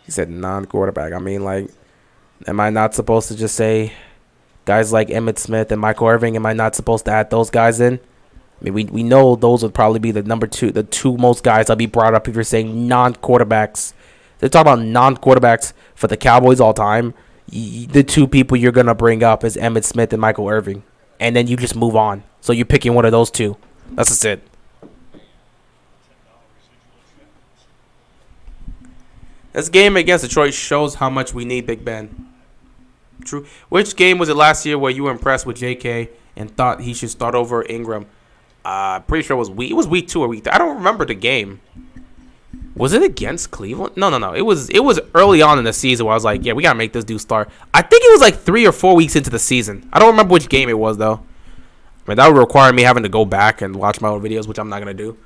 [SPEAKER 1] He said non-quarterback. I mean, like, am I not supposed to just say guys like Emmitt Smith and Michael Irving? Am I not supposed to add those guys in? I mean, we know those would probably be the the two most guys I'll be brought up if you're saying non-quarterbacks. They're talking about non-quarterbacks for the Cowboys all time. The 2 people you're going to bring up is Emmitt Smith and Michael Irving. And then you just move on. So you're picking one of those 2. That's just it. This game against Detroit shows how much we need Big Ben. True. Which game was it last year where you were impressed with J.K. and thought he should start over Ingram? Pretty sure it was week 2 or week 3. I don't remember the game. Was it against Cleveland? No. It was early on in the season where I was like, yeah, we got to make this dude start. I think it was like 3 or 4 weeks into the season. I don't remember which game it was, though. I mean, that would require me having to go back and watch my own videos, which I'm not going to do.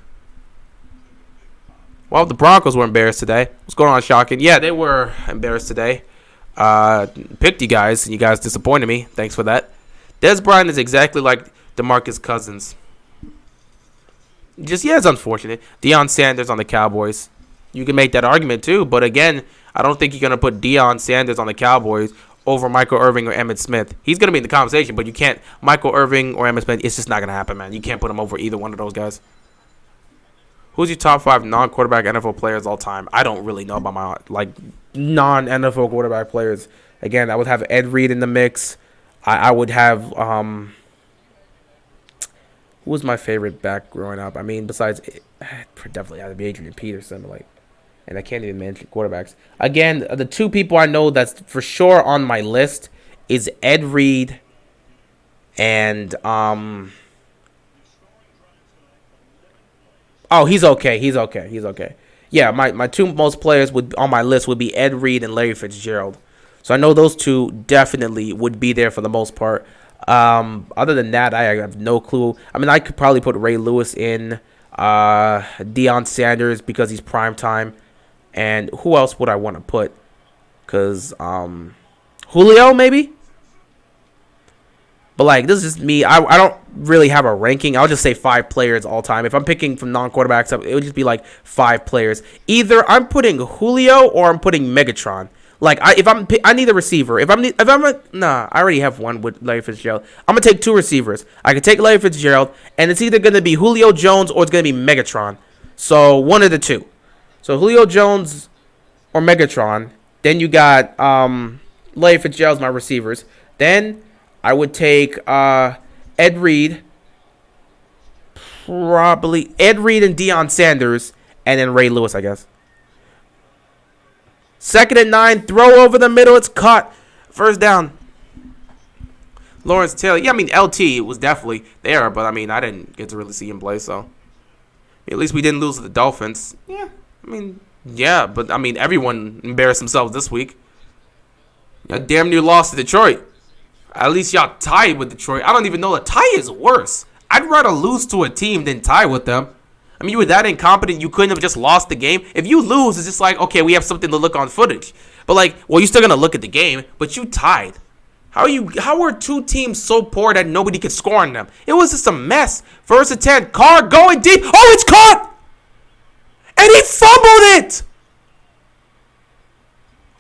[SPEAKER 1] Well, the Broncos were embarrassed today. What's going on, Shocking? Yeah, they were embarrassed today. Picked you guys, and you guys disappointed me. Thanks for that. Des Bryant is exactly like DeMarcus Cousins. It's unfortunate. Deion Sanders on the Cowboys. You can make that argument, too. But, again, I don't think you're going to put Deion Sanders on the Cowboys over Michael Irving or Emmitt Smith. He's going to be in the conversation, but you can't. Michael Irving or Emmitt Smith, it's just not going to happen, man. You can't put him over either one of those guys. Who's your top 5 non-quarterback NFL players all time? I don't really know about my non-NFL quarterback players. Again, I would have Ed Reed in the mix. I would have who was my favorite back growing up? I mean, besides definitely had to be Adrian Peterson, and I can't even mention quarterbacks. Again, the 2 people I know that's for sure on my list is Ed Reed and oh, he's okay. Yeah, my 2 most players on my list would be Ed Reed and Larry Fitzgerald. So I know those 2 definitely would be there for the most part. Other than that, I have no clue. I mean, I could probably put Ray Lewis in, Deion Sanders because he's prime time, and who else would I want to put? Because Julio maybe. But this is just me. I don't really have a ranking. I'll just say 5 players all time. If I'm picking from non-quarterbacks, it would just be 5 players. Either I'm putting Julio or I'm putting Megatron. I need a receiver. I already have one with Larry Fitzgerald. I'm gonna take 2 receivers. I could take Larry Fitzgerald, and it's either gonna be Julio Jones or it's gonna be Megatron. So one of the 2. So Julio Jones or Megatron. Then you got Larry Fitzgerald's my receivers. Then I would take Ed Reed, probably Ed Reed and Deion Sanders, and then Ray Lewis, I guess. 2nd and 9, throw over the middle, it's caught. First down. Lawrence Taylor. Yeah, I mean, LT was definitely there, but I mean, I didn't get to really see him play, so. At least we didn't lose to the Dolphins. Yeah, but I mean, everyone embarrassed themselves this week. Y'all damn near lost to Detroit. At least y'all tied with Detroit. I don't even know. A tie is worse. I'd rather lose to a team than tie with them. I mean, you were that incompetent, you couldn't have just lost the game. If you lose, it's just okay, we have something to look on footage. But you're still gonna look at the game, but you tied. How were 2 teams so poor that nobody could score on them? It was just a mess. 1st and 10, Carr going deep. Oh, it's caught! And he fumbled it!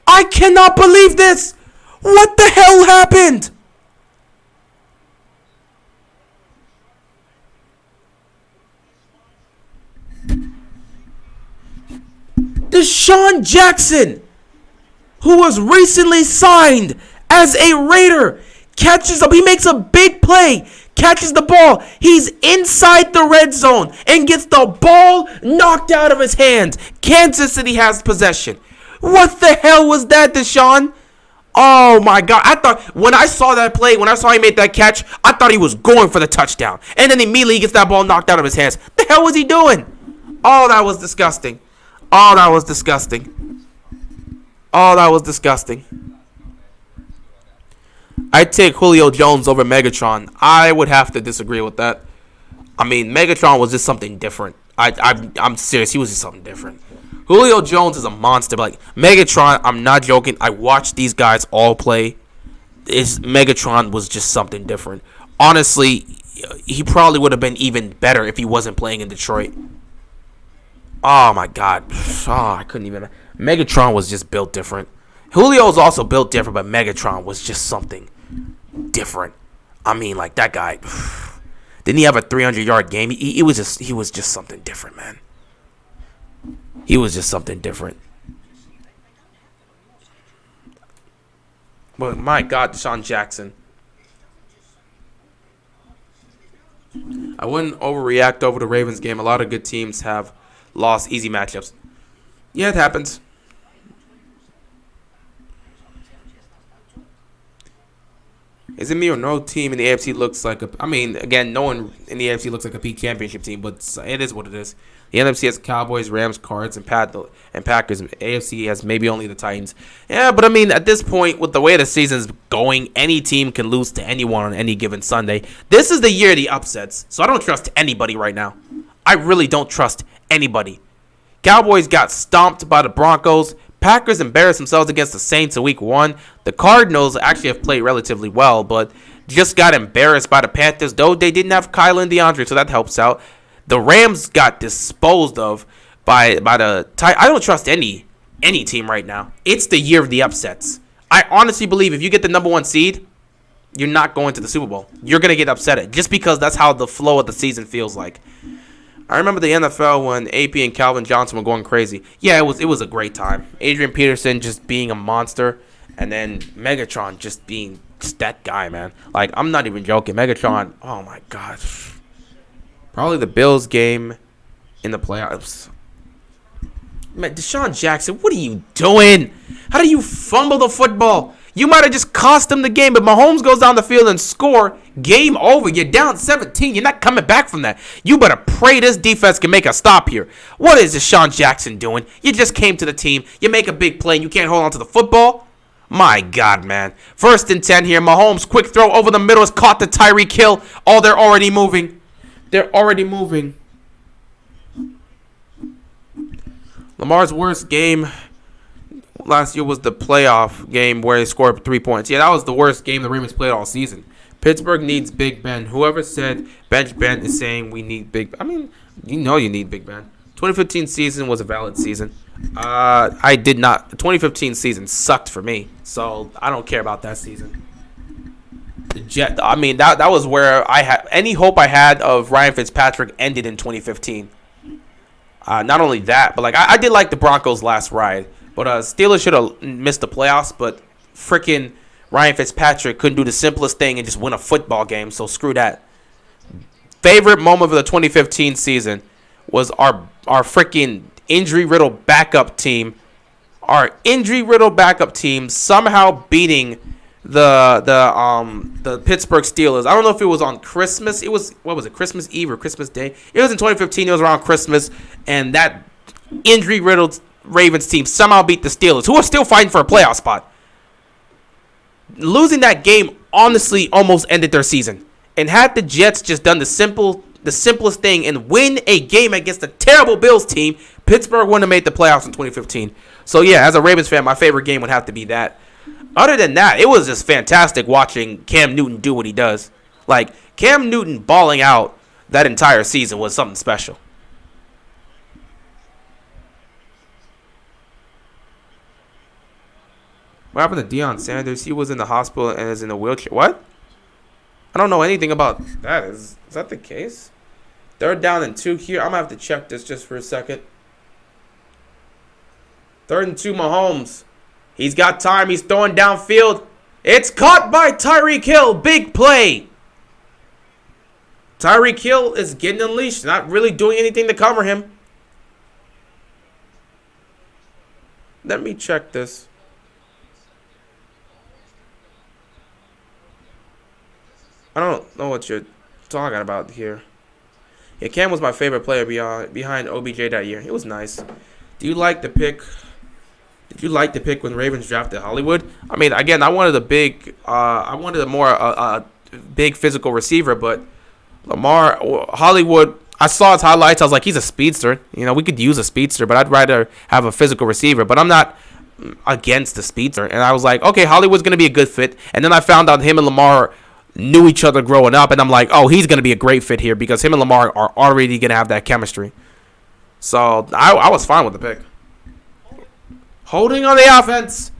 [SPEAKER 1] I cannot believe this! What the hell happened? Deshaun Jackson, who was recently signed as a Raider, catches up. He makes a big play, catches the ball. He's inside the red zone and gets the ball knocked out of his hands. Kansas City has possession. What the hell was that, Deshaun? Oh, my God. I thought when I saw that play, when I saw he made that catch, I thought he was going for the touchdown. And then immediately he gets that ball knocked out of his hands. The hell was he doing? Oh, that was disgusting. Oh, that was disgusting. Oh, that was disgusting. I'd take Julio Jones over Megatron. I would have to disagree with that. I mean, Megatron was just something different. I'm serious. He was just something different. Julio Jones is a monster. But Megatron, I'm not joking. I watched these guys all play. Megatron was just something different. Honestly, he probably would have been even better if he wasn't playing in Detroit. Oh, my God. Oh, I couldn't even. Megatron was just built different. Julio was also built different, but Megatron was just something different. I mean, that guy. Didn't he have a 300-yard game? He was just something different, man. He was just something different. But my God, Deshaun Jackson. I wouldn't overreact over the Ravens game. A lot of good teams have lost easy matchups. Yeah, it happens. Is it me or no team in the AFC looks like a... I mean, again, no one in the AFC looks like a peak championship team, but it is what it is. The NFC has Cowboys, Rams, Cards, and Packers. AFC has maybe only the Titans. Yeah, but I mean, at this point, with the way the season's going, any team can lose to anyone on any given Sunday. This is the year of the upsets, so I don't trust anybody right now. I really don't trust anybody. Cowboys got stomped by the Broncos. Packers embarrassed themselves against the Saints in week 1. The Cardinals actually have played relatively well, but just got embarrassed by the Panthers, though they didn't have Kyle and DeAndre, so that helps out. The Rams got disposed of by the Titans. I don't trust any team right now. It's the year of the upsets. I honestly believe if you get the number 1 seed, you're not going to the Super Bowl. You're going to get upset at just because that's how the flow of the season feels like. I remember the NFL when AP and Calvin Johnson were going crazy. Yeah, it was a great time. Adrian Peterson just being a monster, and then Megatron just being just that guy, man. Like, I'm not even joking. Megatron, oh my God. Probably the Bills game in the playoffs. Man, Deshaun Jackson, what are you doing? How do you fumble the football? You might have just cost him the game, but Mahomes goes down the field and score. Game over. You're down 17. You're not coming back from that. You better pray this defense can make a stop here. What is Deshaun Jackson doing? You just came to the team. You make a big play and you can't hold on to the football? My God, man. 1st and 10 here. Mahomes, quick throw over the middle, has caught the Tyreek Hill. Oh, they're already moving. They're already moving. Lamar's worst game last year was the playoff game where he scored 3 points. Yeah, that was the worst game the Ravens played all season. Pittsburgh needs Big Ben. Whoever said Bench Ben is saying we need Big Ben. I mean, you know you need Big Ben. 2015 season was a valid season. I did not. The 2015 season sucked for me, so I don't care about that season. I mean, that was where I had any hope I had of Ryan Fitzpatrick ended in 2015. Not only that, but like I did like the Broncos' last ride. But Steelers should have missed the playoffs, but freaking Ryan Fitzpatrick couldn't do the simplest thing and just win a football game, so screw that. Favorite moment of the 2015 season was our freaking injury-riddled backup team. Our injury-riddled backup team somehow beating the Pittsburgh Steelers. I don't know if it was on Christmas. It was, what was it, Christmas Eve or Christmas Day? It was in 2015. It was around Christmas, and that injury-riddled Ravens team somehow beat the Steelers, who are still fighting for a playoff spot. Losing that game honestly almost ended their season. And had the Jets just done the simplest thing and win a game against a terrible Bills team, Pittsburgh wouldn't have made the playoffs in 2015. So yeah, as a Ravens fan, my favorite game would have to be that. Other than that, it was just fantastic watching Cam Newton do what he does. Like, Cam Newton balling out that entire season was something special. What happened to Deion Sanders? He was in the hospital and is in a wheelchair. What? I don't know anything about that. Is that the case? 3rd down and 2 here. I'm going to have to check this just for a second. 3rd and 2, Mahomes. He's got time. He's throwing downfield. It's caught by Tyreek Hill. Big play. Tyreek Hill is getting unleashed. Not really doing anything to cover him. Let me check this. I don't know what you're talking about here. Yeah, Cam was my favorite player behind OBJ that year. It was nice. Do you like the pick? Did you like the pick when Ravens drafted Hollywood? I mean, again, I wanted a more big physical receiver, but Hollywood, I saw his highlights. I was like, he's a speedster. You know, we could use a speedster, but I'd rather have a physical receiver. But I'm not against the speedster. And I was like, okay, Hollywood's going to be a good fit. And then I found out him and Lamar knew each other growing up, and I'm like, oh, he's going to be a great fit here because him and Lamar are already going to have that chemistry. So I was fine with the pick. Holding on the offense.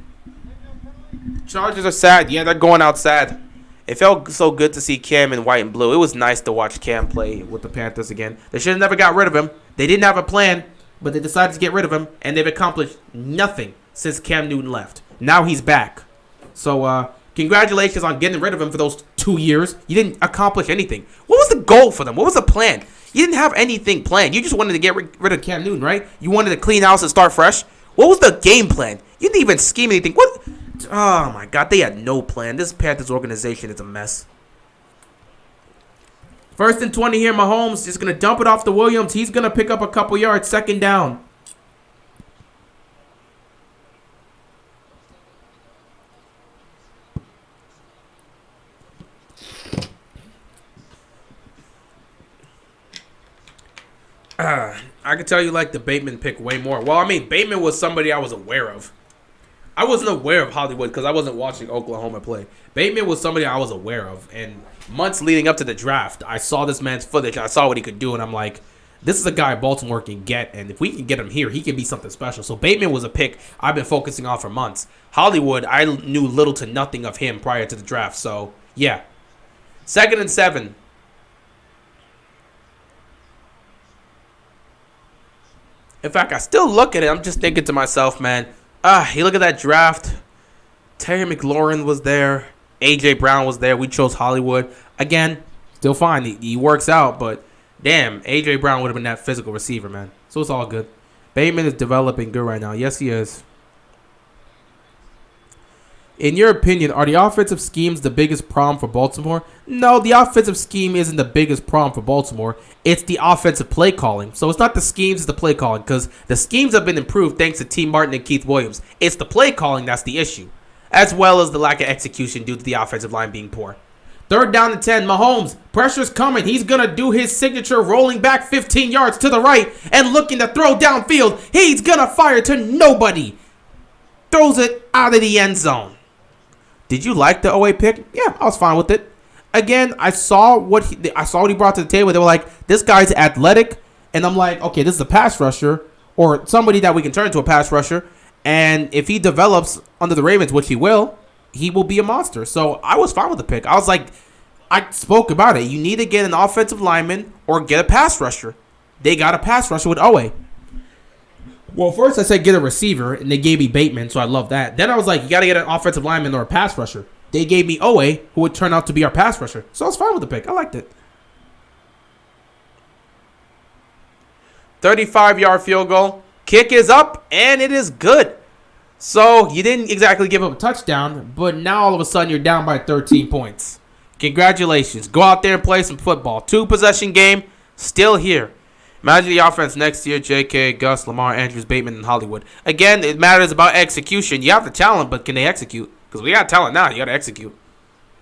[SPEAKER 1] Chargers are sad. Yeah, they're going out sad. It felt so good to see Cam in white and blue. It was nice to watch Cam play with the Panthers again. They should have never got rid of him. They didn't have a plan, but they decided to get rid of him, and they've accomplished nothing since Cam Newton left. Now he's back. So, congratulations on getting rid of him for those 2 years. You didn't accomplish anything. What was the goal for them? What was the plan? You didn't have anything planned. You just wanted to get rid of Cam Newton, right? You wanted to clean house and start fresh. What was the game plan? You didn't even scheme anything. What? Oh, my God. They had no plan. This Panthers organization is a mess. 1st and 20 here. Mahomes just going to dump it off to Williams. He's going to pick up a couple yards. 2nd down. I could tell you like the Bateman pick way more. Well, I mean, Bateman was somebody I was aware of. I wasn't aware of Hollywood because I wasn't watching Oklahoma play. Bateman was somebody I was aware of. And months leading up to the draft, I saw this man's footage. I saw what he could do, and I'm like, this is a guy Baltimore can get. And if we can get him here, he can be something special. So Bateman was a pick I've been focusing on for months. Hollywood, I knew little to nothing of him prior to the draft. So, yeah. 2nd and 7. In fact, I still look at it. I'm just thinking to myself, man, you look at that draft. Terry McLaurin was there. A.J. Brown was there. We chose Hollywood. Again, still fine. He works out, but damn, A.J. Brown would have been that physical receiver, man. So it's all good. Bateman is developing good right now. Yes, he is. In your opinion, are the offensive schemes the biggest problem for Baltimore? No, the offensive scheme isn't the biggest problem for Baltimore. It's the offensive play calling. So it's not the schemes, it's the play calling, because the schemes have been improved thanks to T. Martin and Keith Williams. It's the play calling that's the issue, as well as the lack of execution due to the offensive line being poor. 3rd down and 10, Mahomes, pressure's coming. He's going to do his signature rolling back 15 yards to the right and looking to throw downfield. He's going to fire to nobody. Throws it out of the end zone. Did you like the OA pick? Yeah, I was fine with it. Again, I saw what he brought to the table. They were like, this guy's athletic. And I'm like, okay, this is a pass rusher or somebody that we can turn into a pass rusher. And if he develops under the Ravens, which he will be a monster. So I was fine with the pick. I was like, I spoke about it. You need to get an offensive lineman or get a pass rusher. They got a pass rusher with OA. Well, first I said get a receiver, and they gave me Bateman, so I love that. Then I was like, you got to get an offensive lineman or a pass rusher. They gave me OA, who would turn out to be our pass rusher. So I was fine with the pick. I liked it. 35-yard field goal. Kick is up, and it is good. So you didn't exactly give up a touchdown, but now all of a sudden you're down by 13 points. Congratulations. Go out there and play some football. 2-possession game, still here. Imagine the offense next year, J.K., Gus, Lamar, Andrews, Bateman, and Hollywood. Again, it matters about execution. You have the talent, but can they execute? Because we got talent now. You got to execute.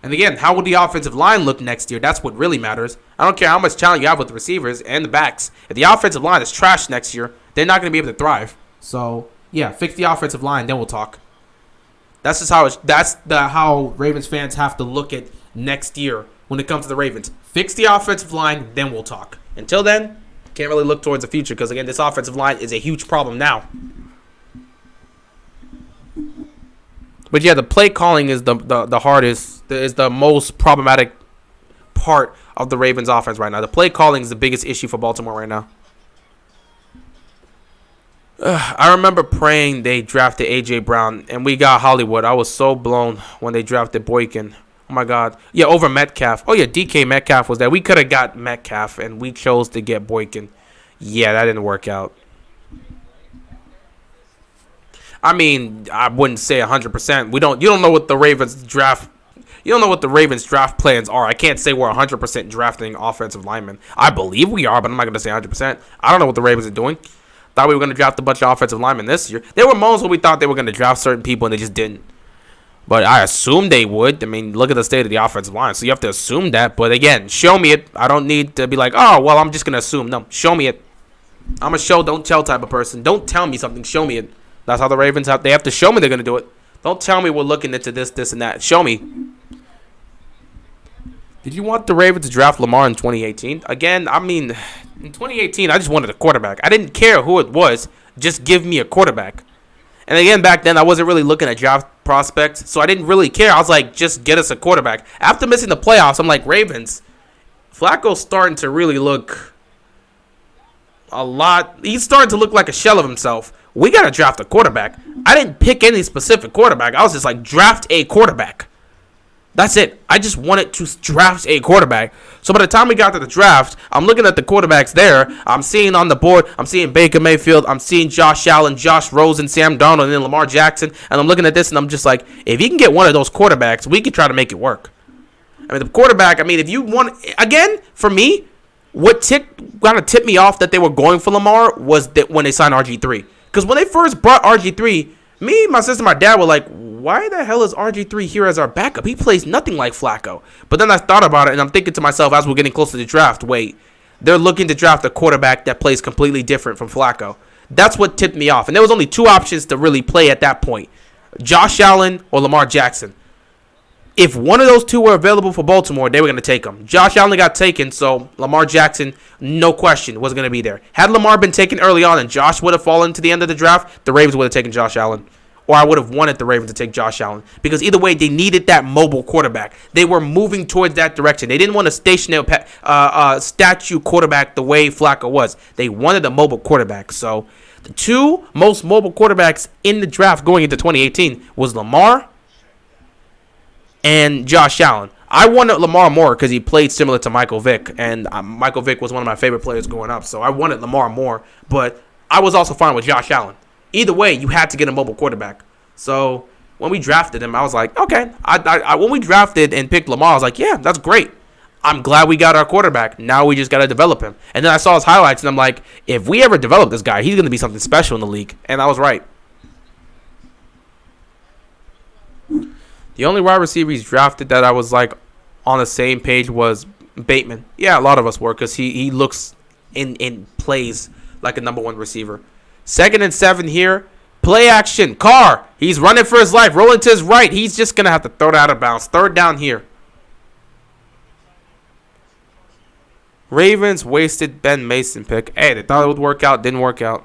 [SPEAKER 1] And again, how will the offensive line look next year? That's what really matters. I don't care how much talent you have with the receivers and the backs. If the offensive line is trash next year, they're not going to be able to thrive. So, yeah, fix the offensive line, then we'll talk. That's just how Ravens fans have to look at next year when it comes to the Ravens. Fix the offensive line, then we'll talk. Until then, can't really look towards the future because, again, this offensive line is a huge problem now. But, yeah, the play calling is the hardest, is the most problematic part of the Ravens offense right now. The play calling is the biggest issue for Baltimore right now. I remember praying they drafted A.J. Brown, and we got Hollywood. I was so blown when they drafted Boykin. Oh, my God. Yeah, over Metcalf. Oh, yeah, DK Metcalf was there. We could have got Metcalf, and we chose to get Boykin. Yeah, that didn't work out. I mean, I wouldn't say 100%. You don't know what the Ravens draft. You don't know what the Ravens draft plans are. I can't say we're 100% drafting offensive linemen. I believe we are, but I'm not going to say 100%. I don't know what the Ravens are doing. Thought we were going to draft a bunch of offensive linemen this year. There were moments when we thought they were going to draft certain people, and they just didn't. But I assumed they would. I mean, look at the state of the offensive line. So you have to assume that. But again, show me it. I don't need to be like, oh, well, I'm just going to assume. No, show me it. I'm a show, don't tell type of person. Don't tell me something. Show me it. That's how the Ravens have. They have to show me they're going to do it. Don't tell me we're looking into this, and that. Show me. Did you want the Ravens to draft Lamar in 2018? Again, I mean, in 2018, I just wanted a quarterback. I didn't care who it was. Just give me a quarterback. And again, back then, I wasn't really looking at draft prospects, so I didn't really care. I was like, just get us a quarterback. After missing the playoffs, I'm like, Ravens, Flacco's starting to really look a lot. He's starting to look like a shell of himself. We got to draft a quarterback. I didn't pick any specific quarterback. I was just like, draft a quarterback. That's it. I just wanted to draft a quarterback. So by the time we got to the draft, I'm looking at the quarterbacks there. I'm seeing on the board, I'm seeing Baker Mayfield. I'm seeing Josh Allen, Josh Rosen, Sam Darnold, and then Lamar Jackson. And I'm looking at this, and I'm just like, if you can get one of those quarterbacks, we can try to make it work. I mean, the quarterback, I mean, if you want, again, for me, what kind of tipped me off that they were going for Lamar was that when they signed RG3. Because when they first brought RG3, me, my sister, my dad were like, why the hell is RG3 here as our backup? He plays nothing like Flacco. But then I thought about it, and I'm thinking to myself as we're getting close to the draft, wait, they're looking to draft a quarterback that plays completely different from Flacco. That's what tipped me off. And there was only two options to really play at that point, Josh Allen or Lamar Jackson. If one of those two were available for Baltimore, they were going to take him. Josh Allen got taken, so Lamar Jackson, no question, was going to be there. Had Lamar been taken early on and Josh would have fallen to the end of the draft, the Ravens would have taken Josh Allen. Or I would have wanted the Ravens to take Josh Allen. Because either way, they needed that mobile quarterback. They were moving towards that direction. They didn't want a stationary statue quarterback the way Flacco was. They wanted a mobile quarterback. So The two most mobile quarterbacks in the draft going into 2018 was Lamar and Josh Allen. I wanted Lamar more because he played similar to Michael Vick, and Michael Vick was one of my favorite players growing up, so I wanted Lamar more, but I was also fine with Josh Allen. Either way, you had to get a mobile quarterback. So when we drafted him, I was like, okay. When we drafted and picked Lamar, I was like, yeah, that's great. I'm glad we got our quarterback. Now we just got to develop him. And then I saw his highlights, and I'm like, if we ever develop this guy, he's going to be something special in the league. And I was right. The only wide receiver he's drafted that I was like on the same page was Bateman. Yeah, a lot of us were because he looks in plays like a number one receiver. 2nd and 7 here. Play action. Carr. He's running for his life. Rolling to his right. He's just going to have to throw it out of bounds. 3rd down here. Ravens wasted Ben Mason pick. Hey, they thought it would work out. Didn't work out.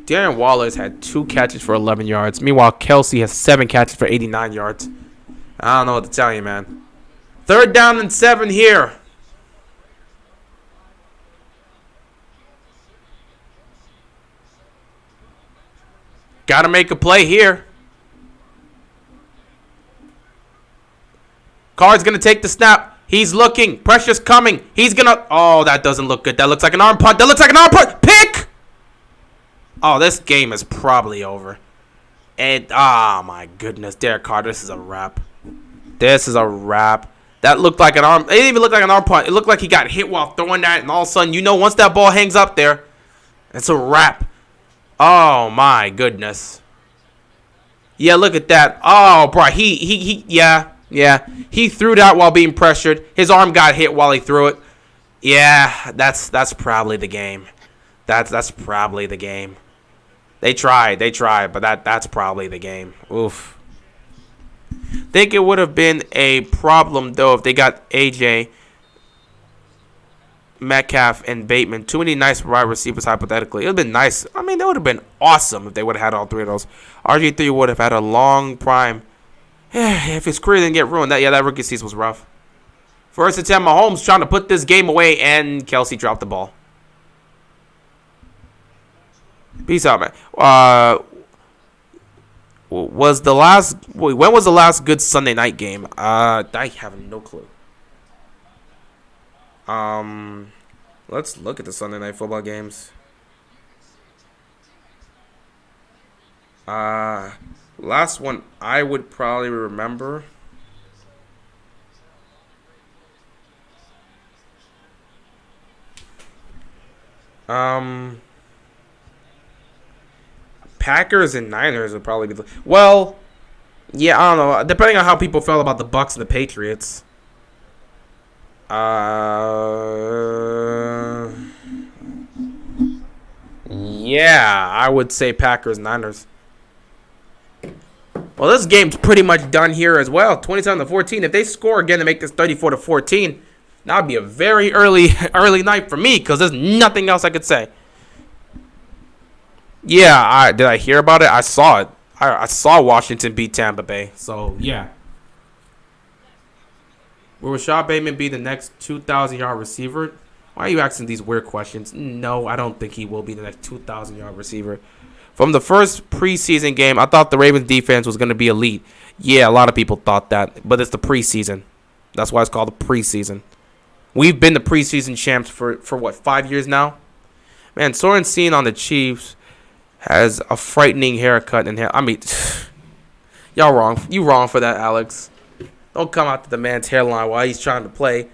[SPEAKER 1] Darren Waller has had 2 catches for 11 yards. Meanwhile, Kelsey has 7 catches for 89 yards. I don't know what to tell you, man. 3rd down and 7 here. Got to make a play here. Carr's going to take the snap. He's looking. Pressure's coming. He's going to... Oh, that doesn't look good. That looks like an arm punt. That looks like an arm punt. Pick! Oh, this game is probably over. And, oh, my goodness. Derek Carr, this is a wrap. This is a wrap. That looked like an arm... It didn't even look like an arm punt. It looked like he got hit while throwing that, and all of a sudden, you know, once that ball hangs up there, it's a wrap. Oh, my goodness. Yeah, look at that. Oh, bro, yeah. He threw that while being pressured. His arm got hit while he threw it. Yeah, that's probably the game. That's probably the game. They tried, but that's probably the game. Oof. Think it would have been a problem though if they got AJ, Metcalf, and Bateman. Too many nice wide receivers hypothetically. It would have been nice. I mean, that would have been awesome if they would have had all 3 of those. RG3 would have had a long prime. If his career didn't get ruined, that rookie season was rough. First attempt, Mahomes trying to put this game away, and Kelsey dropped the ball. Peace out, man. When was the last good Sunday night game? I have no clue. Let's look at the Sunday night football games. Last one I would probably remember. Packers and Niners would probably be well, yeah, I don't know. Depending on how people felt about the Bucs and the Patriots. Yeah, I would say Packers, Niners. Well, this game's pretty much done here as well. 27-14. If they score again to make this 34-14, that would be a very early night for me because there's nothing else I could say. Yeah, did I hear about it? I saw it. I saw Washington beat Tampa Bay. So, yeah. Will Rashad Bateman be the next 2,000-yard receiver? Why are you asking these weird questions? No, I don't think he will be the next 2,000-yard receiver. From the first preseason game, I thought the Ravens defense was going to be elite. Yeah, a lot of people thought that, but it's the preseason. That's why it's called the preseason. We've been the preseason champs for what, 5 years now? Man, Sorensen on the Chiefs has a frightening haircut. I mean, y'all wrong. You wrong for that, Alex. Don't come out to the man's hairline while he's trying to play.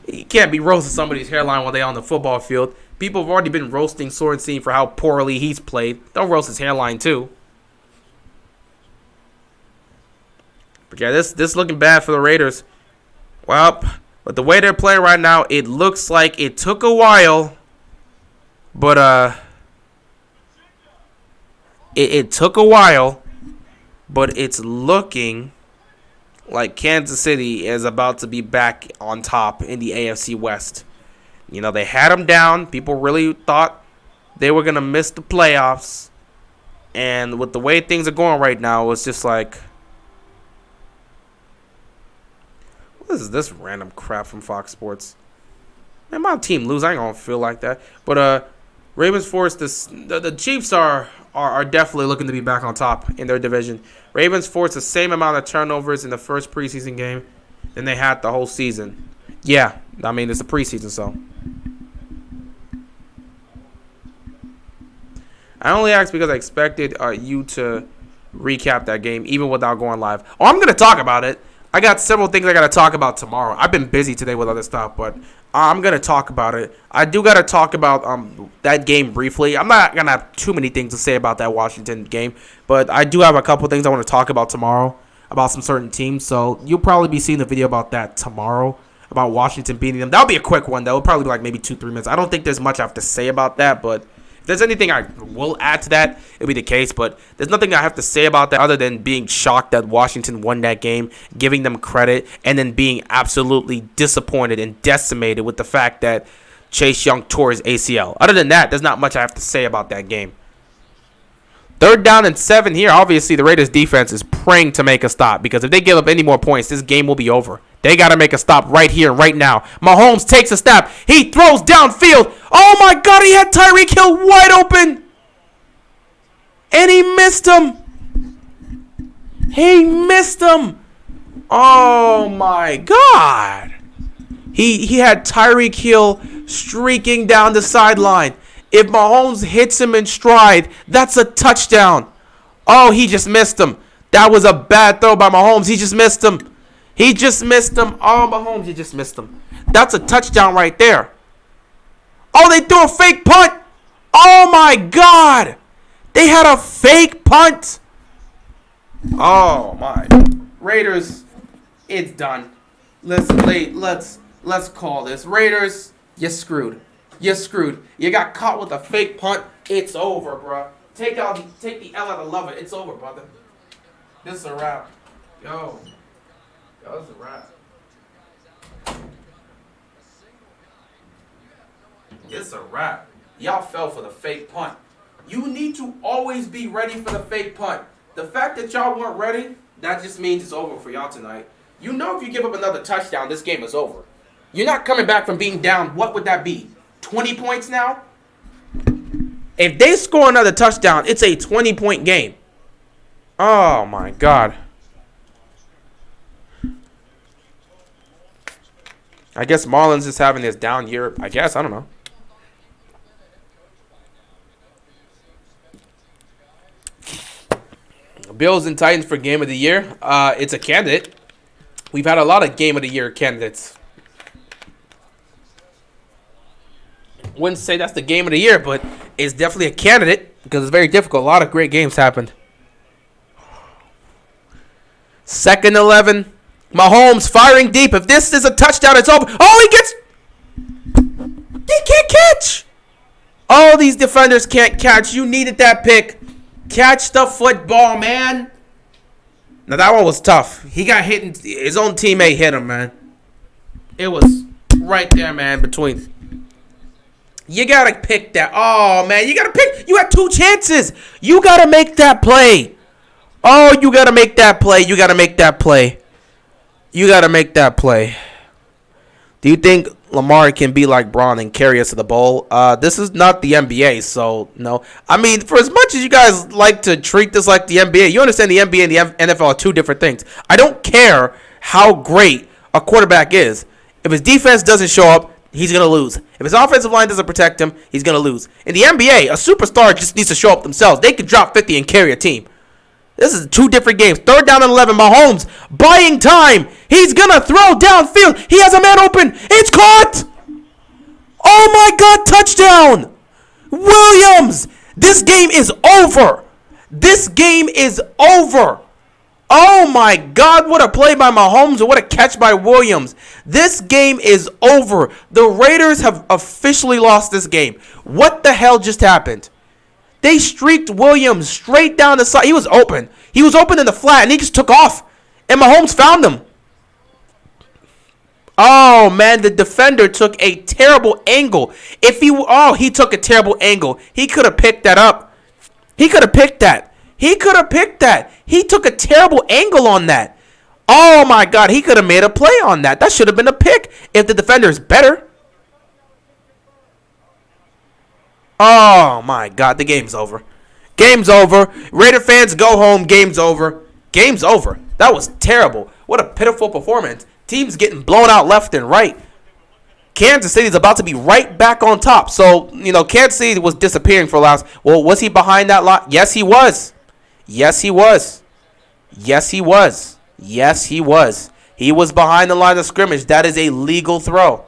[SPEAKER 1] You can't be roasting somebody's hairline while they're on the football field. People have already been roasting Sorensen for how poorly he's played. Don't roast his hairline, too. But yeah, this looking bad for the Raiders. Well, but the way they're playing right now, it looks like it took a while. But, it took a while. But it's looking like Kansas City is about to be back on top in the AFC West. You know, they had them down. People really thought they were going to miss the playoffs. And with the way things are going right now, it's just like, what is this random crap from Fox Sports? Man, my team lose. I ain't gonna feel like that. But Ravens forced this. The Chiefs are definitely looking to be back on top in their division. Ravens forced the same amount of turnovers in the first preseason game than they had the whole season. Yeah, I mean it's the preseason, so. I only asked because I expected you to recap that game even without going live. Oh, I'm gonna talk about it. I got several things I gotta talk about tomorrow. I've been busy today with other stuff, but I'm gonna talk about it. I do gotta talk about that game briefly. I'm not gonna have too many things to say about that Washington game, but I do have a couple things I want to talk about tomorrow about some certain teams. So you'll probably be seeing the video about that tomorrow about Washington beating them. That'll be a quick one though. It'll probably be like maybe 2-3 minutes. I don't think there's much I have to say about that, but if there's anything I will add to that, it'll be the case. But there's nothing I have to say about that other than being shocked that Washington won that game, giving them credit, and then being absolutely disappointed and decimated with the fact that Chase Young tore his ACL. Other than that, there's not much I have to say about that game. 3rd down and 7 here. Obviously, the Raiders defense is praying to make a stop because if they give up any more points, this game will be over. They got to make a stop right here, right now. Mahomes takes a snap. He throws downfield. Oh, my God. He had Tyreek Hill wide open. And he missed him. He missed him. Oh, my God. He had Tyreek Hill streaking down the sideline. If Mahomes hits him in stride, that's a touchdown. Oh, he just missed him. That was a bad throw by Mahomes. He just missed him. He just missed him. Oh, Mahomes, he just missed him. That's a touchdown right there. Oh, they threw a fake punt. Oh, my God. They had a fake punt. Oh, my. Raiders, it's done. Let's call this. Raiders, you're screwed. You're screwed. You got caught with a fake punt. It's over, bro. Take the L out of love it. It's over, brother. This is a wrap. Yo, this is a wrap. It's a wrap. Y'all fell for the fake punt. You need to always be ready for the fake punt. The fact that y'all weren't ready, that just means it's over for y'all tonight. You know if you give up another touchdown, this game is over. You're not coming back from being down. What would that be? 20 points now? If they score another touchdown, it's a 20-point game. Oh, my God. I guess Marlins is having this down year. I guess. I don't know. Bills and Titans for Game of the Year. It's a candidate. We've had a lot of Game of the Year candidates. Wouldn't say that's the Game of the Year, but it's definitely a candidate because it's very difficult. A lot of great games happened. 2nd 11. Mahomes firing deep. If this is a touchdown, it's over. Oh, he can't catch. Oh, these defenders can't catch. You needed that pick. Catch the football, man. Now, that one was tough. He got hit. His own teammate hit him, man. It was right there, man, between. You got to pick that. Oh, man, you got to pick. You had 2 chances. You got to make that play. Oh, you got to make that play. You got to make that play. You got to make that play. Do you think Lamar can be like Braun and carry us to the bowl? This is not the NBA, so no. I mean, for as much as you guys like to treat this like the NBA, you understand the NBA and the NFL are 2 different things. I don't care how great a quarterback is. If his defense doesn't show up, he's going to lose. If his offensive line doesn't protect him, he's going to lose. In the NBA, a superstar just needs to show up themselves. They could drop 50 and carry a team. This is 2 different games. 3rd down and 11. Mahomes buying time. He's going to throw downfield. He has a man open. It's caught. Oh, my God. Touchdown. Williams. This game is over. This game is over. Oh, my God. What a play by Mahomes and what a catch by Williams. This game is over. The Raiders have officially lost this game. What the hell just happened? They streaked Williams straight down the side. He was open. He was open in the flat, and he just took off. And Mahomes found him. Oh, man, the defender took a terrible angle. He took a terrible angle. He could have picked that up. He could have picked that. He could have picked that. He took a terrible angle on that. Oh, my God, he could have made a play on that. That should have been a pick if the defender is better. Oh, my God. The game's over. Game's over. Raider fans, go home. Game's over. Game's over. That was terrible. What a pitiful performance. Teams getting blown out left and right. Kansas City is about to be right back on top. So, Kansas City was disappearing for the last. Well, was he behind that lot? Yes, he was. Yes, he was. Yes, he was. Yes, he was. He was behind the line of scrimmage. That is a legal throw.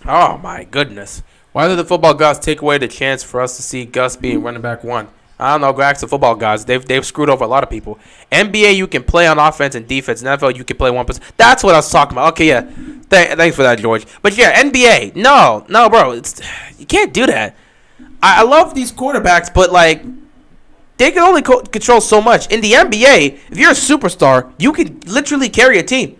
[SPEAKER 1] Oh, my goodness. Why did the football gods take away the chance for us to see Gus being running back one? I don't know. Go ask the football gods. They've screwed over a lot of people. NBA, you can play on offense and defense. In NFL, you can play one person. That's what I was talking about. Okay, yeah. Thanks for that, George. But yeah, NBA. No, bro. You can't do that. I love these quarterbacks, but they can only control so much. In the NBA, if you're a superstar, you can literally carry a team.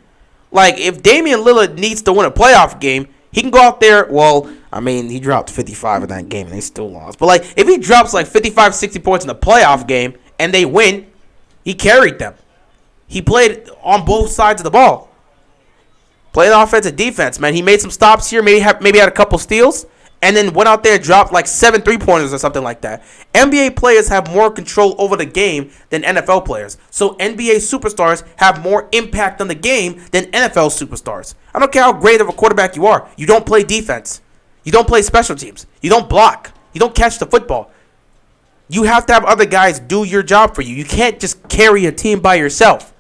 [SPEAKER 1] If Damian Lillard needs to win a playoff game, he can go out there. Well, he dropped 55 in that game and they still lost. But if he drops 55, 60 points in a playoff game and they win, he carried them. He played on both sides of the ball. Played offense and defense, man. He made some stops here, maybe had a couple steals, and then went out there and dropped 7 3-pointers or something like that. NBA players have more control over the game than NFL players. So NBA superstars have more impact on the game than NFL superstars. I don't care how great of a quarterback you are. You don't play defense. You don't play special teams. You don't block. You don't catch the football. You have to have other guys do your job for you. You can't just carry a team by yourself.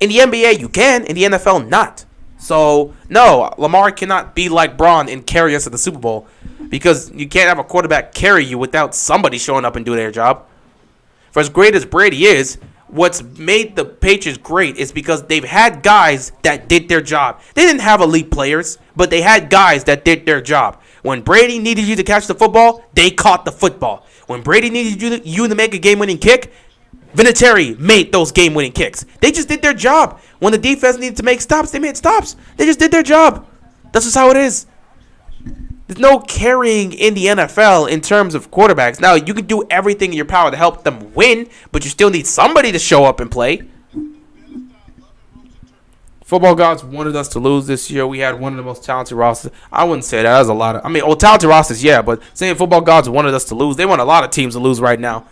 [SPEAKER 1] In the NBA, you can. In the NFL, not. So, no, Lamar cannot be like Braun and carry us to the Super Bowl because you can't have a quarterback carry you without somebody showing up and doing their job. For as great as Brady is, what's made the Patriots great is because they've had guys that did their job. They didn't have elite players, but they had guys that did their job. When Brady needed you to catch the football, they caught the football. When Brady needed you to make a game-winning kick, Vinatieri made those game-winning kicks. They just did their job. When the defense needed to make stops, they made stops. They just did their job. That's just how it is. There's no carrying in the NFL in terms of quarterbacks. Now, you can do everything in your power to help them win, but you still need somebody to show up and play. Football gods wanted us to lose this year. We had one of the most talented rosters. I wouldn't say that. That was a lot of... talented rosters, yeah, but saying football gods wanted us to lose, they want a lot of teams to lose right now.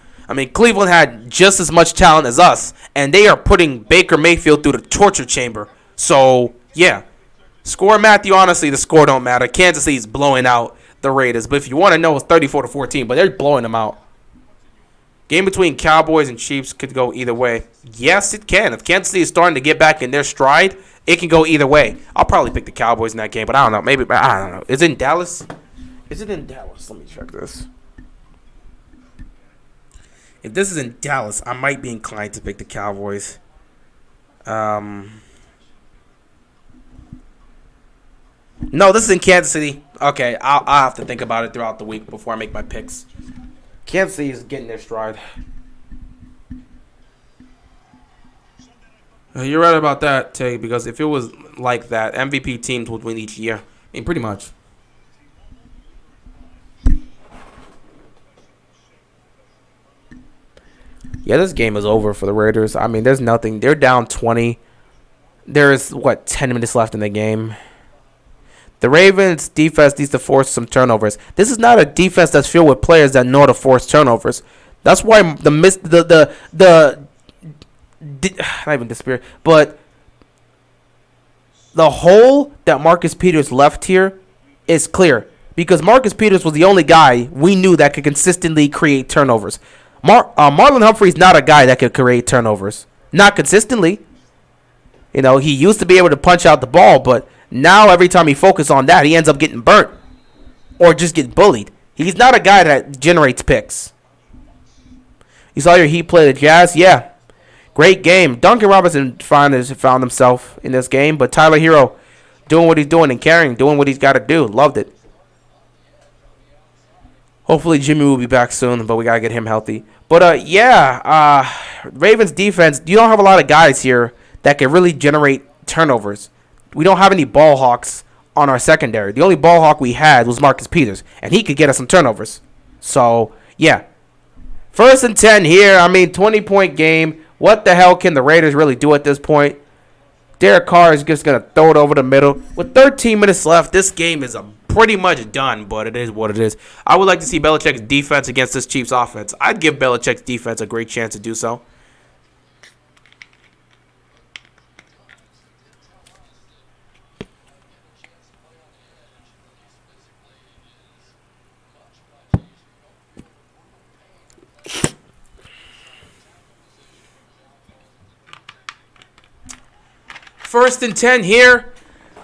[SPEAKER 1] Cleveland had just as much talent as us, and they are putting Baker Mayfield through the torture chamber. So, yeah. Score, Matthew, honestly, the score don't matter. Kansas City's blowing out the Raiders. But if you want to know, it's 34-14, but they're blowing them out. Game between Cowboys and Chiefs could go either way. Yes, it can. If Kansas City is starting to get back in their stride, it can go either way. I'll probably pick the Cowboys in that game, but I don't know. Maybe, I don't know. Is it in Dallas? Is it in Dallas? Let me check this. If this is in Dallas, I might be inclined to pick the Cowboys. No, this is in Kansas City. Okay, I'll have to think about it throughout the week before I make my picks. Kansas City is getting their stride. You're right about that, Tay, because if it was like that, MVP teams would win each year. Pretty much. Yeah, this game is over for the Raiders. There's nothing. They're down 20. There's, 10 minutes left in the game. The Ravens' defense needs to force some turnovers. This is not a defense that's filled with players that know to force turnovers. That's why not even despair, but the hole that Marcus Peters left here is clear because Marcus Peters was the only guy we knew that could consistently create turnovers. Marlon Humphrey's not a guy that could create turnovers. Not consistently. He used to be able to punch out the ball, but now every time he focuses on that, he ends up getting burnt or just getting bullied. He's not a guy that generates picks. You saw your Heat play the Jazz? Yeah. Great game. Duncan Robinson found himself in this game, but Tyler Hero doing what he's doing and carrying, doing what he's got to do. Loved it. Hopefully Jimmy will be back soon, but we got to get him healthy. But, Ravens defense, you don't have a lot of guys here that can really generate turnovers. We don't have any ball hawks on our secondary. The only ball hawk we had was Marcus Peters, and he could get us some turnovers. So, yeah. 1st and 10 here. 20-point game. What the hell can the Raiders really do at this point? Derek Carr is just going to throw it over the middle. With 13 minutes left, this game is pretty much done, but it is what it is. I would like to see Belichick's defense against this Chiefs offense. I'd give Belichick's defense a great chance to do so. First and 10 here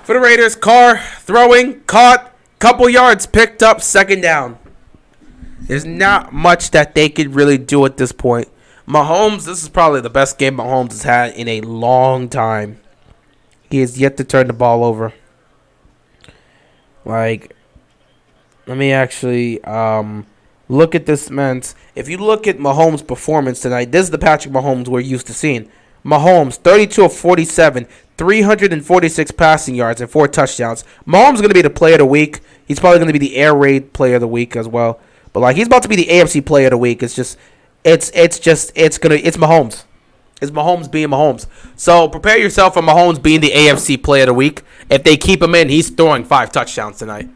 [SPEAKER 1] for the Raiders. Carr throwing, caught, couple yards picked up, second down. There's not much that they could really do at this point. Mahomes, this is probably the best game Mahomes has had in a long time. He has yet to turn the ball over. Like, let me actually look at this, man. If you look at Mahomes' performance tonight, this is the Patrick Mahomes we're used to seeing. Mahomes, 32 of 47, 346 passing yards and 4 touchdowns. Mahomes is going to be the player of the week. He's probably going to be the air raid player of the week as well. But like, he's about to be the AFC player of the week. It's Mahomes. It's Mahomes being Mahomes. So prepare yourself for Mahomes being the AFC player of the week. If they keep him in, he's throwing 5 touchdowns tonight.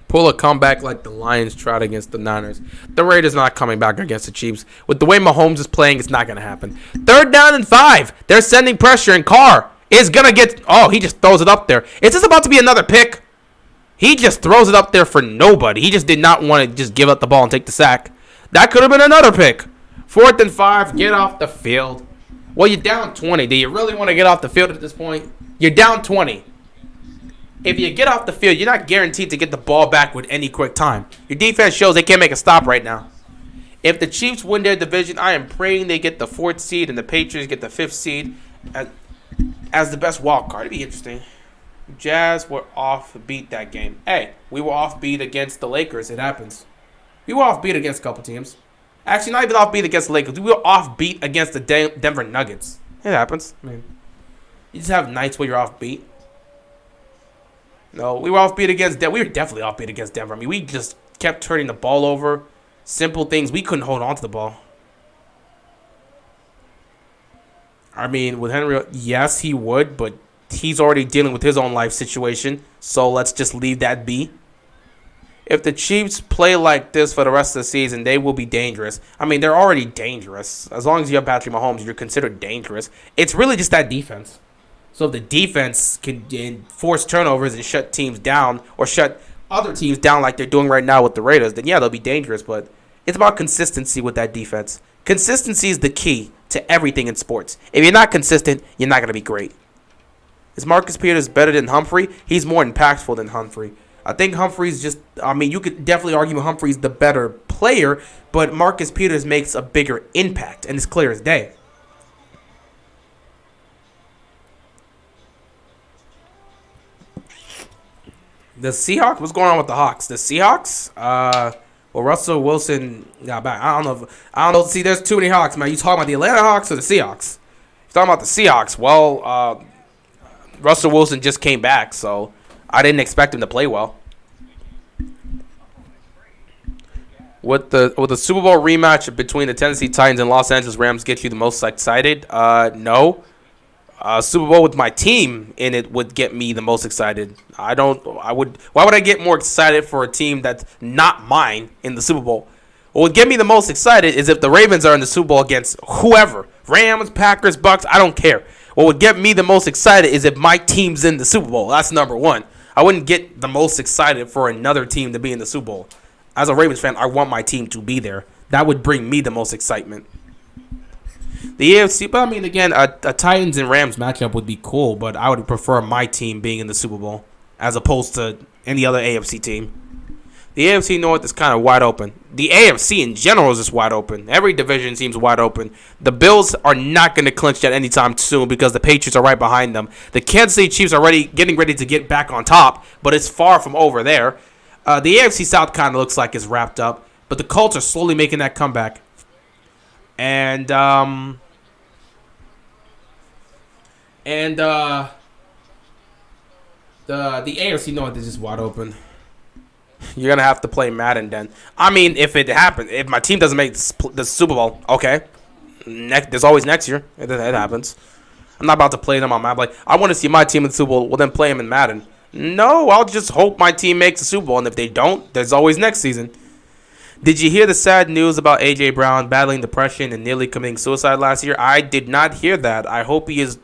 [SPEAKER 1] Pull a comeback like the Lions tried against the Niners. The Raiders not coming back against the Chiefs. With the way Mahomes is playing, it's not going to happen. 3rd down and 5. They're sending pressure, and Carr is going to get... Oh, he just throws it up there. Is this about to be another pick? He just throws it up there for nobody. He just did not want to just give up the ball and take the sack. That could have been another pick. 4th and 5. Get off the field. Well, you're down 20. Do you really want to get off the field at this point? You're down 20. If you get off the field, you're not guaranteed to get the ball back with any quick time. Your defense shows they can't make a stop right now. If the Chiefs win their division, I am praying they get the 4th seed and the Patriots get the 5th seed as the best wild card. It'd be interesting. Jazz were offbeat that game. Hey, we were offbeat against the Lakers. It happens. We were offbeat against a couple teams. Actually, not even offbeat against the Lakers. We were offbeat against the Denver Nuggets. It happens. I mean, you just have nights where you're offbeat. No, we were offbeat against Denver. We were definitely offbeat against Denver. I mean, we just kept turning the ball over. Simple things. We couldn't hold on to the ball. I mean, with Henry, yes, he would, but he's already dealing with his own life situation. So let's just leave that be. If the Chiefs play like this for the rest of the season, they will be dangerous. I mean, they're already dangerous. As long as you have Patrick Mahomes, you're considered dangerous. It's really just that defense. So if the defense can force turnovers and shut teams down or shut other teams down like they're doing right now with the Raiders, then yeah, they'll be dangerous. But it's about consistency with that defense. Consistency is the key to everything in sports. If you're not consistent, you're not going to be great. Is Marcus Peters better than Humphrey? He's more impactful than Humphrey. I think Humphrey's just, I mean, you could definitely argue Humphrey's the better player, but Marcus Peters makes a bigger impact, and it's clear as day. The Seahawks? What's going on with the Hawks? The Seahawks? Well, Russell Wilson got back. I don't know. See, there's too many Hawks, man. You talking about the Atlanta Hawks or the Seahawks? You're talking about the Seahawks. Well, Russell Wilson just came back, so I didn't expect him to play well. Would the Super Bowl rematch between the Tennessee Titans and Los Angeles Rams get you the most excited? No. Super Bowl with my team in it would get me the most excited. Why would I get more excited for a team that's not mine in the Super Bowl? What would get me the most excited is if the Ravens are in the Super Bowl against whoever. Rams, Packers, Bucks, I don't care. What would get me the most excited is if my team's in the Super Bowl. That's number one. I wouldn't get the most excited for another team to be in the Super Bowl. As a Ravens fan, I want my team to be there. That would bring me the most excitement. The AFC, but I mean, again, a Titans and Rams matchup would be cool, but I would prefer my team being in the Super Bowl as opposed to any other AFC team. The AFC North is kind of wide open. The AFC in general is just wide open. Every division seems wide open. The Bills are not going to clinch that anytime soon because the Patriots are right behind them. The Kansas City Chiefs are getting ready to get back on top, but it's far from over there. The AFC South kind of looks like it's wrapped up, but the Colts are slowly making that comeback. And the AFC North is just wide open. You're going to have to play Madden then. I mean, if it happens, if my team doesn't make the Super Bowl, okay. There's always next year. It happens. I'm not about to play them on Madden. Like, I want to see my team in the Super Bowl. Well, then play them in Madden. No, I'll just hope my team makes the Super Bowl. And if they don't, there's always next season. Did you hear the sad news about A.J. Brown battling depression and nearly committing suicide last year? I did not hear that. I hope he is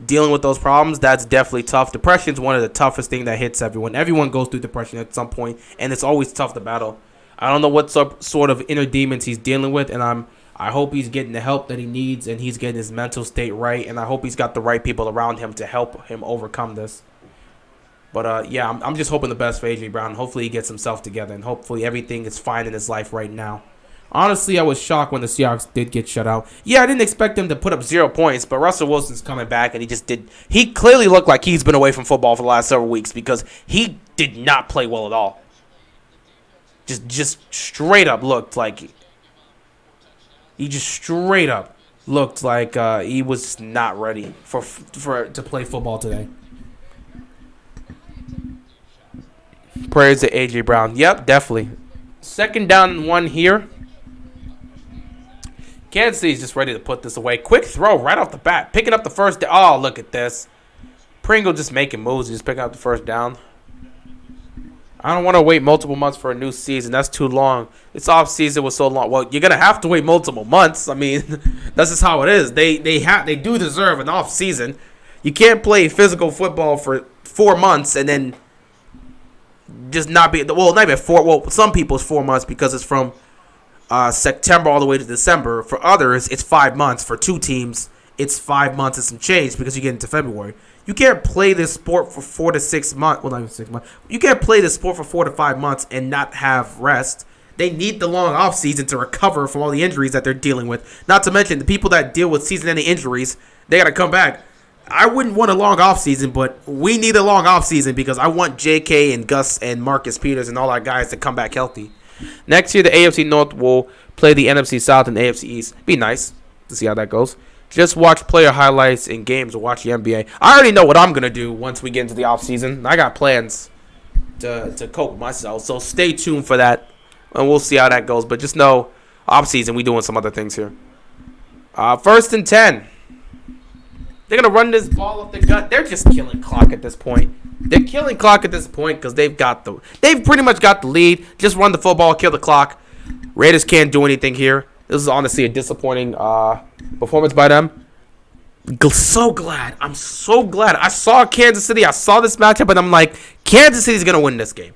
[SPEAKER 1] dealing with those problems. That's definitely tough. Depression is one of the toughest things that hits everyone. Everyone goes through depression at some point, and it's always tough to battle. I don't know what sort of inner demons he's dealing with, and I hope he's getting the help that he needs, and he's getting his mental state right, and I hope he's got the right people around him to help him overcome this. But, yeah, I'm just hoping the best for A.J. Brown. Hopefully he gets himself together, and hopefully everything is fine in his life right now. Honestly, I was shocked when the Seahawks did get shut out. Yeah, I didn't expect him to put up 0 points, but Russell Wilson's coming back, and he just did. He clearly looked like he's been away from football for the last several weeks because he did not play well at all. Just straight up looked like he was not ready to play football today. Prayers to A.J. Brown. Yep, definitely. 2nd down and 1 here. Kansas City's just ready to put this away. Quick throw right off the bat. Picking up the first down. Oh, look at this. Pringle just making moves. Just picking up the first down. I don't want to wait multiple months for a new season. That's too long. This offseason was so long. Well, you're going to have to wait multiple months. I mean, that's just how it is. They do deserve an offseason. You can't play physical football for 4 months and then just not be, well, not even 4, well, some people it's 4 months because it's from September all the way to December. For others, it's 5 months. For 2 teams, it's 5 months and some change because you get into February. You can't play this sport for 4 to 6 months. Well, not even 6 months. You can't play this sport for 4 to 5 months and not have rest. They need the long off season to recover from all the injuries that they're dealing with. Not to mention the people that deal with season-ending injuries, they got to come back. I wouldn't want a long off season, but we need a long off season because I want J.K. and Gus and Marcus Peters and all our guys to come back healthy. Next year, the AFC North will play the NFC South and the AFC East. Be nice to see how that goes. Just watch player highlights in games or watch the NBA. I already know what I'm going to do once we get into the offseason. I got plans to cope with myself, so stay tuned for that, and we'll see how that goes. But just know, offseason, we doing some other things here. 1st and 10. They're going to run this ball up the gut. They're just killing clock at this point. They're killing clock at this point because they've pretty much got the lead. Just run the football, kill the clock. Raiders can't do anything here. This is honestly a disappointing performance by them. So glad. I'm so glad. I saw Kansas City. I saw this matchup, and I'm like, Kansas City's going to win this game.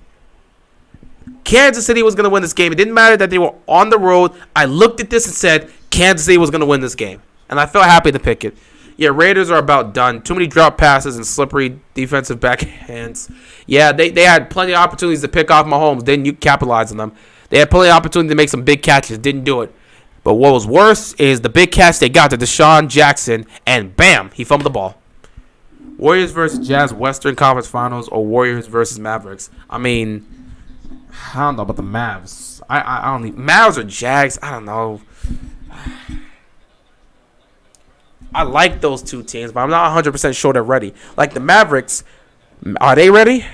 [SPEAKER 1] Kansas City was going to win this game. It didn't matter that they were on the road. I looked at this and said, Kansas City was going to win this game. And I felt happy to pick it. Yeah, Raiders are about done. Too many drop passes and slippery defensive backhands. Yeah, they had plenty of opportunities to pick off Mahomes. Didn't capitalize on them. They had plenty of opportunity to make some big catches. Didn't do it. But what was worse is the big catch they got to Deshaun Jackson, and bam, he fumbled the ball. Warriors versus Jazz Western Conference Finals or Warriors versus Mavericks. I mean, I don't know about the Mavs. I don't need Mavs or Jags. I don't know. I like those two teams, but I'm not 100% sure they're ready. Like the Mavericks, are they ready?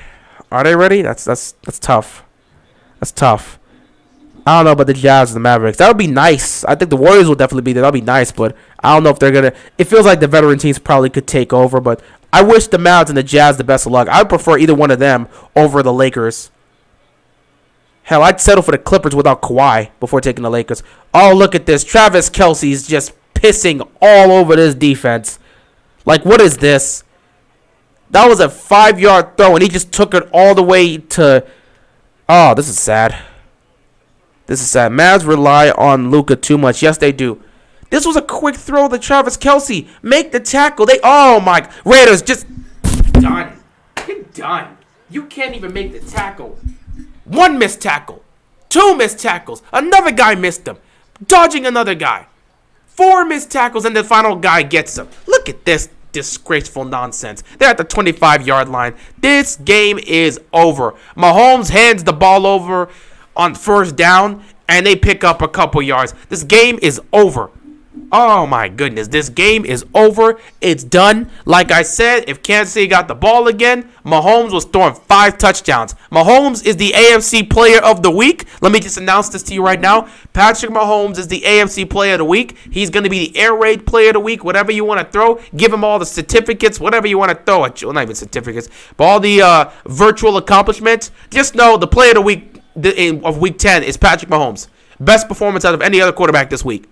[SPEAKER 1] Are they ready? That's tough. That's tough. I don't know about the Jazz or the Mavericks. That would be nice. I think the Warriors will definitely be there. That would be nice, but I don't know if they're going to. It feels like the veteran teams probably could take over, but I wish the Mavs and the Jazz the best of luck. I would prefer either one of them over the Lakers. Hell, I'd settle for the Clippers without Kawhi before taking the Lakers. Oh, look at this. Travis Kelce's just pissing all over this defense. Like, what is this? That was a 5-yard throw, and he just took it all the way to... Oh, this is sad. This is sad. Mavs rely on Luka too much. Yes, they do. This was a quick throw to Travis Kelce. Make the tackle. Oh, my... Raiders, just... Done. You're done. You can't even make the tackle. 1 missed tackle. 2 missed tackles. Another guy missed them. Dodging another guy. 4 missed tackles, and the final guy gets them. Look at this disgraceful nonsense. They're at the 25-yard line. This game is over. Mahomes hands the ball over on 1st down, and they pick up a couple yards. This game is over. Oh my goodness, this game is over. It's done. Like I said, if Kansas City got the ball again, Mahomes was throwing 5 touchdowns. Mahomes is the AFC Player of the Week. Let me just announce this to you right now. Patrick Mahomes is the AFC Player of the Week. He's going to be the Air Raid Player of the Week. Whatever you want to throw, give him all the certificates, whatever you want to throw at you. Well, not even certificates, but all the virtual accomplishments. Just know the Player of the Week of Week 10 is Patrick Mahomes. Best performance out of any other quarterback this week.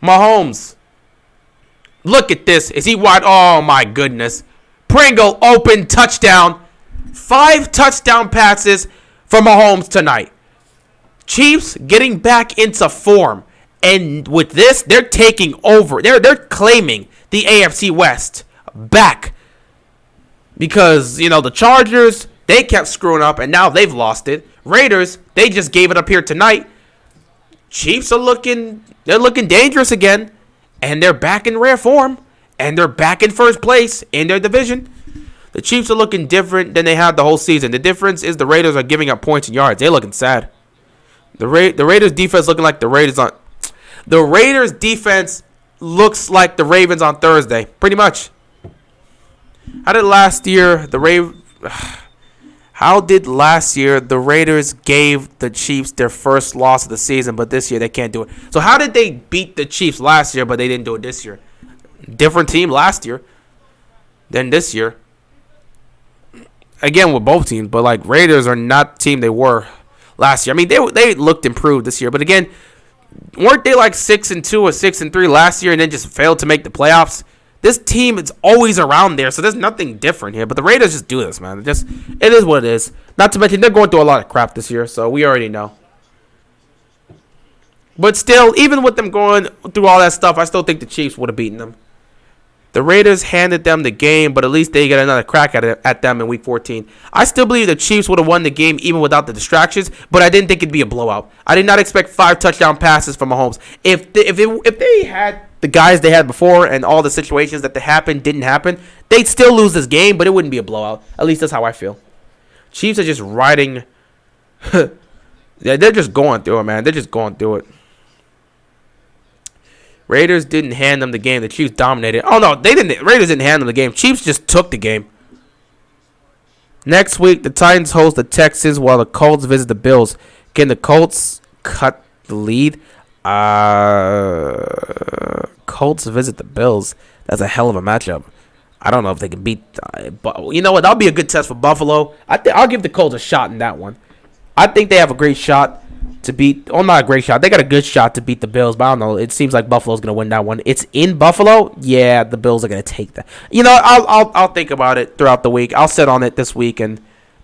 [SPEAKER 1] Mahomes. Look at this. Is he wide? Oh, my goodness. Pringle open touchdown. 5 touchdown passes for Mahomes tonight. Chiefs getting back into form. And with this, they're taking over. They're claiming the AFC West back. Because, the Chargers, they kept screwing up, and now they've lost it. Raiders, they just gave it up here tonight. Chiefs are looking dangerous again, and they're back in rare form, and they're back in first place in their division. The Chiefs are looking different than they had the whole season. The difference is the Raiders are giving up points and yards. They're looking sad. The Raiders defense looking like the Raiders on. The Raiders defense looks like the Ravens on Thursday, pretty much. How did last year the Raiders gave the Chiefs their first loss of the season, but this year they can't do it? So how did they beat the Chiefs last year, but they didn't do it this year? Different team last year than this year. Again, with both teams, but Raiders are not the team they were last year. I mean, they looked improved this year, but again, weren't they 6-2 or 6-3 last year and then just failed to make the playoffs? This team is always around there, so there's nothing different here. But the Raiders just do this, man. It is what it is. Not to mention, they're going through a lot of crap this year, so we already know. But still, even with them going through all that stuff, I still think the Chiefs would have beaten them. The Raiders handed them the game, but at least they get another crack at them in Week 14. I still believe the Chiefs would have won the game even without the distractions, but I didn't think it'd be a blowout. I did not expect 5 touchdown passes from Mahomes. If they had the guys they had before and all the situations that didn't happen, they'd still lose this game, but it wouldn't be a blowout. At least that's how I feel. Chiefs are just riding. They're just going through it, man. They're just going through it. Raiders didn't hand them the game. The Chiefs dominated. Oh, no, they didn't. Raiders didn't hand them the game. Chiefs just took the game. Next week, the Titans host the Texans while the Colts visit the Bills. Can the Colts cut the lead? Colts visit the Bills. That's a hell of a matchup. I don't know if they can beat. But you know what? That'll be a good test for Buffalo. I'll give the Colts a shot in that one. I think they have a great shot to beat. Oh, not a great shot. They got a good shot to beat the Bills, but I don't know. It seems like Buffalo's gonna win that one. It's in Buffalo. Yeah, the Bills are gonna take that. I'll think about it throughout the week. I'll sit on it this week and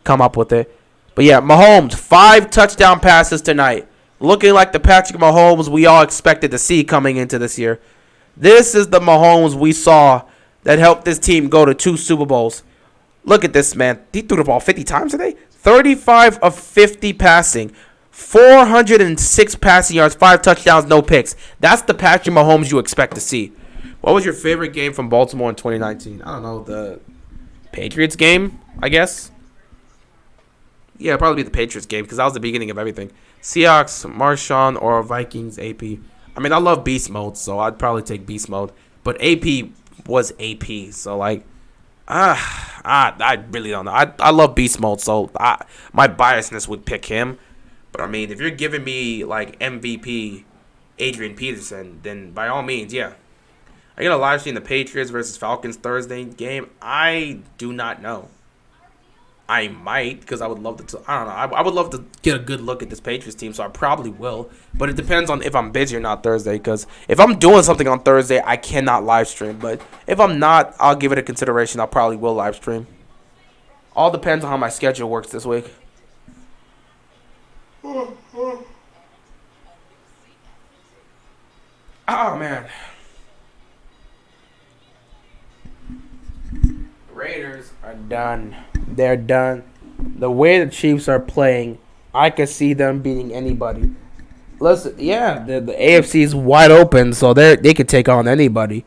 [SPEAKER 1] come up with it. But yeah, Mahomes 5 touchdown passes tonight, looking like the Patrick Mahomes we all expected to see coming into this year. This is the Mahomes we saw that helped this team go to 2 Super Bowls. Look at this, man. He threw the ball 50 times today. 35 of 50 passing. 406 passing yards, 5 touchdowns, no picks. That's the Patrick Mahomes you expect to see. What was your favorite game from Baltimore in 2019? I don't know, the Patriots game, I guess. Yeah, probably the Patriots game because that was the beginning of everything. Seahawks, Marshawn, or Vikings, AP. I mean, I love Beast Mode, so I'd probably take Beast Mode. But AP was AP, so I really don't know. I love Beast Mode, so my biasness would pick him. But I mean, if you're giving me MVP Adrian Peterson, then by all means, yeah. I get a live stream the Patriots versus Falcons Thursday game. I do not know. I might because I would love to. I don't know. I would love to get a good look at this Patriots team, so I probably will. But it depends on if I'm busy or not Thursday. Because if I'm doing something on Thursday, I cannot live stream. But if I'm not, I'll give it a consideration. I probably will live stream. All depends on how my schedule works this week. Oh man. Raiders are done. They're done. The way the Chiefs are playing, I could see them beating anybody. Listen, yeah, the AFC is wide open, so they could take on anybody.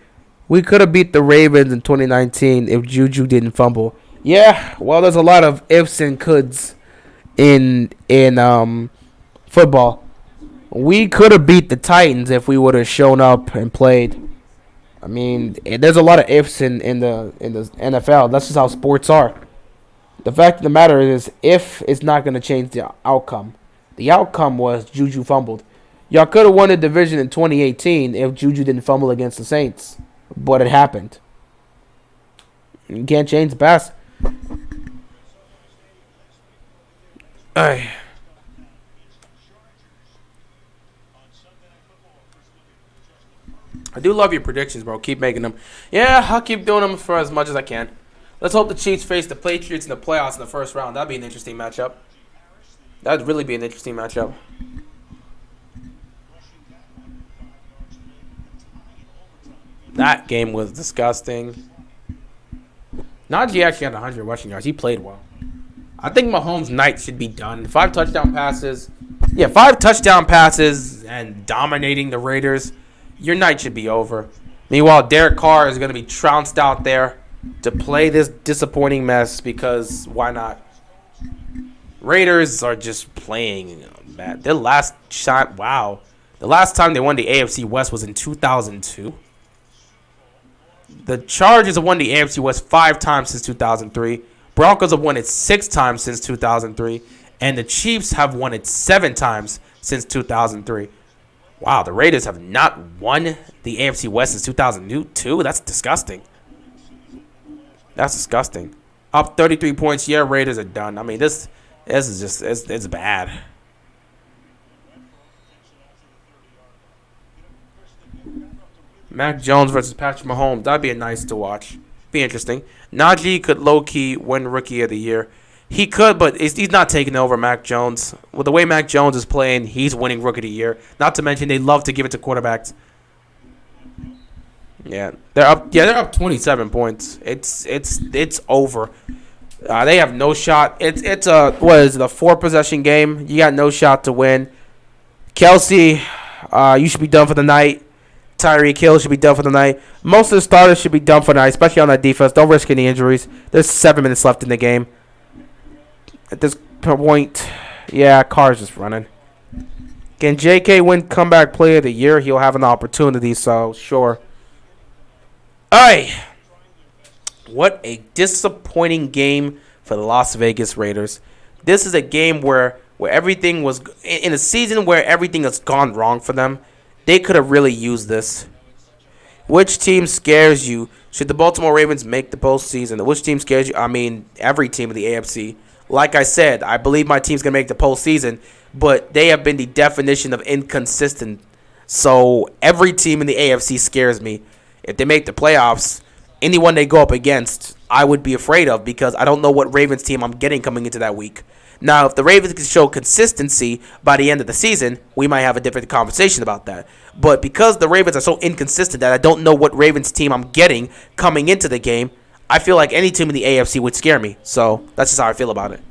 [SPEAKER 1] We could have beat the Ravens in 2019 if Juju didn't fumble. Yeah, well, there's a lot of ifs and coulds in football.
[SPEAKER 2] We could have beat the Titans if we would have shown up and played. I mean, there's a lot of ifs in the NFL. That's just how sports are. The fact of the matter is, if it's not going to change the outcome. The outcome was Juju fumbled. Y'all could have won the division in 2018 if Juju didn't fumble against the Saints. But it happened. You can't change the past.
[SPEAKER 1] I do love your predictions, bro. Keep making them. Yeah, I'll keep doing them for as much as I can. Let's hope the Chiefs face the Patriots in the playoffs in the first round. That'd be an interesting matchup. That'd really be an interesting matchup. That game was disgusting. Najee actually had 100 rushing yards. He played well. I think Mahomes' night should be done. 5 touchdown passes. Yeah, 5 touchdown passes and dominating the Raiders. Your night should be over. Meanwhile, Derek Carr is going to be trounced out there to play this disappointing mess because why not? Raiders are just playing bad. Their last shot, wow. The last time they won the AFC West was in 2002. The Chargers have won the AFC West 5 times since 2003. Broncos have won it 6 times since 2003. And the Chiefs have won it 7 times since 2003. Wow, the Raiders have not won the AFC West since 2002? That's disgusting. That's disgusting. Up 33 points. Yeah, Raiders are done. I mean, this is just, it's bad. Mac Jones versus Patrick Mahomes. That'd be nice to watch. Be interesting. Najee could low-key win Rookie of the Year. He could, but he's not taking over Mac Jones. With the way Mac Jones is playing, he's winning Rookie of the Year. Not to mention they love to give it to quarterbacks. Yeah, they're up. Yeah, they're up 27 points. It's over. They have no shot. It's a what is it, a 4-possession game? You got no shot to win. Kelsey, you should be done for the night. Tyreek Hill should be done for the night. Most of the starters should be done for the night, especially on that defense. Don't risk any injuries. There's 7 minutes left in the game. At this point, yeah, Carr's just running. Can J.K. win Comeback Player of the Year? He'll have an opportunity, so sure. All right. What a disappointing game for the Las Vegas Raiders. This is a game where everything was in a season where everything has gone wrong for them. They could have really used this. Which team scares you? Should the Baltimore Ravens make the postseason? Which team scares you? I mean, every team in the AFC. Like I said, I believe my team's going to make the postseason, but they have been the definition of inconsistent. So every team in the AFC scares me. If they make the playoffs, anyone they go up against, I would be afraid of because I don't know what Ravens team I'm getting coming into that week. Now, if the Ravens can show consistency by the end of the season, we might have a different conversation about that. But because the Ravens are so inconsistent that I don't know what Ravens team I'm getting coming into the game, I feel like any team in the AFC would scare me. So that's just how I feel about it.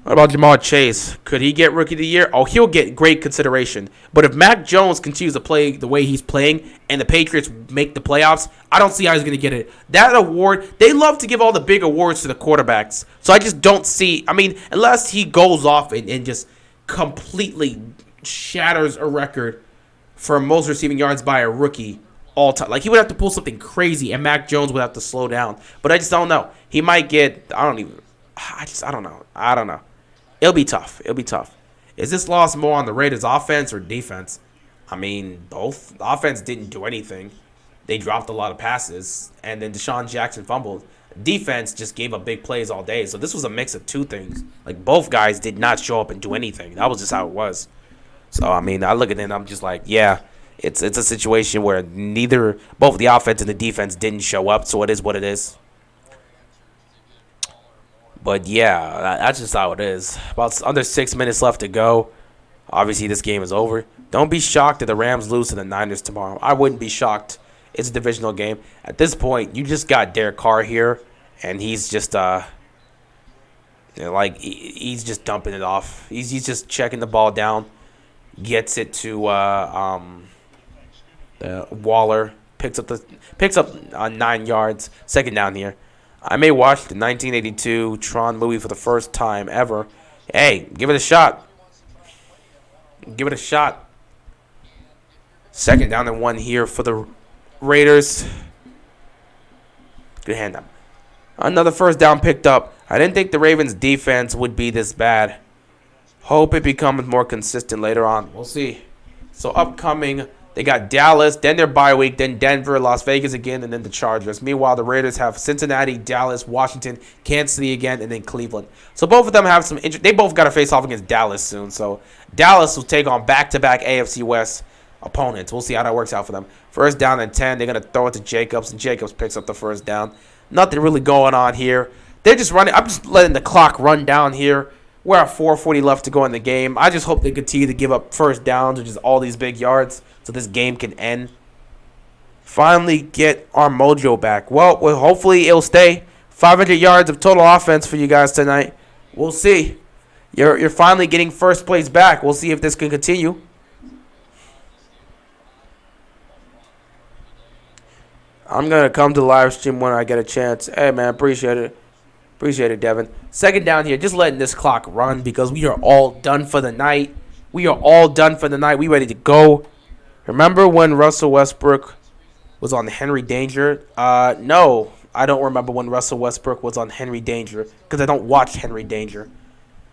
[SPEAKER 1] What about Jamar Chase? Could he get Rookie of the Year? Oh, he'll get great consideration. But if Mac Jones continues to play the way he's playing and the Patriots make the playoffs, I don't see how he's going to get it. That award, they love to give all the big awards to the quarterbacks. So I just don't see, I mean, unless he goes off and just completely shatters a record for most receiving yards by a rookie all time. Like, he would have to pull something crazy and Mac Jones would have to slow down. But I just don't know. He might get, I don't know. I don't know. It'll be tough. Is this loss more on the Raiders' offense or defense? I mean, both. The offense didn't do anything. They dropped a lot of passes, and then Deshaun Jackson fumbled. Defense just gave up big plays all day. So this was a mix of two things. Like, both guys did not show up and do anything. That was just how it was. So, I mean, I look at it and I'm just like, yeah, it's a situation where both the offense and the defense didn't show up, so it is what it is. But, yeah, that's just how it is. About under 6 minutes left to go. Obviously, this game is over. Don't be shocked if the Rams lose to the Niners tomorrow. I wouldn't be shocked. It's a divisional game. At this point, you just got Derek Carr here, and he's just, he's just dumping it off. He's just checking the ball down, gets it to Waller, picks up 9 yards, second down here. I may watch the 1982 Tron movie for the first time ever. Hey, give it a shot. Give it a shot. 2nd down and 1 here for the Raiders. Good hand up. Another 1st down picked up. I didn't think the Ravens' defense would be this bad. Hope it becomes more consistent later on. We'll see. So upcoming, they got Dallas, then their bye week, then Denver, Las Vegas again, and then the Chargers. Meanwhile, the Raiders have Cincinnati, Dallas, Washington, Kansas City again, and then Cleveland. So both of them have some injury. They both got to face off against Dallas soon. So Dallas will take on back-to-back AFC West opponents. We'll see how that works out for them. 1st down and 10. They're going to throw it to Jacobs, and Jacobs picks up the 1st down. Nothing really going on here. They're just running. I'm just letting the clock run down here. We're at 4:40 left to go in the game. I just hope they continue to give up 1st downs, which is all these big yards, so this game can end. Finally get our mojo back. Well, hopefully it'll stay. 500 yards of total offense for you guys tonight. We'll see. You're finally getting 1st place back. We'll see if this can continue. I'm going to come to the live stream when I get a chance. Hey, man, appreciate it. Appreciate it, Devin. 2nd down here. Just letting this clock run because we are all done for the night. We are all done for the night. We ready to go. Remember when Russell Westbrook was on Henry Danger? No, I don't remember when Russell Westbrook was on Henry Danger because I don't watch Henry Danger.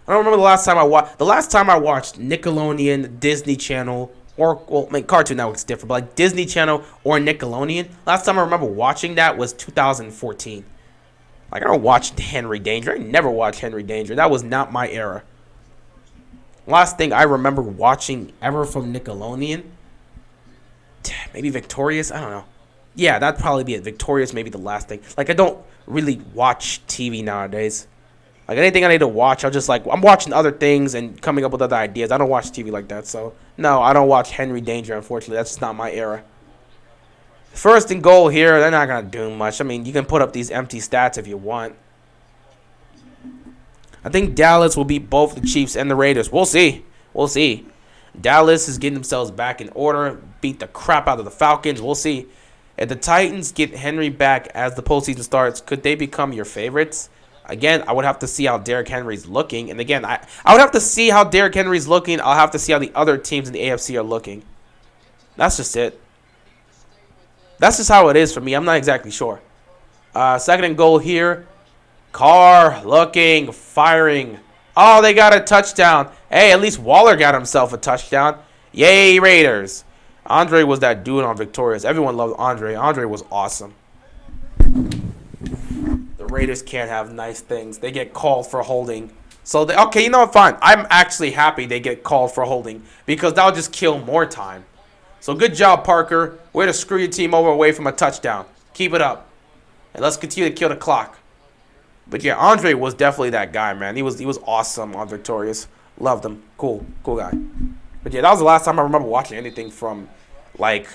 [SPEAKER 1] I don't remember the last time I watched. The last time I watched Nickelodeon, Disney Channel, or, well, I mean, Cartoon Network's different, but like Disney Channel or Nickelodeon. Last time I remember watching that was 2014. Like, I don't watch Henry Danger. I never watched Henry Danger. That was not my era. Last thing I remember watching ever from Nickelodeon, maybe Victorious? I don't know. Yeah, that'd probably be it. Victorious, maybe the last thing. Like, I don't really watch TV nowadays. Like, anything I need to watch, I'm watching other things and coming up with other ideas. I don't watch TV like that, so no, I don't watch Henry Danger, unfortunately. That's just not my era. 1st and goal here, they're not going to do much. I mean, you can put up these empty stats if you want. I think Dallas will beat both the Chiefs and the Raiders. We'll see. We'll see. Dallas is getting themselves back in order, beat the crap out of the Falcons. We'll see. If the Titans get Henry back as the postseason starts, could they become your favorites? Again, I would have to see how Derrick Henry's looking. And again, I would have to see how Derrick Henry's looking. I'll have to see how the other teams in the AFC are looking. That's just it. That's just how it is for me. I'm not exactly sure. 2nd and goal here. Carr looking, firing. Oh, they got a touchdown. Hey, at least Waller got himself a touchdown. Yay, Raiders. Andre was that dude on Victorious. Everyone loved Andre. Andre was awesome. The Raiders can't have nice things. They get called for holding. So, okay, you know what? Fine. I'm actually happy they get called for holding because that'll just kill more time. So, good job, Parker. Way to screw your team over away from a touchdown. Keep it up. And let's continue to kill the clock. But, yeah, Andre was definitely that guy, man. He was awesome on Victorious. Loved him. Cool guy. But, yeah, that was the last time I remember watching anything from, that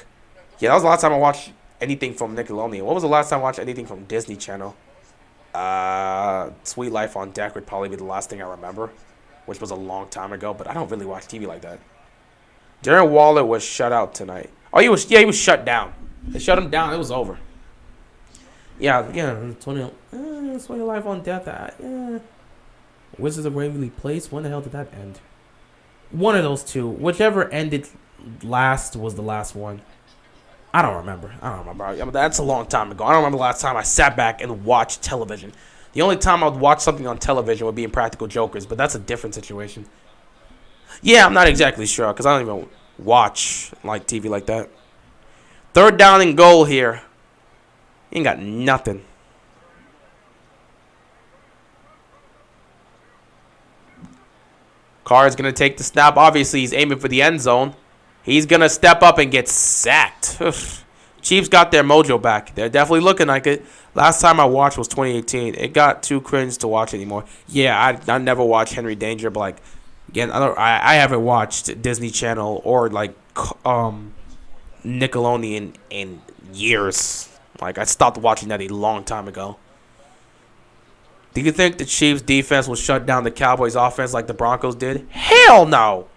[SPEAKER 1] was the last time I watched anything from Nickelodeon. What was the last time I watched anything from Disney Channel? Sweet Life on Deck would probably be the last thing I remember, which was a long time ago, but I don't really watch TV like that. Darren Waller was shut out tonight. Oh, he was shut down. They shut him down. It was over. Yeah, 20 Life on Death. Wizards of Waverly Place. When the hell did that end? One of those two. Whichever ended last was the last one. I don't remember. That's a long time ago. I don't remember the last time I sat back and watched television. The only time I would watch something on television would be in Practical Jokers, but that's a different situation. Yeah, I'm not exactly sure because I don't even watch TV like that. 3rd down and goal here. He ain't got nothing. Carr is going to take the snap. Obviously, he's aiming for the end zone. He's going to step up and get sacked. Chiefs got their mojo back. They're definitely looking like it. Last time I watched was 2018. It got too cringe to watch anymore. Yeah, I never watched Henry Danger, but again, I haven't watched Disney Channel or Nickelodeon in years. I stopped watching that a long time ago. Do you think the Chiefs defense will shut down the Cowboys offense like the Broncos did? Hell no.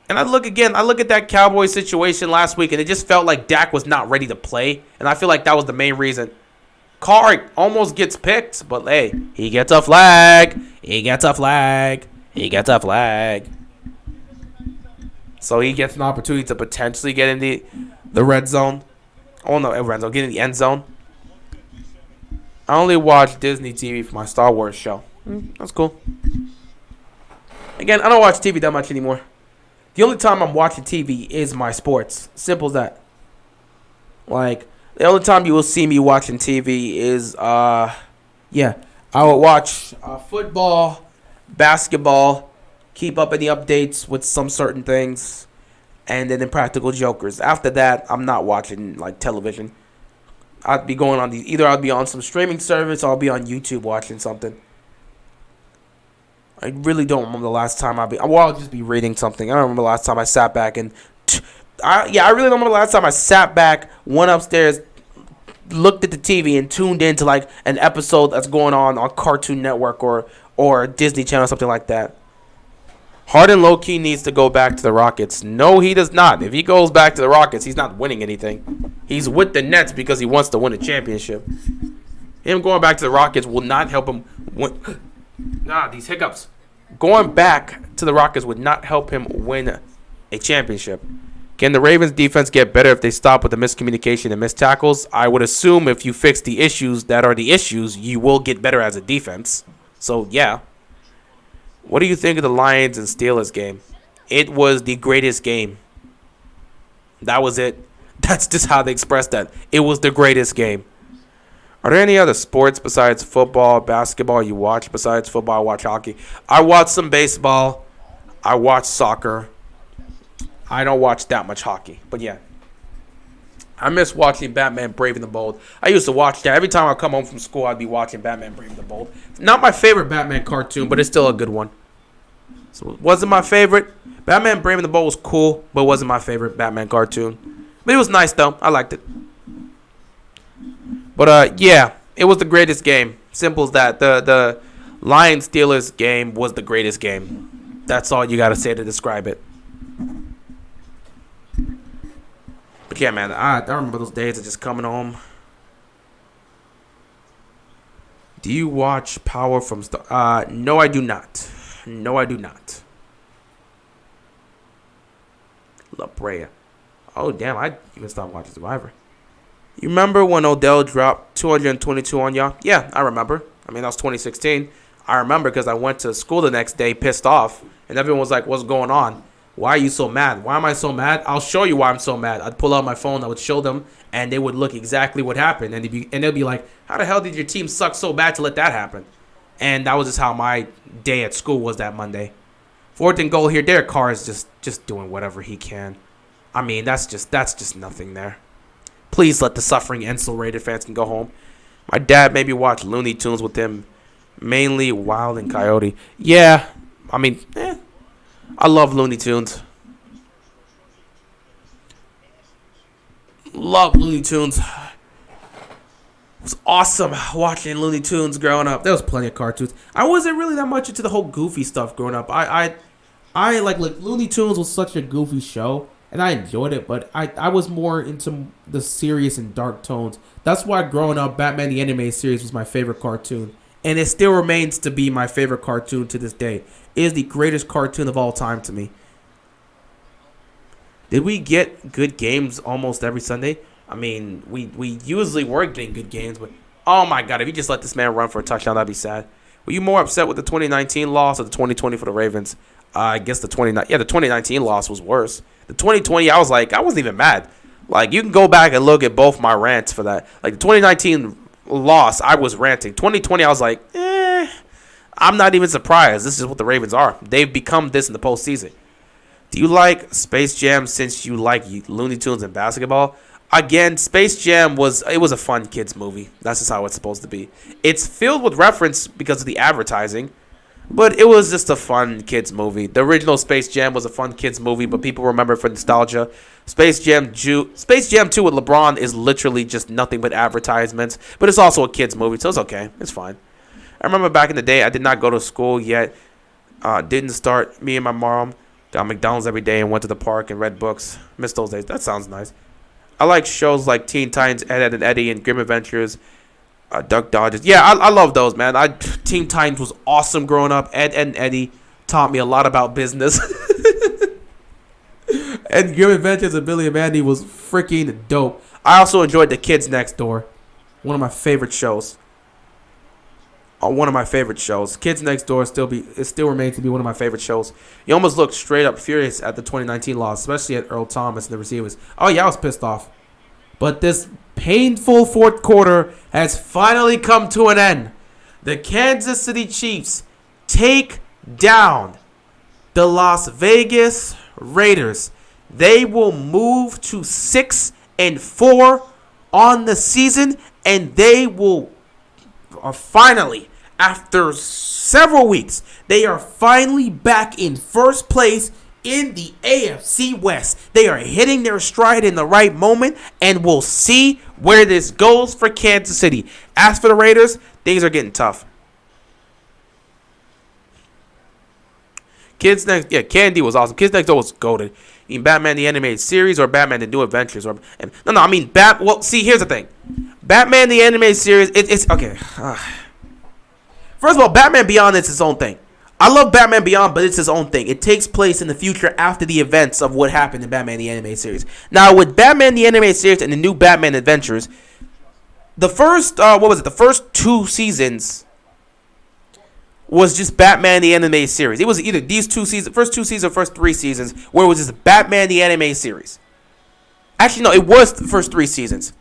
[SPEAKER 1] And I look at that Cowboys situation last week, and it just felt like Dak was not ready to play. And I feel like that was the main reason. Carr almost gets picked, but hey, he gets a flag. He gets a flag. He gets a flag. So he gets an opportunity to potentially get in the red zone. Oh, no, red zone. Get in the end zone. I only watch Disney TV for my Star Wars show. That's cool. Again, I don't watch TV that much anymore. The only time I'm watching TV is my sports. Simple as that. Like, the only time you will see me watching TV is, I will watch football, basketball, keep up any updates with some certain things, and then Impractical Jokers. After that, I'm not watching, like, television. I'd be going on these. Either I'll be on some streaming service or I'll be on YouTube watching something. I really don't remember the last time I'll just be reading something. I don't remember the last time I sat back and... I really don't remember the last time I sat back, went upstairs, looked at the TV, and tuned into, like, an episode that's going on Cartoon Network or Disney Channel or something like that. Harden low-key needs to go back to the Rockets. No, he does not. If he goes back to the Rockets, he's not winning anything. He's with the Nets because he wants to win a championship. Him going back to the Rockets will not help him win. These hiccups. Going back to the Rockets would not help him win a championship. Can the Ravens defense get better if they stop with the miscommunication and missed tackles? I would assume if you fix the issues that are the issues, you will get better as a defense. So, yeah. What do you think of the Lions and Steelers game? It was the greatest game. That was it. That's just how they expressed that. It was the greatest game. Are there any other sports besides football, basketball you watch? Besides football, I watch hockey. I watch some baseball. I watch soccer. I don't watch that much hockey. But yeah. I miss watching Batman Brave and the Bold. I used to watch that. Every time I come home from school, I'd be watching Batman Brave and the Bold. Not my favorite Batman cartoon, but it's still a good one. So it wasn't my favorite. Batman Brave and the Bold was cool, but it wasn't my favorite Batman cartoon. But it was nice, though. I liked it. But, yeah, it was the greatest game. Simple as that. The Lions-Steelers game was the greatest game. That's all you got to say to describe it. But yeah, man, I remember those days of just coming home. Do you watch Power from Star? No, I do not. No, I do not. La Brea. Oh, damn, I even stopped watching Survivor. You remember when Odell dropped 222 on y'all? Yeah, I remember. I mean, that was 2016. I remember because I went to school the next day pissed off, and everyone was like, what's going on? Why are you so mad? Why am I so mad? I'll show you why I'm so mad. I'd pull out my phone. I would show them, and they would look exactly what happened. And they'd be like, how the hell did your team suck so bad to let that happen? And that was just how my day at school was that Monday. 4th and goal here. Derek Carr is just doing whatever he can. I mean, that's just nothing there. Please let the suffering Enso Raider fans can go home. My dad made me watch Looney Tunes with him, mainly Wild and Coyote. Yeah, I mean, I love Looney Tunes. Love Looney Tunes. It was awesome watching Looney Tunes growing up. There was plenty of cartoons. I wasn't really that much into the whole goofy stuff growing up. I like Looney Tunes was such a goofy show, and I enjoyed it, but I was more into the serious and dark tones. That's why growing up, Batman the Animated Series was my favorite cartoon. And it still remains to be my favorite cartoon to this day. It is the greatest cartoon of all time to me. Did we get good games almost every Sunday? I mean, we usually were getting good games, but oh my God, if you just let this man run for a touchdown, that'd be sad. Were you more upset with the 2019 loss or the 2020 for the Ravens? I guess the 2019 loss was worse. The 2020, I wasn't even mad. Like, you can go back and look at both my rants for that. Like, the 2019 loss, I was ranting. 2020, I was like, I'm not even surprised. This is what the Ravens are. They've become this in the postseason. Do you like Space Jam since you like Looney Tunes and basketball? Again, Space Jam was a fun kids movie. That's just how it's supposed to be. It's filled with reference because of the advertising, but it was just a fun kids movie. The original Space Jam was a fun kids movie, but people remember it for nostalgia. Space Jam 2 with LeBron is literally just nothing but advertisements, but it's also a kids movie, so it's okay. It's fine. I remember back in the day, I did not go to school yet. Didn't start. Me and my mom got McDonald's every day and went to the park and read books. Missed those days. That sounds nice. I like shows like Teen Titans, Ed, Edd and Eddy, and Grim Adventures, Duck Dodgers. Yeah, I love those, man. Teen Titans was awesome growing up. Ed, and Eddy taught me a lot about business. And Grim Adventures of Billy and Mandy was freaking dope. I also enjoyed The Kids Next Door. One of my favorite shows. One of my favorite shows. Kids Next Door still remains to be one of my favorite shows. You almost looked straight up furious at the 2019 loss, especially at Earl Thomas and the receivers. Oh yeah, I was pissed off. But this painful fourth quarter has finally come to an end. The Kansas City Chiefs take down the Las Vegas Raiders. They will move to 6-4 on the season, and they will finally, after several weeks, they are finally back in first place in the AFC West. They are hitting their stride in the right moment, and we'll see where this goes for Kansas City. As for the Raiders, things are getting tough. Kids Next, yeah, Candy was awesome. Kids Next Door was goated. I mean, Batman the Animated Series or Batman the New Adventures? I mean, well, see, here's the thing. Batman the Animated Series, it's okay. First of all, Batman Beyond is its own thing. I love Batman Beyond, but it's its own thing. It takes place in the future after the events of what happened in Batman the Animated Series. Now, with Batman the Animated Series and the New Batman Adventures, the first, the first 2 seasons was just Batman the Animated Series. It was either these 2 seasons, first 2 seasons or first 3 seasons, where it was just Batman the Animated Series. Actually, no, it was the first 3 seasons.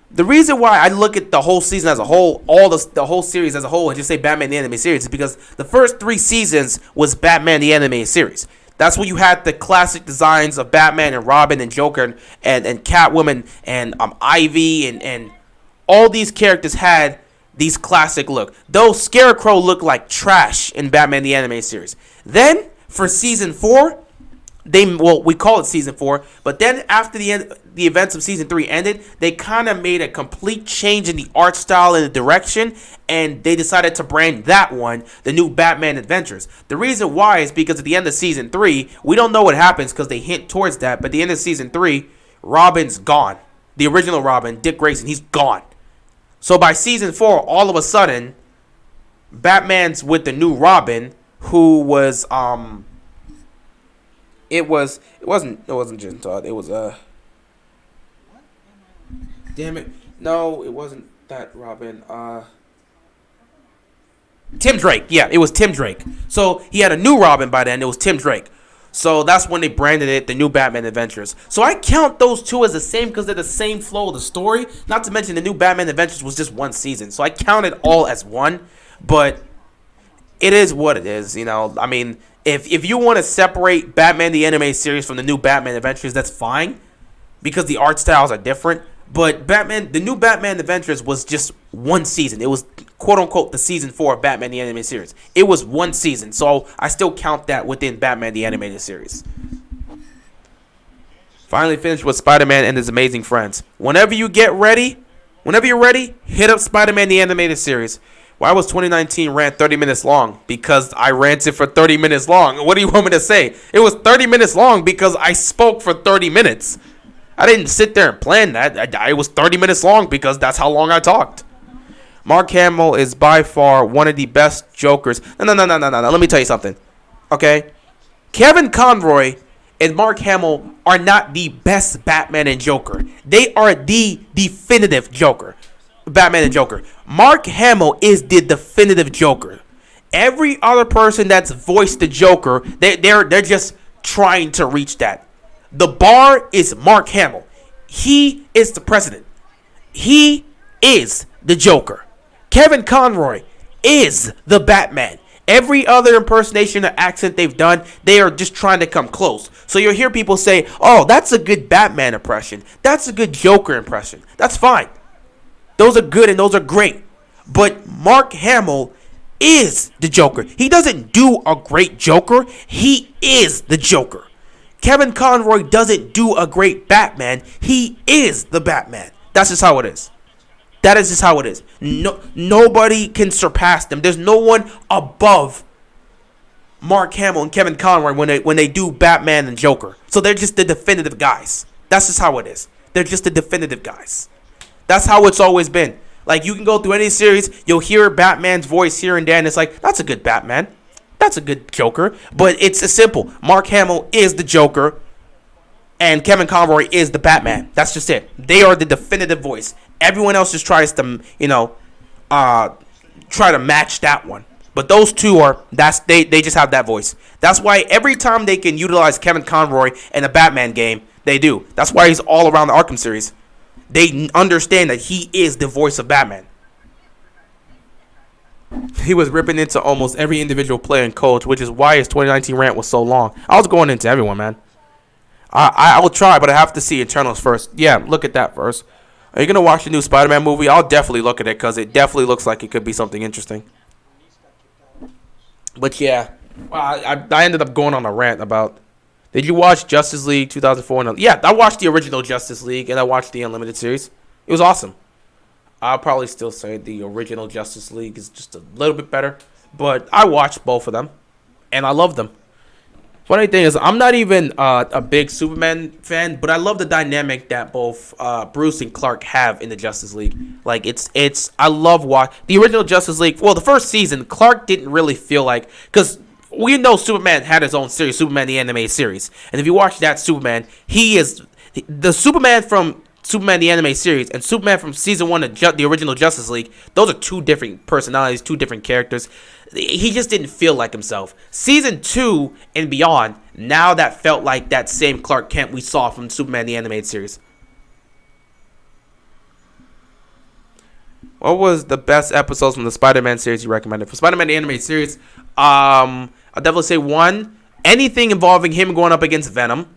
[SPEAKER 1] The reason why I look at the whole season as a whole, the whole series as a whole, and just say Batman the Animated Series is because the first 3 seasons was Batman the Animated Series. That's when you had the classic designs of Batman and Robin and Joker and Catwoman and Ivy and all these characters had these classic look. Though Scarecrow looked like trash in Batman the Animated Series. Then for season 4, we call it season 4, but then after the events of season 3 ended, they kind of made a complete change in the art style and the direction, and they decided to brand that one the New Batman Adventures. The reason why is because at the end of season 3, we don't know what happens because they hint towards that, but at the end of season 3, Robin's gone. The original Robin, Dick Grayson, he's gone. So by season 4, all of a sudden, Batman's with the new Robin, who was it wasn't Jason Todd. It was damn it. No, it wasn't that Robin. Tim Drake. Yeah, it was Tim Drake. So he had a new Robin by then. It was Tim Drake. So that's when they branded it the New Batman Adventures. So I count those 2 as the same because they're the same flow of the story. Not to mention the New Batman Adventures was just 1 season. So I count it all as one. But it is what it is, you know. I mean, if you want to separate Batman the Animated Series from the New Batman Adventures, that's fine. Because the art styles are different. But the New Batman Adventures was just 1 season. It was, quote-unquote, the season 4 of Batman the Animated Series. It was 1 season, so I still count that within Batman the Animated Series. Finally finished with Spider-Man and His Amazing Friends. Whenever you're ready, hit up Spider-Man the Animated Series. Why was 2019 rant 30 minutes long? Because I ranted for 30 minutes long. What do you want me to say? It was 30 minutes long because I spoke for 30 minutes. I didn't sit there and plan that. It was 30 minutes long because that's how long I talked. Mark Hamill is by far one of the best Jokers. No. Let me tell you something. Okay? Kevin Conroy and Mark Hamill are not the best Batman and Joker. They are the definitive Joker. Batman and Joker. Mark Hamill is the definitive Joker. Every other person that's voiced the Joker, they're just trying to reach that. The bar is Mark Hamill. He is the president. He is the Joker. Kevin Conroy is the Batman. Every other impersonation or accent they've done, they are just trying to come close. So you'll hear people say, oh, that's a good Batman impression. That's a good Joker impression. That's fine. Those are good and those are great. But Mark Hamill is the Joker. He doesn't do a great Joker. He is the Joker. Kevin Conroy doesn't do a great Batman. He is the Batman. That's just how it is. That is just how it is. Nobody can surpass them. There's no one above Mark Hamill and Kevin Conroy when they do Batman and Joker. So they're just the definitive guys. That's just how it is. They're just the definitive guys. That's how it's always been. Like, you can go through any series, you'll hear Batman's voice here and there, and it's like, that's a good Batman. That's a good Joker. But it's simple. Mark Hamill is the Joker. and Kevin Conroy is the Batman. That's just it. They are the definitive voice. Everyone else just tries to, try to match that one. But those two they just have that voice. That's why every time they can utilize Kevin Conroy in a Batman game, they do. That's why he's all around the Arkham series. They understand that he is the voice of Batman. He was ripping into almost every individual player and coach, which is why his 2019 rant was so long. I was going into everyone, man. I will try, but I have to see Eternals first. Yeah, look at that first. Are you going to watch the new Spider-Man movie? I'll definitely look at it because it definitely looks like it could be something interesting. But yeah, I ended up going on a rant about... Did you watch Justice League 2004? Yeah, I watched the original Justice League and I watched the Unlimited series. It was awesome. I'll probably still say the original Justice League is just a little bit better. But I watched both of them and I love them. Funny thing is, I'm not even a big Superman fan, but I love the dynamic that both Bruce and Clark have in the Justice League. Like, I love the original Justice League. Well, the first season, Clark didn't really feel like, because we know Superman had his own series, Superman the Animated Series. And if you watch that Superman, he is the Superman from Superman the Animated Series and Superman from season 1 of the original Justice League. Those are two different personalities, two different characters. He just didn't feel like himself. Season 2 and beyond, now that felt like that same Clark Kent we saw from Superman the Animated Series. What was the best episodes from the Spider-Man series you recommended? For Spider-Man the Animated Series, I'll definitely say 1. Anything involving him going up against Venom.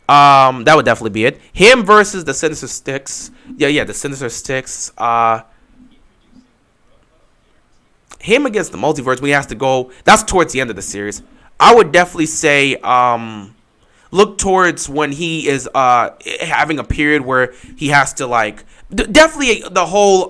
[SPEAKER 1] That would definitely be it. Him versus the Sinister Six. Yeah, the Sinister Six. Him against the multiverse when he has to go. That's towards the end of the series. I would definitely say look towards when he is having a period where he has to definitely the whole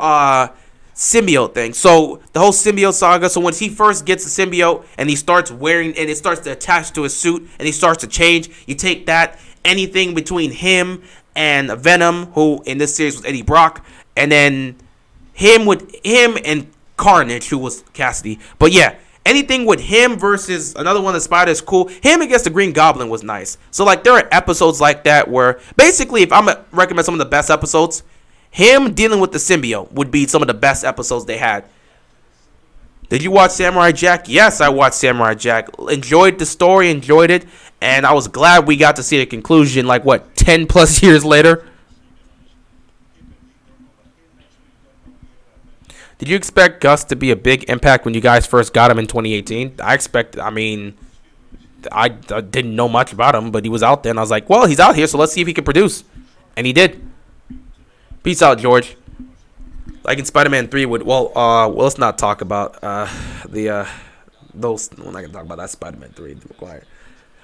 [SPEAKER 1] symbiote thing. So the whole symbiote saga. So once he first gets the symbiote and he starts wearing and it starts to attach to his suit and he starts to change, you take that, anything between him and Venom, who in this series was Eddie Brock, and then him and Carnage, who was Cassidy. But yeah, anything with him versus another one of the Spiders, cool. Him against the Green Goblin was nice. So there are episodes like that where basically, if I'm gonna recommend some of the best episodes, him dealing with the symbiote would be some of the best episodes they had. Did you watch Samurai Jack? Yes, I watched Samurai Jack. Enjoyed the story, enjoyed it, and I was glad we got to see the conclusion 10 plus years later. Did you expect Gus to be a big impact when you guys first got him in 2018? I didn't know much about him, but he was out there, and I was like, well, he's out here, so let's see if he can produce. And he did. Peace out, George. Like in Spider-Man 3 let's not talk about we're not gonna talk about that Spider-Man 3.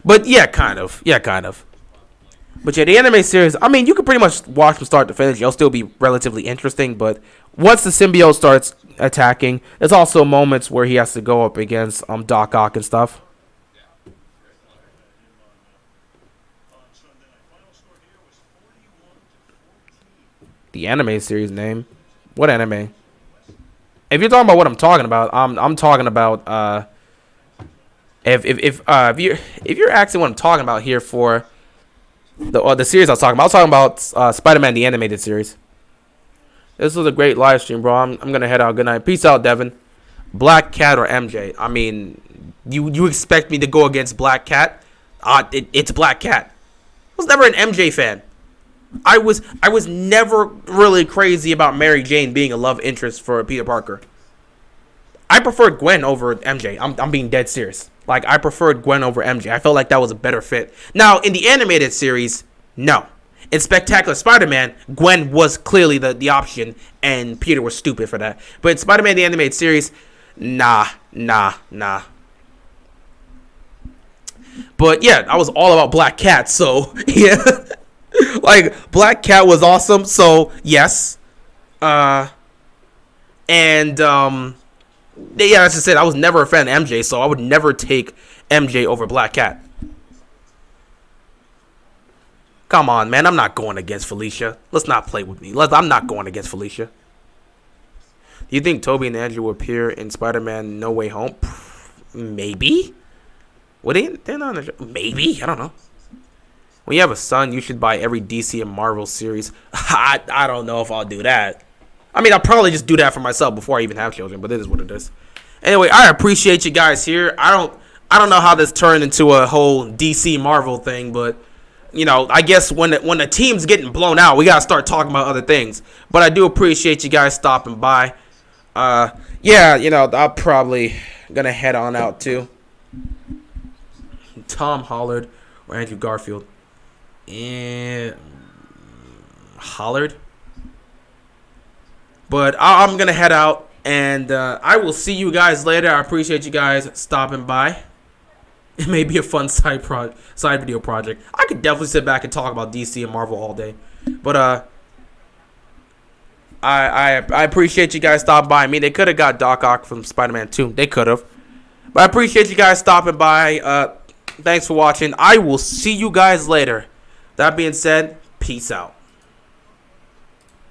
[SPEAKER 1] But yeah, kind of. But yeah, the anime series, you can pretty much watch from start to finish. It'll still be relatively interesting, but once the symbiote starts attacking, there's also moments where he has to go up against Doc Ock and stuff. The anime series name? What anime? If you're talking about what I'm talking about, I'm talking about if you're asking what I'm talking about here for the series I was talking about Spider-Man the Animated Series. This was a great live stream, bro. I'm gonna head out. Good night. Peace out, Devin. Black Cat or MJ? You expect me to go against Black Cat? It's Black Cat. I was never an MJ fan. I was never really crazy about Mary Jane being a love interest for Peter Parker. I preferred Gwen over MJ. I'm being dead serious. I preferred Gwen over MJ. I felt like that was a better fit. Now, in the animated series, no. In Spectacular Spider-Man, Gwen was clearly the option, and Peter was stupid for that. But in Spider-Man the Animated Series, nah. But yeah, I was all about Black Cat, so yeah. Black Cat was awesome, so yes. Yeah, that's just it. I was never a fan of MJ, so I would never take MJ over Black Cat. Come on, man. I'm not going against Felicia. Let's not play with me. I'm not going against Felicia. Do you think Toby and Andrew will appear in Spider-Man No Way Home? Maybe. They're not on the show. Maybe. I don't know. When you have a son, you should buy every DC and Marvel series. I don't know if I'll do that. I mean, I'll probably just do that for myself before I even have children, but it is what it is. Anyway, I appreciate you guys here. I don't know how this turned into a whole DC Marvel thing, but I guess when the team's getting blown out, we gotta start talking about other things. But I do appreciate you guys stopping by. I'm probably gonna head on out too. Tom Hollard or Andrew Garfield. And Hollard. But I'm going to head out, and I will see you guys later. I appreciate you guys stopping by. It may be a fun side video project. I could definitely sit back and talk about DC and Marvel all day. But I appreciate you guys stopping by. I mean, they could have got Doc Ock from Spider-Man 2. They could have. But I appreciate you guys stopping by. Thanks for watching. I will see you guys later. That being said, peace out.